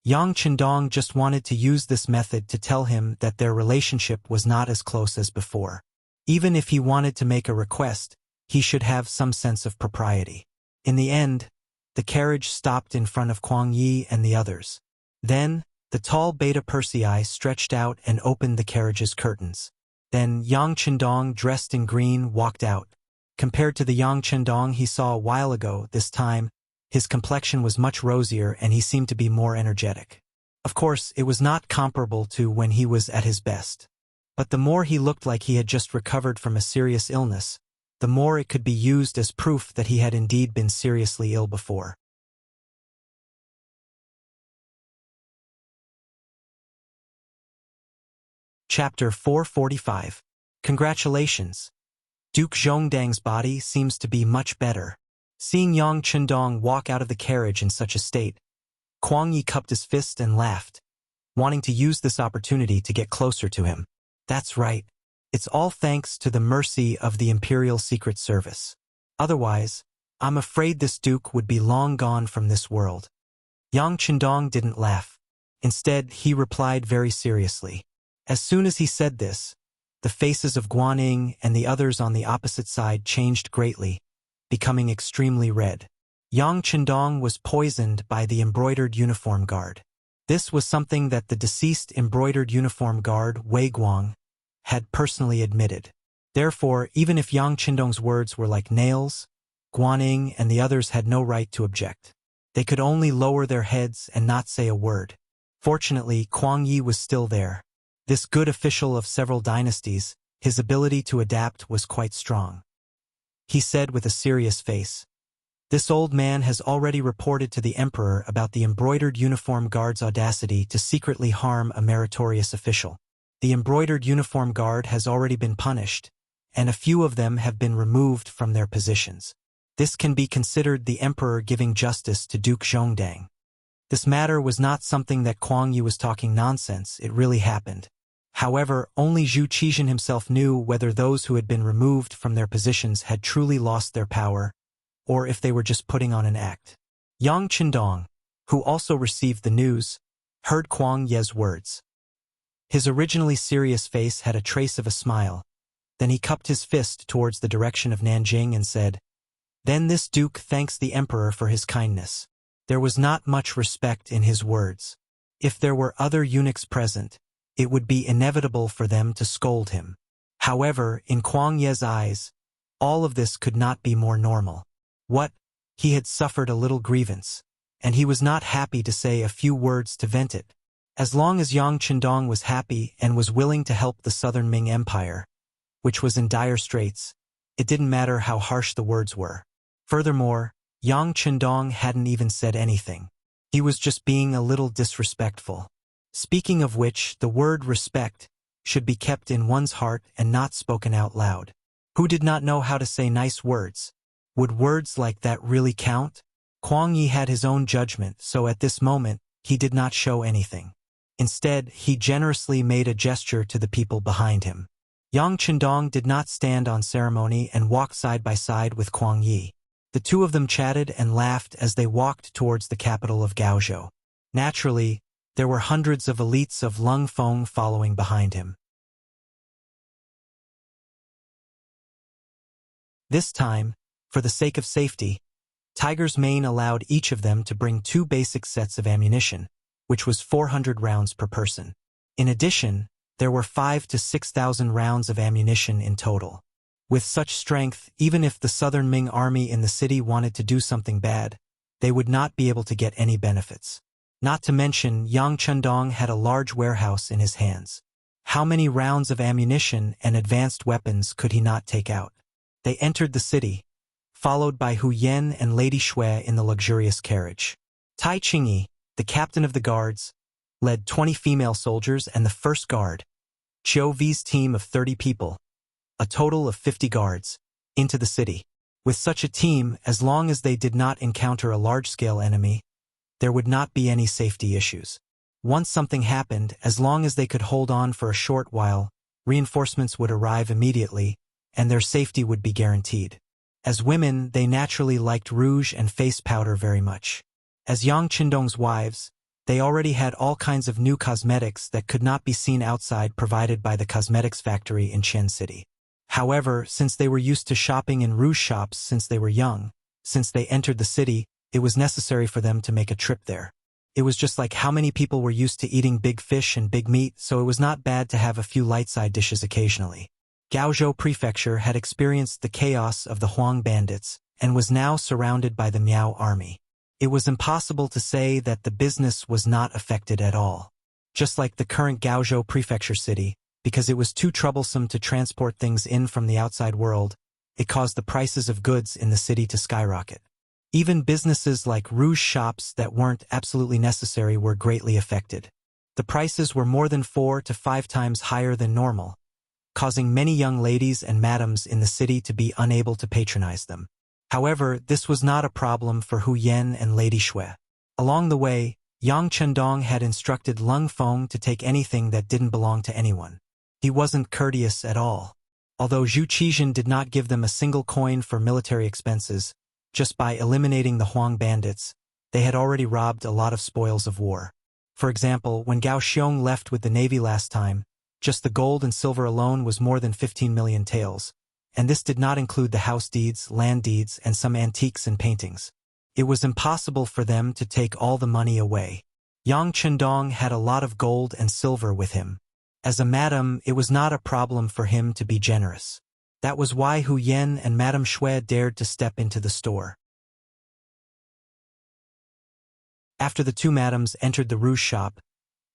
S1: Yang Chendong just wanted to use this method to tell him that their relationship was not as close as before. Even if he wanted to make a request, he should have some sense of propriety. In the end, the carriage stopped in front of Kuang Yi and the others. Then, the tall Beta Persei stretched out and opened the carriage's curtains. Then Yang Chendong, dressed in green, walked out. Compared to the Yang Chendong he saw a while ago, this time, his complexion was much rosier and he seemed to be more energetic. Of course, it was not comparable to when he was at his best. But the more he looked like he had just recovered from a serious illness, the more it could be used as proof that he had indeed been seriously ill before. Chapter 445. Congratulations. Duke Zhongdang's body seems to be much better. Seeing Yang Chendong walk out of the carriage in such a state, Kuang Yi cupped his fist and laughed, wanting to use this opportunity to get closer to him. That's right. It's all thanks to the mercy of the Imperial Secret Service. Otherwise, I'm afraid this duke would be long gone from this world. Yang Chendong didn't laugh. Instead, he replied very seriously. As soon as he said this, the faces of Guaning and the others on the opposite side changed greatly, becoming extremely red. Yang Chendong was poisoned by the embroidered uniform guard. This was something that the deceased embroidered uniform guard, Wei Guang, had personally admitted. Therefore, even if Yang Chendong's words were like nails, Guaning and the others had no right to object. They could only lower their heads and not say a word. Fortunately, Kuang Yi was still there. This good official of several dynasties, his ability to adapt was quite strong. He said with a serious face, "This old man has already reported to the emperor about the embroidered uniform guard's audacity to secretly harm a meritorious official. The embroidered uniform guard has already been punished, and a few of them have been removed from their positions. This can be considered the emperor giving justice to Duke Zhongdang." This matter was not something that Kuang Yi was talking nonsense, it really happened. However, only Zhu Qixin himself knew whether those who had been removed from their positions had truly lost their power, or if they were just putting on an act. Yang Chendong, who also received the news, heard Kuang Ye's words. His originally serious face had a trace of a smile. Then he cupped his fist towards the direction of Nanjing and said, "Then this duke thanks the emperor for his kindness." There was not much respect in his words. If there were other eunuchs present, it would be inevitable for them to scold him. However, in Kuang Ye's eyes, all of this could not be more normal. What? He had suffered a little grievance, and he was not happy to say a few words to vent it. As long as Yang Chendong was happy and was willing to help the Southern Ming Empire, which was in dire straits, it didn't matter how harsh the words were. Furthermore, Yang Chendong hadn't even said anything. He was just being a little disrespectful. Speaking of which, the word respect should be kept in one's heart and not spoken out loud. Who did not know how to say nice words? Would words like that really count? Kuang Yi had his own judgment, so at this moment, he did not show anything. Instead, he generously made a gesture to the people behind him. Yang Chendong did not stand on ceremony and walked side by side with Kuang Yi. The two of them chatted and laughed as they walked towards the capital of Gaozhou. Naturally, there were hundreds of elites of Lung Feng following behind him. This time, for the sake of safety, Tiger's Mane allowed each of them to bring 2 basic sets of ammunition, which was 400 rounds per person. In addition, there were 5,000 to 6,000 rounds of ammunition in total. With such strength, even if the Southern Ming army in the city wanted to do something bad, they would not be able to get any benefits. Not to mention, Yang Chendong had a large warehouse in his hands. How many rounds of ammunition and advanced weapons could he not take out? They entered the city, followed by Hu Yen and Lady Shui in the luxurious carriage. Tai Qingyi, the captain of the guards, led 20 female soldiers and the first guard, Qiu Vi's team of 30 people, a total of 50 guards, into the city. With such a team, as long as they did not encounter a large-scale enemy, there would not be any safety issues. Once something happened, as long as they could hold on for a short while, reinforcements would arrive immediately, and their safety would be guaranteed. As women, they naturally liked rouge and face powder very much. As Yang Chendong's wives, they already had all kinds of new cosmetics that could not be seen outside, provided by the cosmetics factory in Chen City. However, since they were used to shopping in rouge shops since they were young, Since they entered the city, it was necessary for them to make a trip there. It was just like how many people were used to eating big fish and big meat, so it was not bad to have a few light-side dishes occasionally. Gaozhou Prefecture had experienced the chaos of the Huang bandits and was now surrounded by the Miao army. It was impossible to say that the business was not affected at all. Just like the current Gaozhou Prefecture city, because it was too troublesome to transport things in from the outside world, it caused the prices of goods in the city to skyrocket. Even businesses like rouge shops that weren't absolutely necessary were greatly affected. The prices were more than 4 to 5 times higher than normal, causing many young ladies and madams in the city to be unable to patronize them. However, this was not a problem for Hu Yan and Lady Shui. Along the way, Yang Chendong had instructed Lung Feng to take anything that didn't belong to anyone. He wasn't courteous at all. Although Zhu Qizhen did not give them a single coin for military expenses, just by eliminating the Huang bandits, they had already robbed a lot of spoils of war. For example, when Gao Xiong left with the navy last time, just the gold and silver alone was more than 15 million taels, and this did not include the house deeds, land deeds, and some antiques and paintings. It was impossible for them to take all the money away. Yang Chendong had a lot of gold and silver with him. As a madam, it was not a problem for him to be generous. That was why Hu Yan and Madame Shui dared to step into the store. After the two madams entered the rouge shop,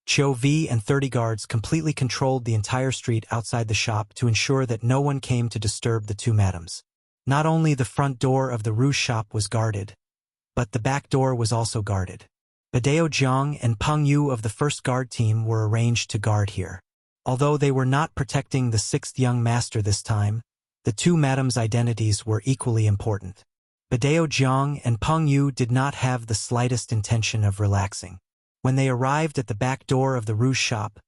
S1: Qiu Vi and 30 guards completely controlled the entire street outside the shop to ensure that no one came to disturb the two madams. Not only the front door of the rouge shop was guarded, but the back door was also guarded. Badao Jiang and Peng Yu of the first guard team were arranged to guard here. Although they were not protecting the sixth young master this time, the two madams' identities were equally important. Badao Jiang and Peng Yu did not have the slightest intention of relaxing. When they arrived at the back door of the rouge shop,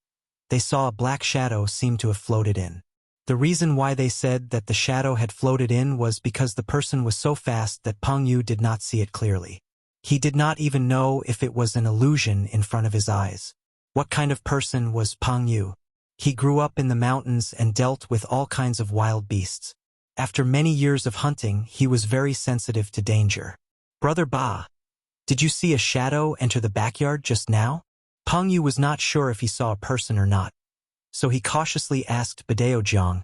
S1: they saw a black shadow seem to have floated in. The reason why they said that the shadow had floated in was because the person was so fast that Peng Yu did not see it clearly. He did not even know if it was an illusion in front of his eyes. What kind of person was Peng Yu? He grew up in the mountains and dealt with all kinds of wild beasts. After many years of hunting, he was very sensitive to danger. Brother Ba, did you see a shadow enter the backyard just now? Peng Yu was not sure if he saw a person or not, so he cautiously asked Badao Jiang,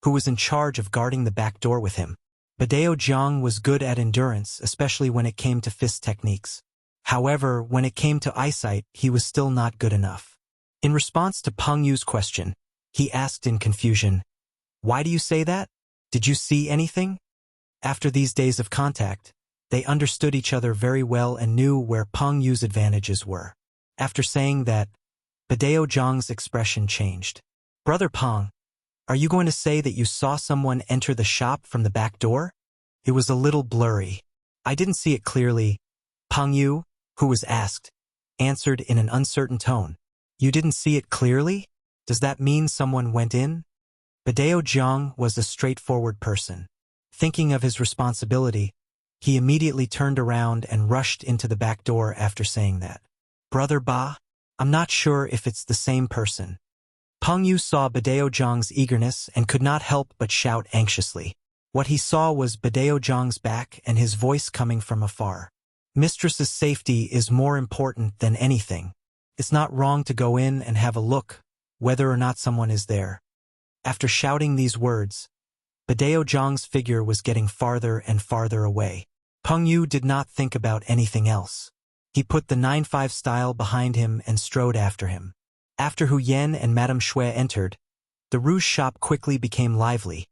S1: who was in charge of guarding the back door with him. Badao Jiang was good at endurance, especially when it came to fist techniques. However, when it came to eyesight, he was still not good enough. In response to Peng Yu's question, he asked in confusion, "Why do you say that? Did you see anything?" After these days of contact, they understood each other very well and knew where Peng Yu's advantages were. After saying that, Badao Jiang's expression changed. "Brother Peng, are you going to say that you saw someone enter the shop from the back door?" It was a little blurry. "I didn't see it clearly." Peng Yu, who was asked, answered in an uncertain tone. "You didn't see it clearly? Does that mean someone went in?" Badao Jiang was a straightforward person. Thinking of his responsibility, he immediately turned around and rushed into the back door after saying that. "Brother Ba, I'm not sure if it's the same person." Peng Yu saw Badao Jiang's eagerness and could not help but shout anxiously. What he saw was Badao Jiang's back and his voice coming from afar. "Mistress's safety is more important than anything. It's not wrong to go in and have a look, whether or not someone is there." After shouting these words, Badao Jiang's figure was getting farther and farther away. Peng Yu did not think about anything else. He put the 9-5 style behind him and strode after him. After Hu Yan and Madame Shui entered, the rouge shop quickly became lively,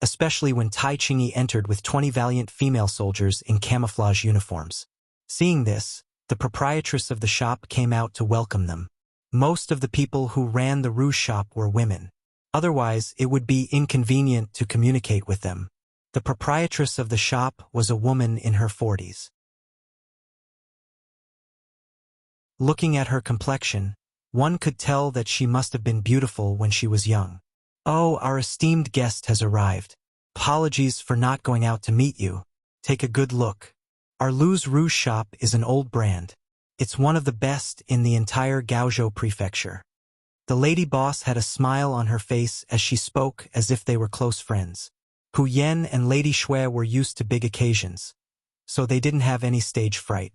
S1: especially when Tai Qingyi entered with 20 valiant female soldiers in camouflage uniforms. Seeing this, the proprietress of the shop came out to welcome them. Most of the people who ran the rouge shop were women. Otherwise, it would be inconvenient to communicate with them. The proprietress of the shop was a woman in her 40s. Looking at her complexion, one could tell that she must have been beautiful when she was young. "Oh, our esteemed guest has arrived. Apologies for not going out to meet you. Take a good look. Our Lu's Rouge shop is an old brand. It's one of the best in the entire Gaozhou Prefecture." The lady boss had a smile on her face as she spoke as if they were close friends. Hu Yan and Lady Shui were used to big occasions, so they didn't have any stage fright.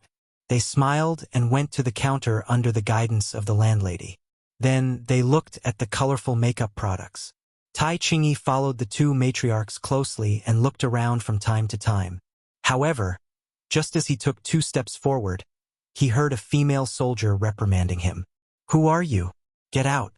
S1: They smiled and went to the counter under the guidance of the landlady. Then they looked at the colorful makeup products. Tai Chingy followed the two matriarchs closely and looked around from time to time. However, just as he took 2 steps forward, he heard a female soldier reprimanding him. "Who are you? Get out."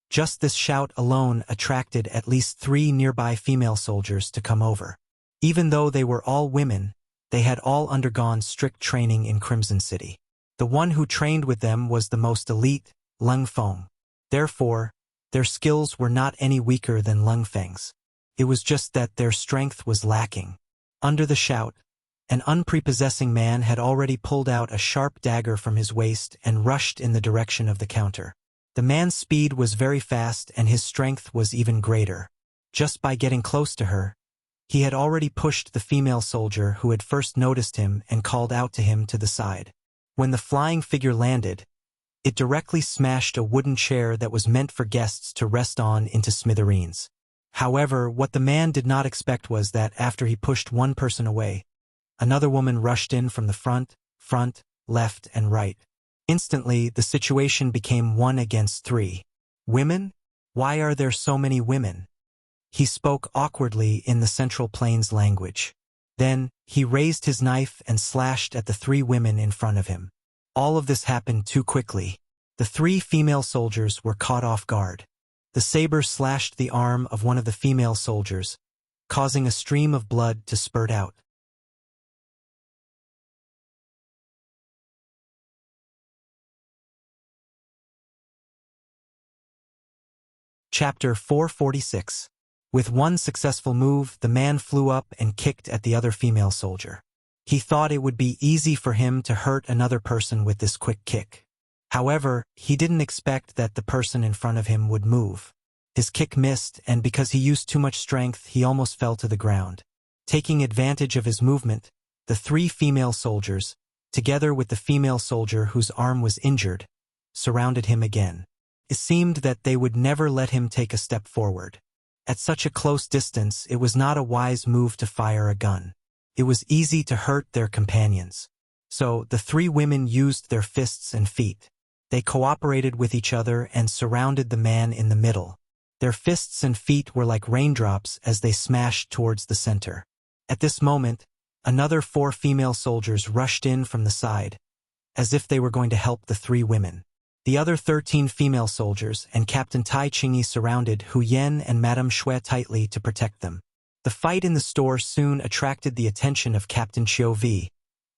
S1: Just this shout alone attracted at least 3 nearby female soldiers to come over. Even though they were all women, they had all undergone strict training in Crimson City. The one who trained with them was the most elite, Lung Feng. Therefore, their skills were not any weaker than Lung Feng's. It was just that their strength was lacking. Under the shout, an unprepossessing man had already pulled out a sharp dagger from his waist and rushed in the direction of the counter. The man's speed was very fast and his strength was even greater. Just by getting close to her, he had already pushed the female soldier who had first noticed him and called out to him to the side. When the flying figure landed, it directly smashed a wooden chair that was meant for guests to rest on into smithereens. However, what the man did not expect was that after he pushed one person away, another woman rushed in from the front, left, and right. Instantly, the situation became 1 against 3. Women? Why are there so many women? He spoke awkwardly in the Central Plains language. Then, he raised his knife and slashed at the 3 women in front of him. All of this happened too quickly. The 3 female soldiers were caught off guard. The saber slashed the arm of one of the female soldiers, causing a stream of blood to spurt out. Chapter 446. With one successful move, the man flew up and kicked at the other female soldier. He thought it would be easy for him to hurt another person with this quick kick. However, he didn't expect that the person in front of him would move. His kick missed, and because he used too much strength, he almost fell to the ground. Taking advantage of his movement, the 3 female soldiers, together with the female soldier whose arm was injured, surrounded him again. It seemed that they would never let him take a step forward. At such a close distance, it was not a wise move to fire a gun. It was easy to hurt their companions. So, the 3 women used their fists and feet. They cooperated with each other and surrounded the man in the middle. Their fists and feet were like raindrops as they smashed towards the center. At this moment, another 4 female soldiers rushed in from the side, as if they were going to help the 3 women. The other 13 female soldiers and Captain Tai Chingy surrounded Hu Yen and Madame Shui tightly to protect them. The fight in the store soon attracted the attention of Captain Chiu Vi,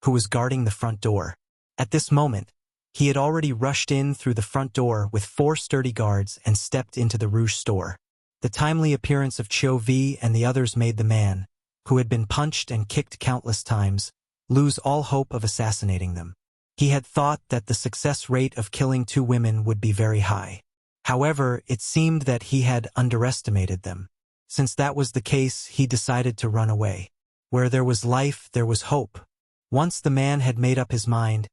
S1: who was guarding the front door. At this moment, he had already rushed in through the front door with 4 sturdy guards and stepped into the Rouge store. The timely appearance of Chiu Vi and the others made the man, who had been punched and kicked countless times, lose all hope of assassinating them. He had thought that the success rate of killing 2 women would be very high. However, it seemed that he had underestimated them. Since that was the case, he decided to run away. Where there was life, there was hope. Once the man had made up his mind,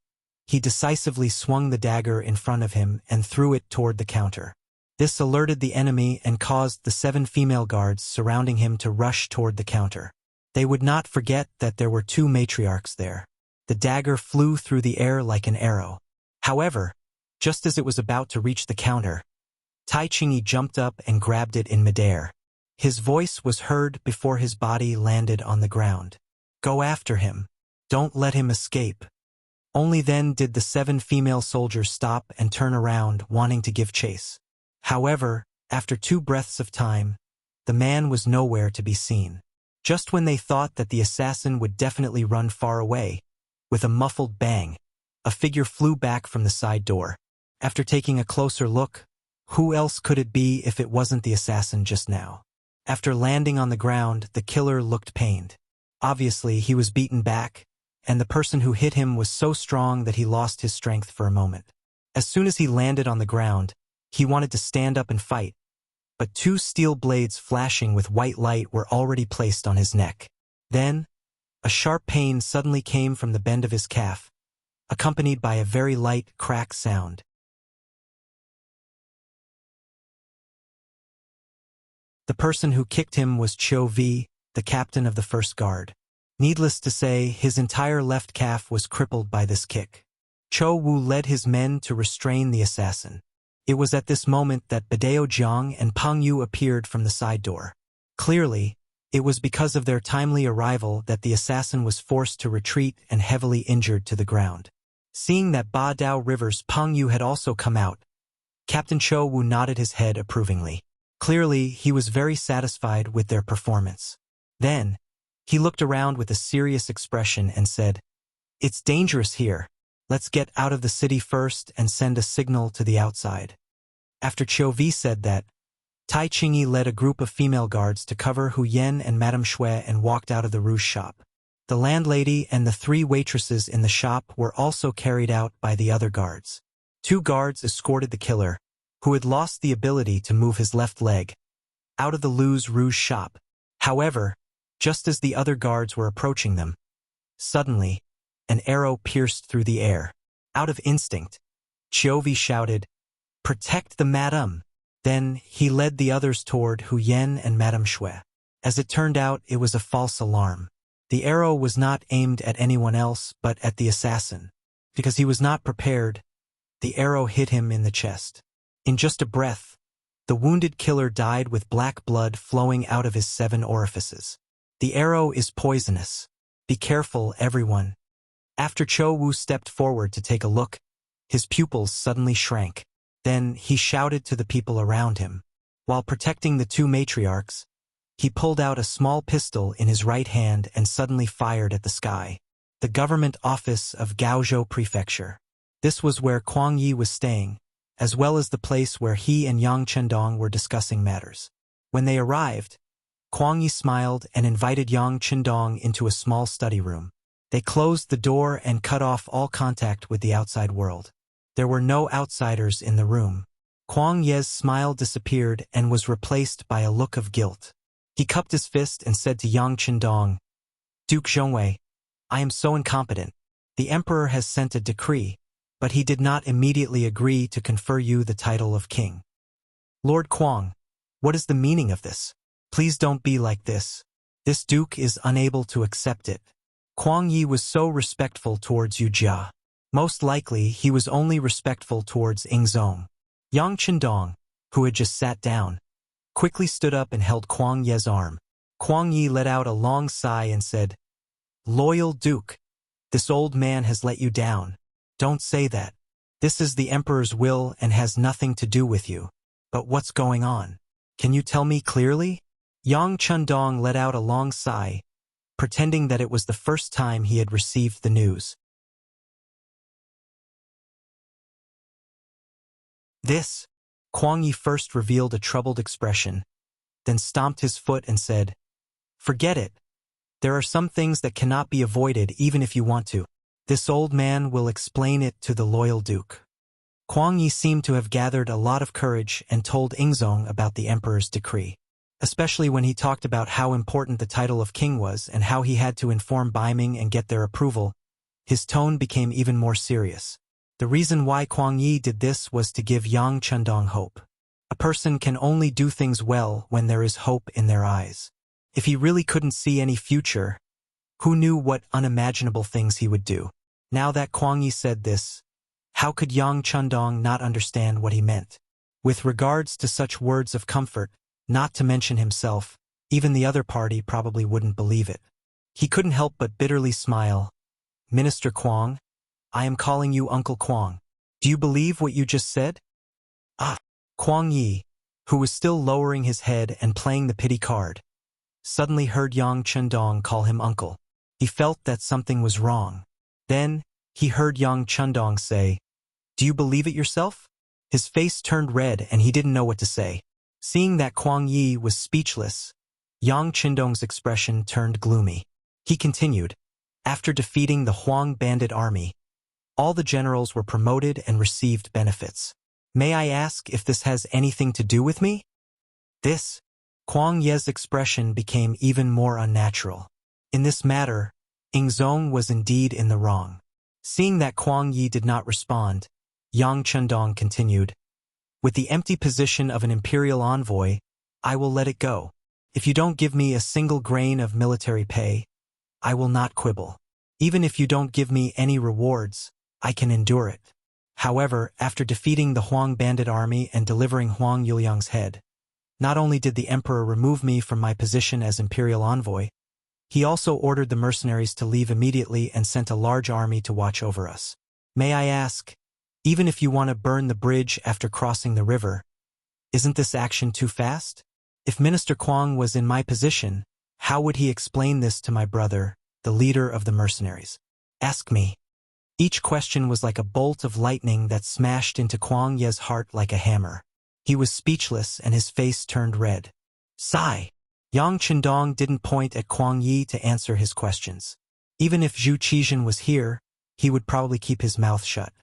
S1: he decisively swung the dagger in front of him and threw it toward the counter. This alerted the enemy and caused the 7 female guards surrounding him to rush toward the counter. They would not forget that there were 2 matriarchs there. The dagger flew through the air like an arrow. However, just as it was about to reach the counter, Tai Chingy jumped up and grabbed it in midair. His voice was heard before his body landed on the ground. "Go after him. Don't let him escape." Only then did the 7 female soldiers stop and turn around, wanting to give chase. However, after 2 breaths of time, the man was nowhere to be seen. Just when they thought that the assassin would definitely run far away, with a muffled bang, a figure flew back from the side door. After taking a closer look, who else could it be if it wasn't the assassin just now? After landing on the ground, the killer looked pained. Obviously, he was beaten back, and the person who hit him was so strong that he lost his strength for a moment. As soon as he landed on the ground, he wanted to stand up and fight, but 2 steel blades flashing with white light were already placed on his neck. Then, a sharp pain suddenly came from the bend of his calf, accompanied by a very light crack sound. The person who kicked him was Chiu Vi, the captain of the first guard. Needless to say, his entire left calf was crippled by this kick. Cho Wu led his men to restrain the assassin. It was at this moment that Badao Jiang and Peng Yu appeared from the side door. Clearly, it was because of their timely arrival that the assassin was forced to retreat and heavily injured to the ground. Seeing that Ba Dao River's Peng Yu had also come out, Captain Cho Wu nodded his head approvingly. Clearly, he was very satisfied with their performance. Then, he looked around with a serious expression and said, "It's dangerous here. Let's get out of the city first and send a signal to the outside." After Qiu Vi said that, Tai Qingyi led a group of female guards to cover Hu Yen and Madame Shui and walked out of the rouge shop. The landlady and the 3 waitresses in the shop were also carried out by the other guards. 2 guards escorted the killer, who had lost the ability to move his left leg, out of the rouge shop. However, just as the other guards were approaching them, suddenly, an arrow pierced through the air. Out of instinct, Qiu Vi shouted, "Protect the madam!" Then he led the others toward Hu Yen and Madame Shui. As it turned out, it was a false alarm. The arrow was not aimed at anyone else but at the assassin. Because he was not prepared, the arrow hit him in the chest. In just a breath, the wounded killer died with black blood flowing out of his 7 orifices. The arrow is poisonous. Be careful, everyone. After Cho Wu stepped forward to take a look, his pupils suddenly shrank. Then he shouted to the people around him. While protecting the 2 matriarchs, he pulled out a small pistol in his right hand and suddenly fired at the sky. The government office of Gaozhou Prefecture. This was where Kuang Yi was staying, as well as the place where he and Yang Chendong were discussing matters. When they arrived, Kuang Yi smiled and invited Yang Chendong into a small study room. They closed the door and cut off all contact with the outside world. There were no outsiders in the room. Kuang Ye's smile disappeared and was replaced by a look of guilt. He cupped his fist and said to Yang Chendong, "Duke Zhongwei, I am so incompetent. The emperor has sent a decree, but he did not immediately agree to confer you the title of king. Lord Kuang, what is the meaning of this? Please don't be like this. This duke is unable to accept it." Kuang Yi was so respectful towards Yu Jia. Most likely, he was only respectful towards Ingzong. Yang Chendong, who had just sat down, quickly stood up and held Kuang Ye's arm. Kuang Yi let out a long sigh and said, "Loyal Duke, this old man has let you down. Don't say that. This is the emperor's will and has nothing to do with you. But what's going on? Can you tell me clearly?" Yang Chendong let out a long sigh, pretending that it was the first time he had received the news. This, Kuang Yi first revealed a troubled expression, then stomped his foot and said, "Forget it. There are some things that cannot be avoided even if you want to. This old man will explain it to the loyal duke." Kuang Yi seemed to have gathered a lot of courage and told Ingzong about the emperor's decree. Especially when he talked about how important the title of king was and how he had to inform Baiming and get their approval, his tone became even more serious. The reason why Kuang Yi did this was to give Yang Chendong hope. A person can only do things well when there is hope in their eyes. If he really couldn't see any future, who knew what unimaginable things he would do? Now that Kuang Yi said this, how could Yang Chendong not understand what he meant? With regards to such words of comfort, not to mention himself, even the other party probably wouldn't believe it. He couldn't help but bitterly smile. "Minister Kuang, I am calling you Uncle Kuang. Do you believe what you just said?" Kuang Yi, who was still lowering his head and playing the pity card, suddenly heard Yang Chendong call him uncle. He felt that something was wrong. Then, he heard Yang Chendong say, "Do you believe it yourself?" His face turned red and he didn't know what to say. Seeing that Kuang Yi was speechless, Yang Chendong's expression turned gloomy. He continued, "After defeating the Huang bandit army, all the generals were promoted and received benefits. May I ask if this has anything to do with me?" This, Kuang Ye's expression became even more unnatural. In this matter, Ingzong was indeed in the wrong. Seeing that Kuang Yi did not respond, Yang Chendong continued, "With the empty position of an imperial envoy, I will let it go. If you don't give me a single grain of military pay, I will not quibble. Even if you don't give me any rewards, I can endure it. However, after defeating the Huang bandit army and delivering Huang Yuliang's head, not only did the emperor remove me from my position as imperial envoy, he also ordered the mercenaries to leave immediately and sent a large army to watch over us. May I ask, even if you want to burn the bridge after crossing the river, isn't this action too fast? If Minister Kuang was in my position, how would he explain this to my brother, the leader of the mercenaries? Ask me. Each question was like a bolt of lightning that smashed into Kuang Ye's heart like a hammer. He was speechless and his face turned red. Sigh. Yang Qindong didn't point at Kuang Yi to answer his questions. Even if Zhu Qizhen was here, he would probably keep his mouth shut.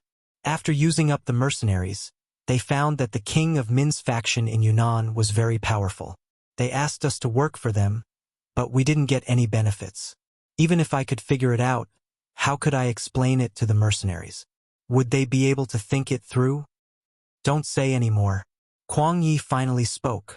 S1: After using up the mercenaries, they found that the king of Min's faction in Yunnan was very powerful. They asked us to work for them, but we didn't get any benefits. Even if I could figure it out, how could I explain it to the mercenaries? Would they be able to think it through? Don't say any more. Kuang Yi finally spoke.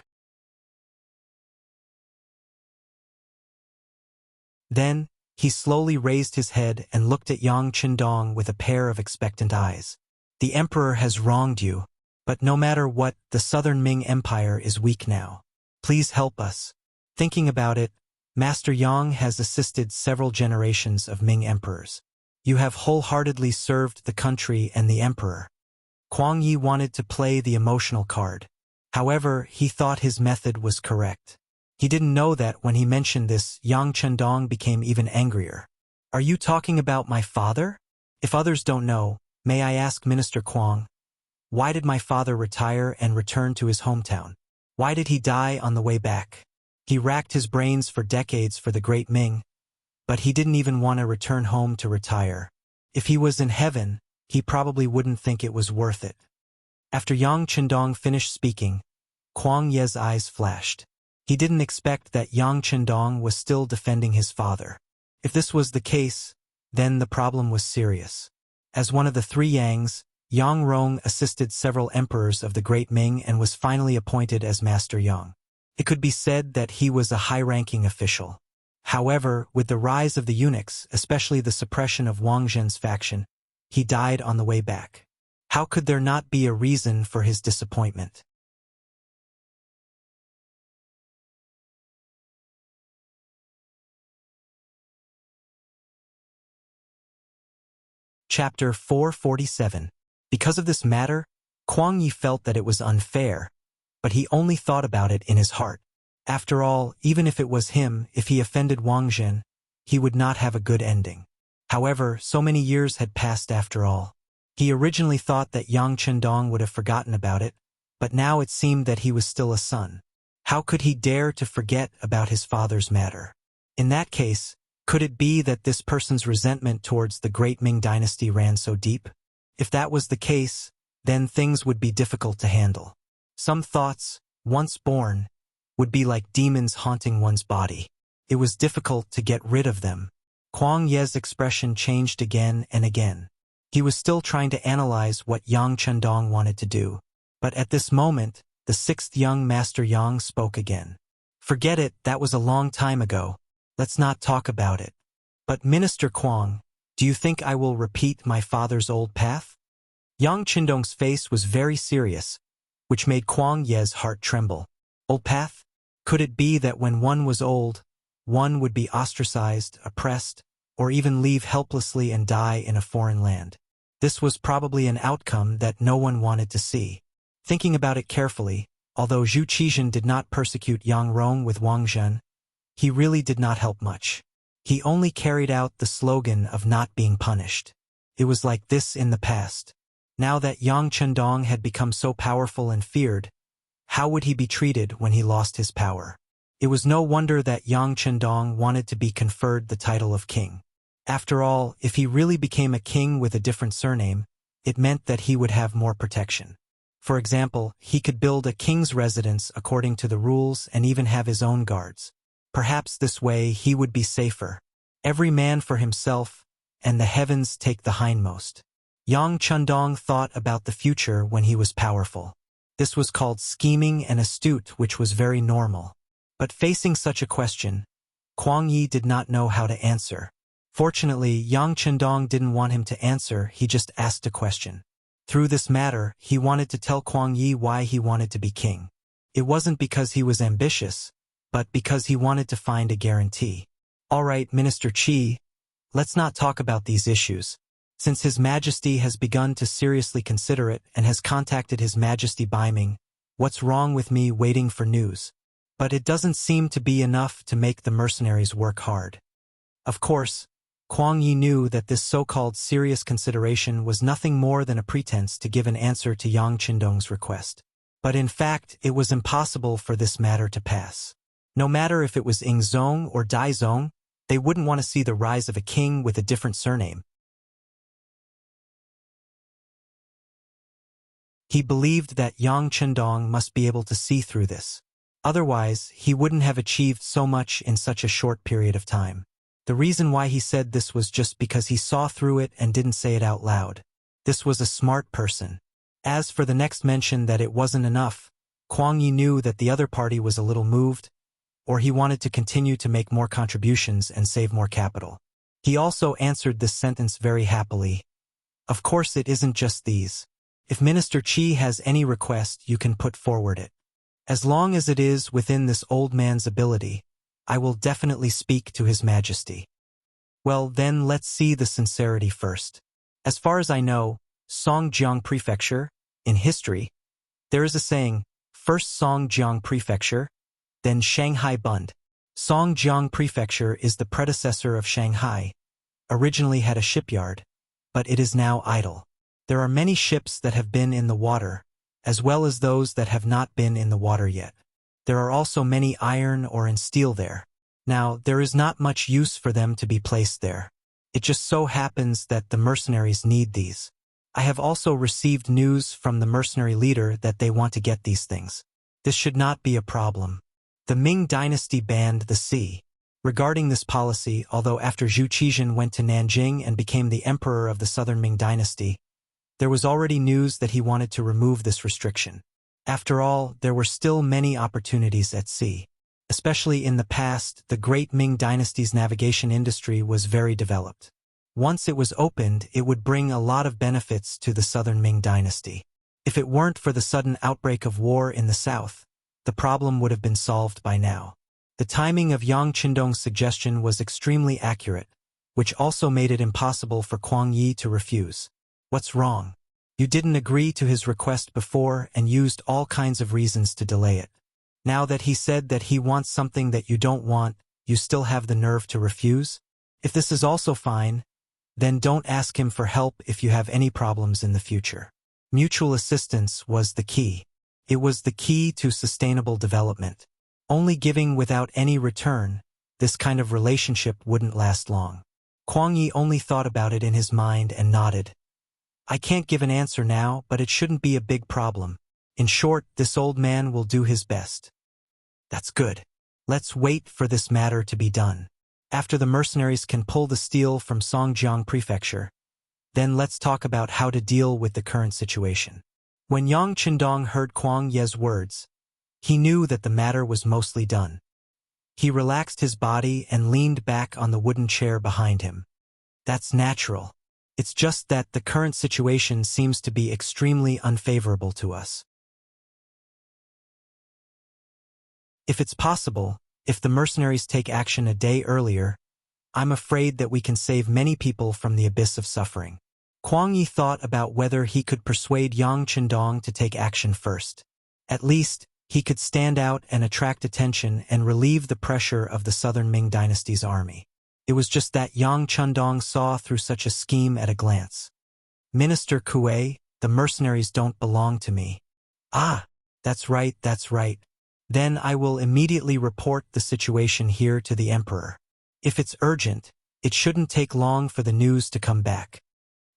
S1: Then, he slowly raised his head and looked at Yang Qindong with a pair of expectant eyes. The emperor has wronged you, but no matter what, the southern Ming Empire is weak now. Please help us. Thinking about it, Master Yang has assisted several generations of Ming emperors. You have wholeheartedly served the country and the emperor. Kuang Yi wanted to play the emotional card. However, he thought his method was correct. He didn't know that when he mentioned this, Yang Qindong became even angrier. Are you talking about my father? If others don't know, may I ask Minister Kuang, why did my father retire and return to his hometown? Why did he die on the way back? He racked his brains for decades for the Great Ming, but he didn't even want to return home to retire. If he was in heaven, he probably wouldn't think it was worth it. After Yang Qindong finished speaking, Kuang Ye's eyes flashed. He didn't expect that Yang Qindong was still defending his father. If this was the case, then the problem was serious. As one of the three Yangs, Yang Rong assisted several emperors of the Great Ming and was finally appointed as Master Yang. It could be said that he was a high-ranking official. However, with the rise of the eunuchs, especially the suppression of Wang Zhen's faction, he died on the way back. How could there not be a reason for his disappointment? Chapter 447. Because of this matter, Kuang Yi felt that it was unfair, but he only thought about it in his heart. After all, even if it was him, if he offended Wang Zhen, he would not have a good ending. However, so many years had passed after all. He originally thought that Yang Qindong would have forgotten about it, but now it seemed that he was still a son. How could he dare to forget about his father's matter? In that case, could it be that this person's resentment towards the Great Ming dynasty ran so deep? If that was the case, then things would be difficult to handle. Some thoughts, once born, would be like demons haunting one's body. It was difficult to get rid of them. Kuang Ye's expression changed again and again. He was still trying to analyze what Yang Qindong wanted to do. But at this moment, the sixth young Master Yang spoke again. Forget it, that was a long time ago. Let's not talk about it. But Minister Kuang, do you think I will repeat my father's old path? Yang Qindong's face was very serious, which made Kuang Ye's heart tremble. Old path? Could it be that when one was old, one would be ostracized, oppressed, or even leave helplessly and die in a foreign land? This was probably an outcome that no one wanted to see. Thinking about it carefully, although Zhu Qizhen did not persecute Yang Rong with Wang Zhen, he really did not help much. He only carried out the slogan of not being punished. It was like this in the past. Now that Yang Qindong had become so powerful and feared, how would he be treated when he lost his power? It was no wonder that Yang Qindong wanted to be conferred the title of king. After all, if he really became a king with a different surname, it meant that he would have more protection. For example, he could build a king's residence according to the rules and even have his own guards. Perhaps this way he would be safer. Every man for himself, and the heavens take the hindmost. Yang Qindong thought about the future when he was powerful. This was called scheming and astute, which was very normal. But facing such a question, Kuang Yi did not know how to answer. Fortunately, Yang Chendong didn't want him to answer, he just asked a question. Through this matter, he wanted to tell Kuang Yi why he wanted to be king. It wasn't because he was ambitious, but because he wanted to find a guarantee. All right, Minister Qi, let's not talk about these issues. Since His Majesty has begun to seriously consider it and has contacted His Majesty Baiming, what's wrong with me waiting for news? But it doesn't seem to be enough to make the mercenaries work hard. Of course, Kuang Yi knew that this so-called serious consideration was nothing more than a pretense to give an answer to Yang Qindong's request. But in fact, it was impossible for this matter to pass. No matter if it was Ing Zong or Dai Zong, they wouldn't want to see the rise of a king with a different surname. He believed that Yang Chendong must be able to see through this. Otherwise, he wouldn't have achieved so much in such a short period of time. The reason why he said this was just because he saw through it and didn't say it out loud. This was a smart person. As for the next mention that it wasn't enough, Kuang Yi knew that the other party was a little moved, or he wanted to continue to make more contributions and save more capital. He also answered this sentence very happily. Of course it isn't just these. If Minister Qi has any request, you can put forward it. As long as it is within this old man's ability, I will definitely speak to His Majesty. Well, then let's see the sincerity first. As far as I know, Songjiang Prefecture, in history, there is a saying, first Songjiang Prefecture, then Shanghai Bund. Songjiang Prefecture is the predecessor of Shanghai, originally had a shipyard, but it is now idle. There are many ships that have been in the water, as well as those that have not been in the water yet. There are also many iron ore and steel there. Now, there is not much use for them to be placed there. It just so happens that the mercenaries need these. I have also received news from the mercenary leader that they want to get these things. This should not be a problem. The Ming dynasty banned the sea. Regarding this policy, although after Zhu Qizhen went to Nanjing and became the emperor of the southern Ming dynasty, there was already news that he wanted to remove this restriction. After all, there were still many opportunities at sea. Especially in the past, the great Ming dynasty's navigation industry was very developed. Once it was opened, it would bring a lot of benefits to the southern Ming dynasty. If it weren't for the sudden outbreak of war in the south, the problem would have been solved by now. The timing of Yang Qindong's suggestion was extremely accurate, which also made it impossible for Kuang Yi to refuse. What's wrong? You didn't agree to his request before and used all kinds of reasons to delay it. Now that he said that he wants something that you don't want, you still have the nerve to refuse? If this is also fine, then don't ask him for help if you have any problems in the future. Mutual assistance was the key. It was the key to sustainable development. Only giving without any return, this kind of relationship wouldn't last long. Kuang Yi only thought about it in his mind and nodded. I can't give an answer now, but it shouldn't be a big problem. In short, this old man will do his best. That's good. Let's wait for this matter to be done. After the mercenaries can pull the steel from Songjiang Prefecture, then let's talk about how to deal with the current situation. When Yang Qindong heard Kuang Ye's words, he knew that the matter was mostly done. He relaxed his body and leaned back on the wooden chair behind him. That's natural. It's just that the current situation seems to be extremely unfavorable to us. If it's possible, if the mercenaries take action a day earlier, I'm afraid that we can save many people from the abyss of suffering. Kuang Yi thought about whether he could persuade Yang Qindong to take action first. At least, he could stand out and attract attention and relieve the pressure of the southern Ming dynasty's army. It was just that Yang Qindong saw through such a scheme at a glance. Minister Kuei, the mercenaries don't belong to me. Ah, that's right, that's right. Then I will immediately report the situation here to the emperor. If it's urgent, it shouldn't take long for the news to come back.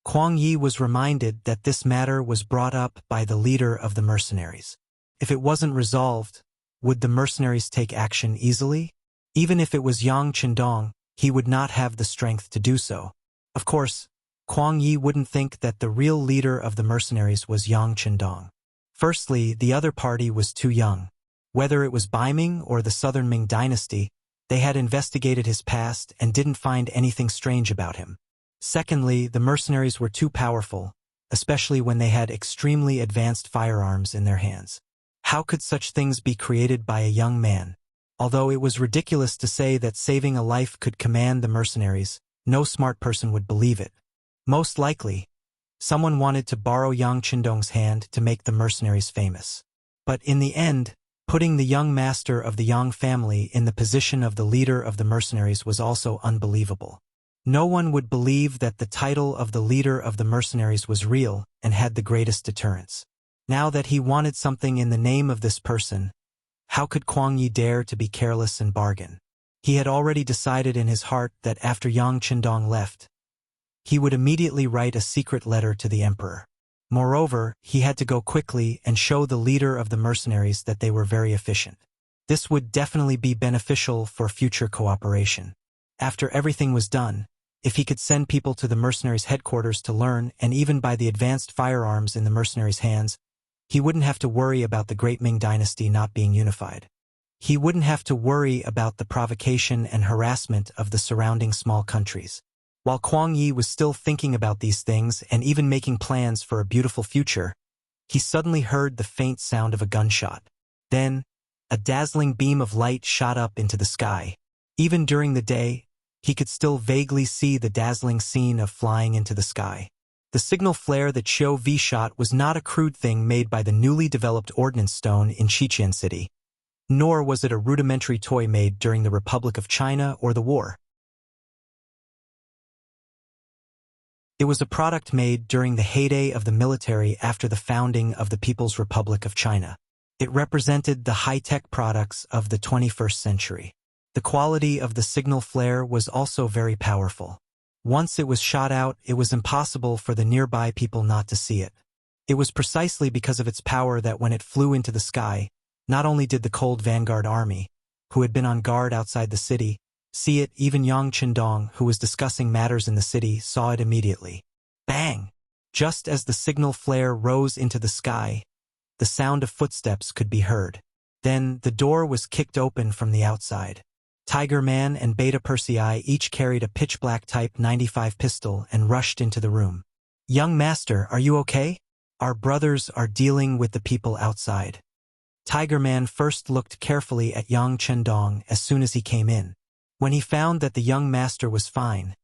S1: Kuang Yi was reminded that this matter was brought up by the leader of the mercenaries. If it wasn't resolved, would the mercenaries take action easily? Even if it was Yang Qindong, he would not have the strength to do so. Of course, Kuang Yi wouldn't think that the real leader of the mercenaries was Yang Qindong. Firstly, the other party was too young. Whether it was Baiming or the southern Ming dynasty, They had investigated his past and didn't find anything strange about him. Secondly, the mercenaries were too powerful, especially when they had extremely advanced firearms in their hands. How could such things be created by a young man? Although it was ridiculous to say that saving a life could command the mercenaries, no smart person would believe it. Most likely, someone wanted to borrow Yang Qindong's hand to make the mercenaries famous. But in the end, putting the young master of the Yang family in the position of the leader of the mercenaries was also unbelievable. No one would believe that the title of the leader of the mercenaries was real and had the greatest deterrence. Now that he wanted something in the name of this person, how could Kuang Yi dare to be careless and bargain? He had already decided in his heart that after Yang Qindong left, he would immediately write a secret letter to the emperor. Moreover, he had to go quickly and show the leader of the mercenaries that they were very efficient. This would definitely be beneficial for future cooperation. After everything was done, if he could send people to the mercenaries' headquarters to learn and even buy the advanced firearms in the mercenaries' hands, he wouldn't have to worry about the great Ming dynasty not being unified. He wouldn't have to worry about the provocation and harassment of the surrounding small countries. While Kuang Yi was still thinking about these things and even making plans for a beautiful future, he suddenly heard the faint sound of a gunshot. Then, a dazzling beam of light shot up into the sky. Even during the day, he could still vaguely see the dazzling scene of flying into the sky. The signal flare that Xiao V shot was not a crude thing made by the newly developed ordnance stone in Xiqian City, nor was it a rudimentary toy made during the Republic of China or the war. It was a product made during the heyday of the military after the founding of the People's Republic of China. It represented the high-tech products of the 21st century. The quality of the signal flare was also very powerful. Once it was shot out, it was impossible for the nearby people not to see it. It was precisely because of its power that when it flew into the sky, not only did the cold vanguard army, who had been on guard outside the city, see it, even Yang Qindong, who was discussing matters in the city, saw it immediately. Bang! Just as the signal flare rose into the sky, the sound of footsteps could be heard. Then the door was kicked open from the outside. Tiger Man and Beta Persei each carried a pitch-black Type 95 pistol and rushed into the room. "Young master, are you okay? Our brothers are dealing with the people outside." Tiger Man first looked carefully at Yang Qindong as soon as he came in. When he found that the young master was fine,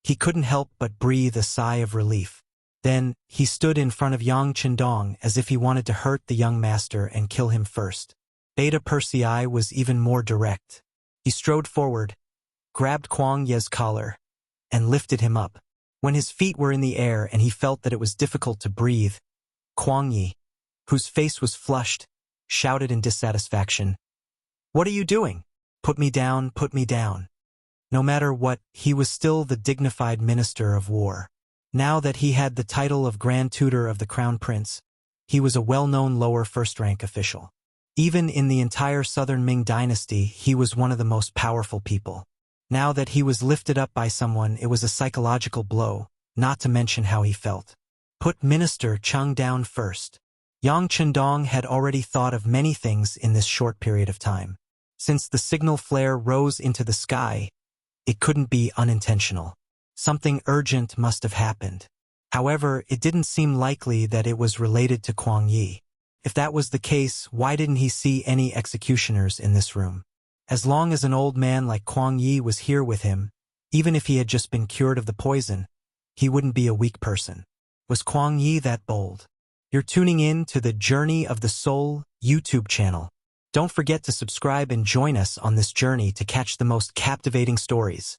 S1: he couldn't help but breathe a sigh of relief. Then, he stood in front of Yang Qindong as if he wanted to hurt the young master and kill him first. Beta Persei was even more direct. He strode forward, grabbed Kuang Ye's collar, and lifted him up. When his feet were in the air and he felt that it was difficult to breathe, Kuang Ye, whose face was flushed, shouted in dissatisfaction, "What are you doing? Put me down, put me down." No matter what, he was still the dignified minister of war. Now that he had the title of Grand Tutor of the Crown Prince, he was a well-known lower first-rank official. Even in the entire southern Ming dynasty, he was one of the most powerful people. Now that he was lifted up by someone, it was a psychological blow, not to mention how he felt. Put Minister Cheng down first. Yang Qindong had already thought of many things in this short period of time. Since the signal flare rose into the sky, it couldn't be unintentional. Something urgent must have happened. However, it didn't seem likely that it was related to Kuang Yi. If that was the case, why didn't he see any executioners in this room? As long as an old man like Kuang Yi was here with him, even if he had just been cured of the poison, he wouldn't be a weak person. Was Kuang Yi that bold? You're tuning in to the Journey of the Soul YouTube channel. Don't forget to subscribe and join us on this journey to catch the most captivating stories.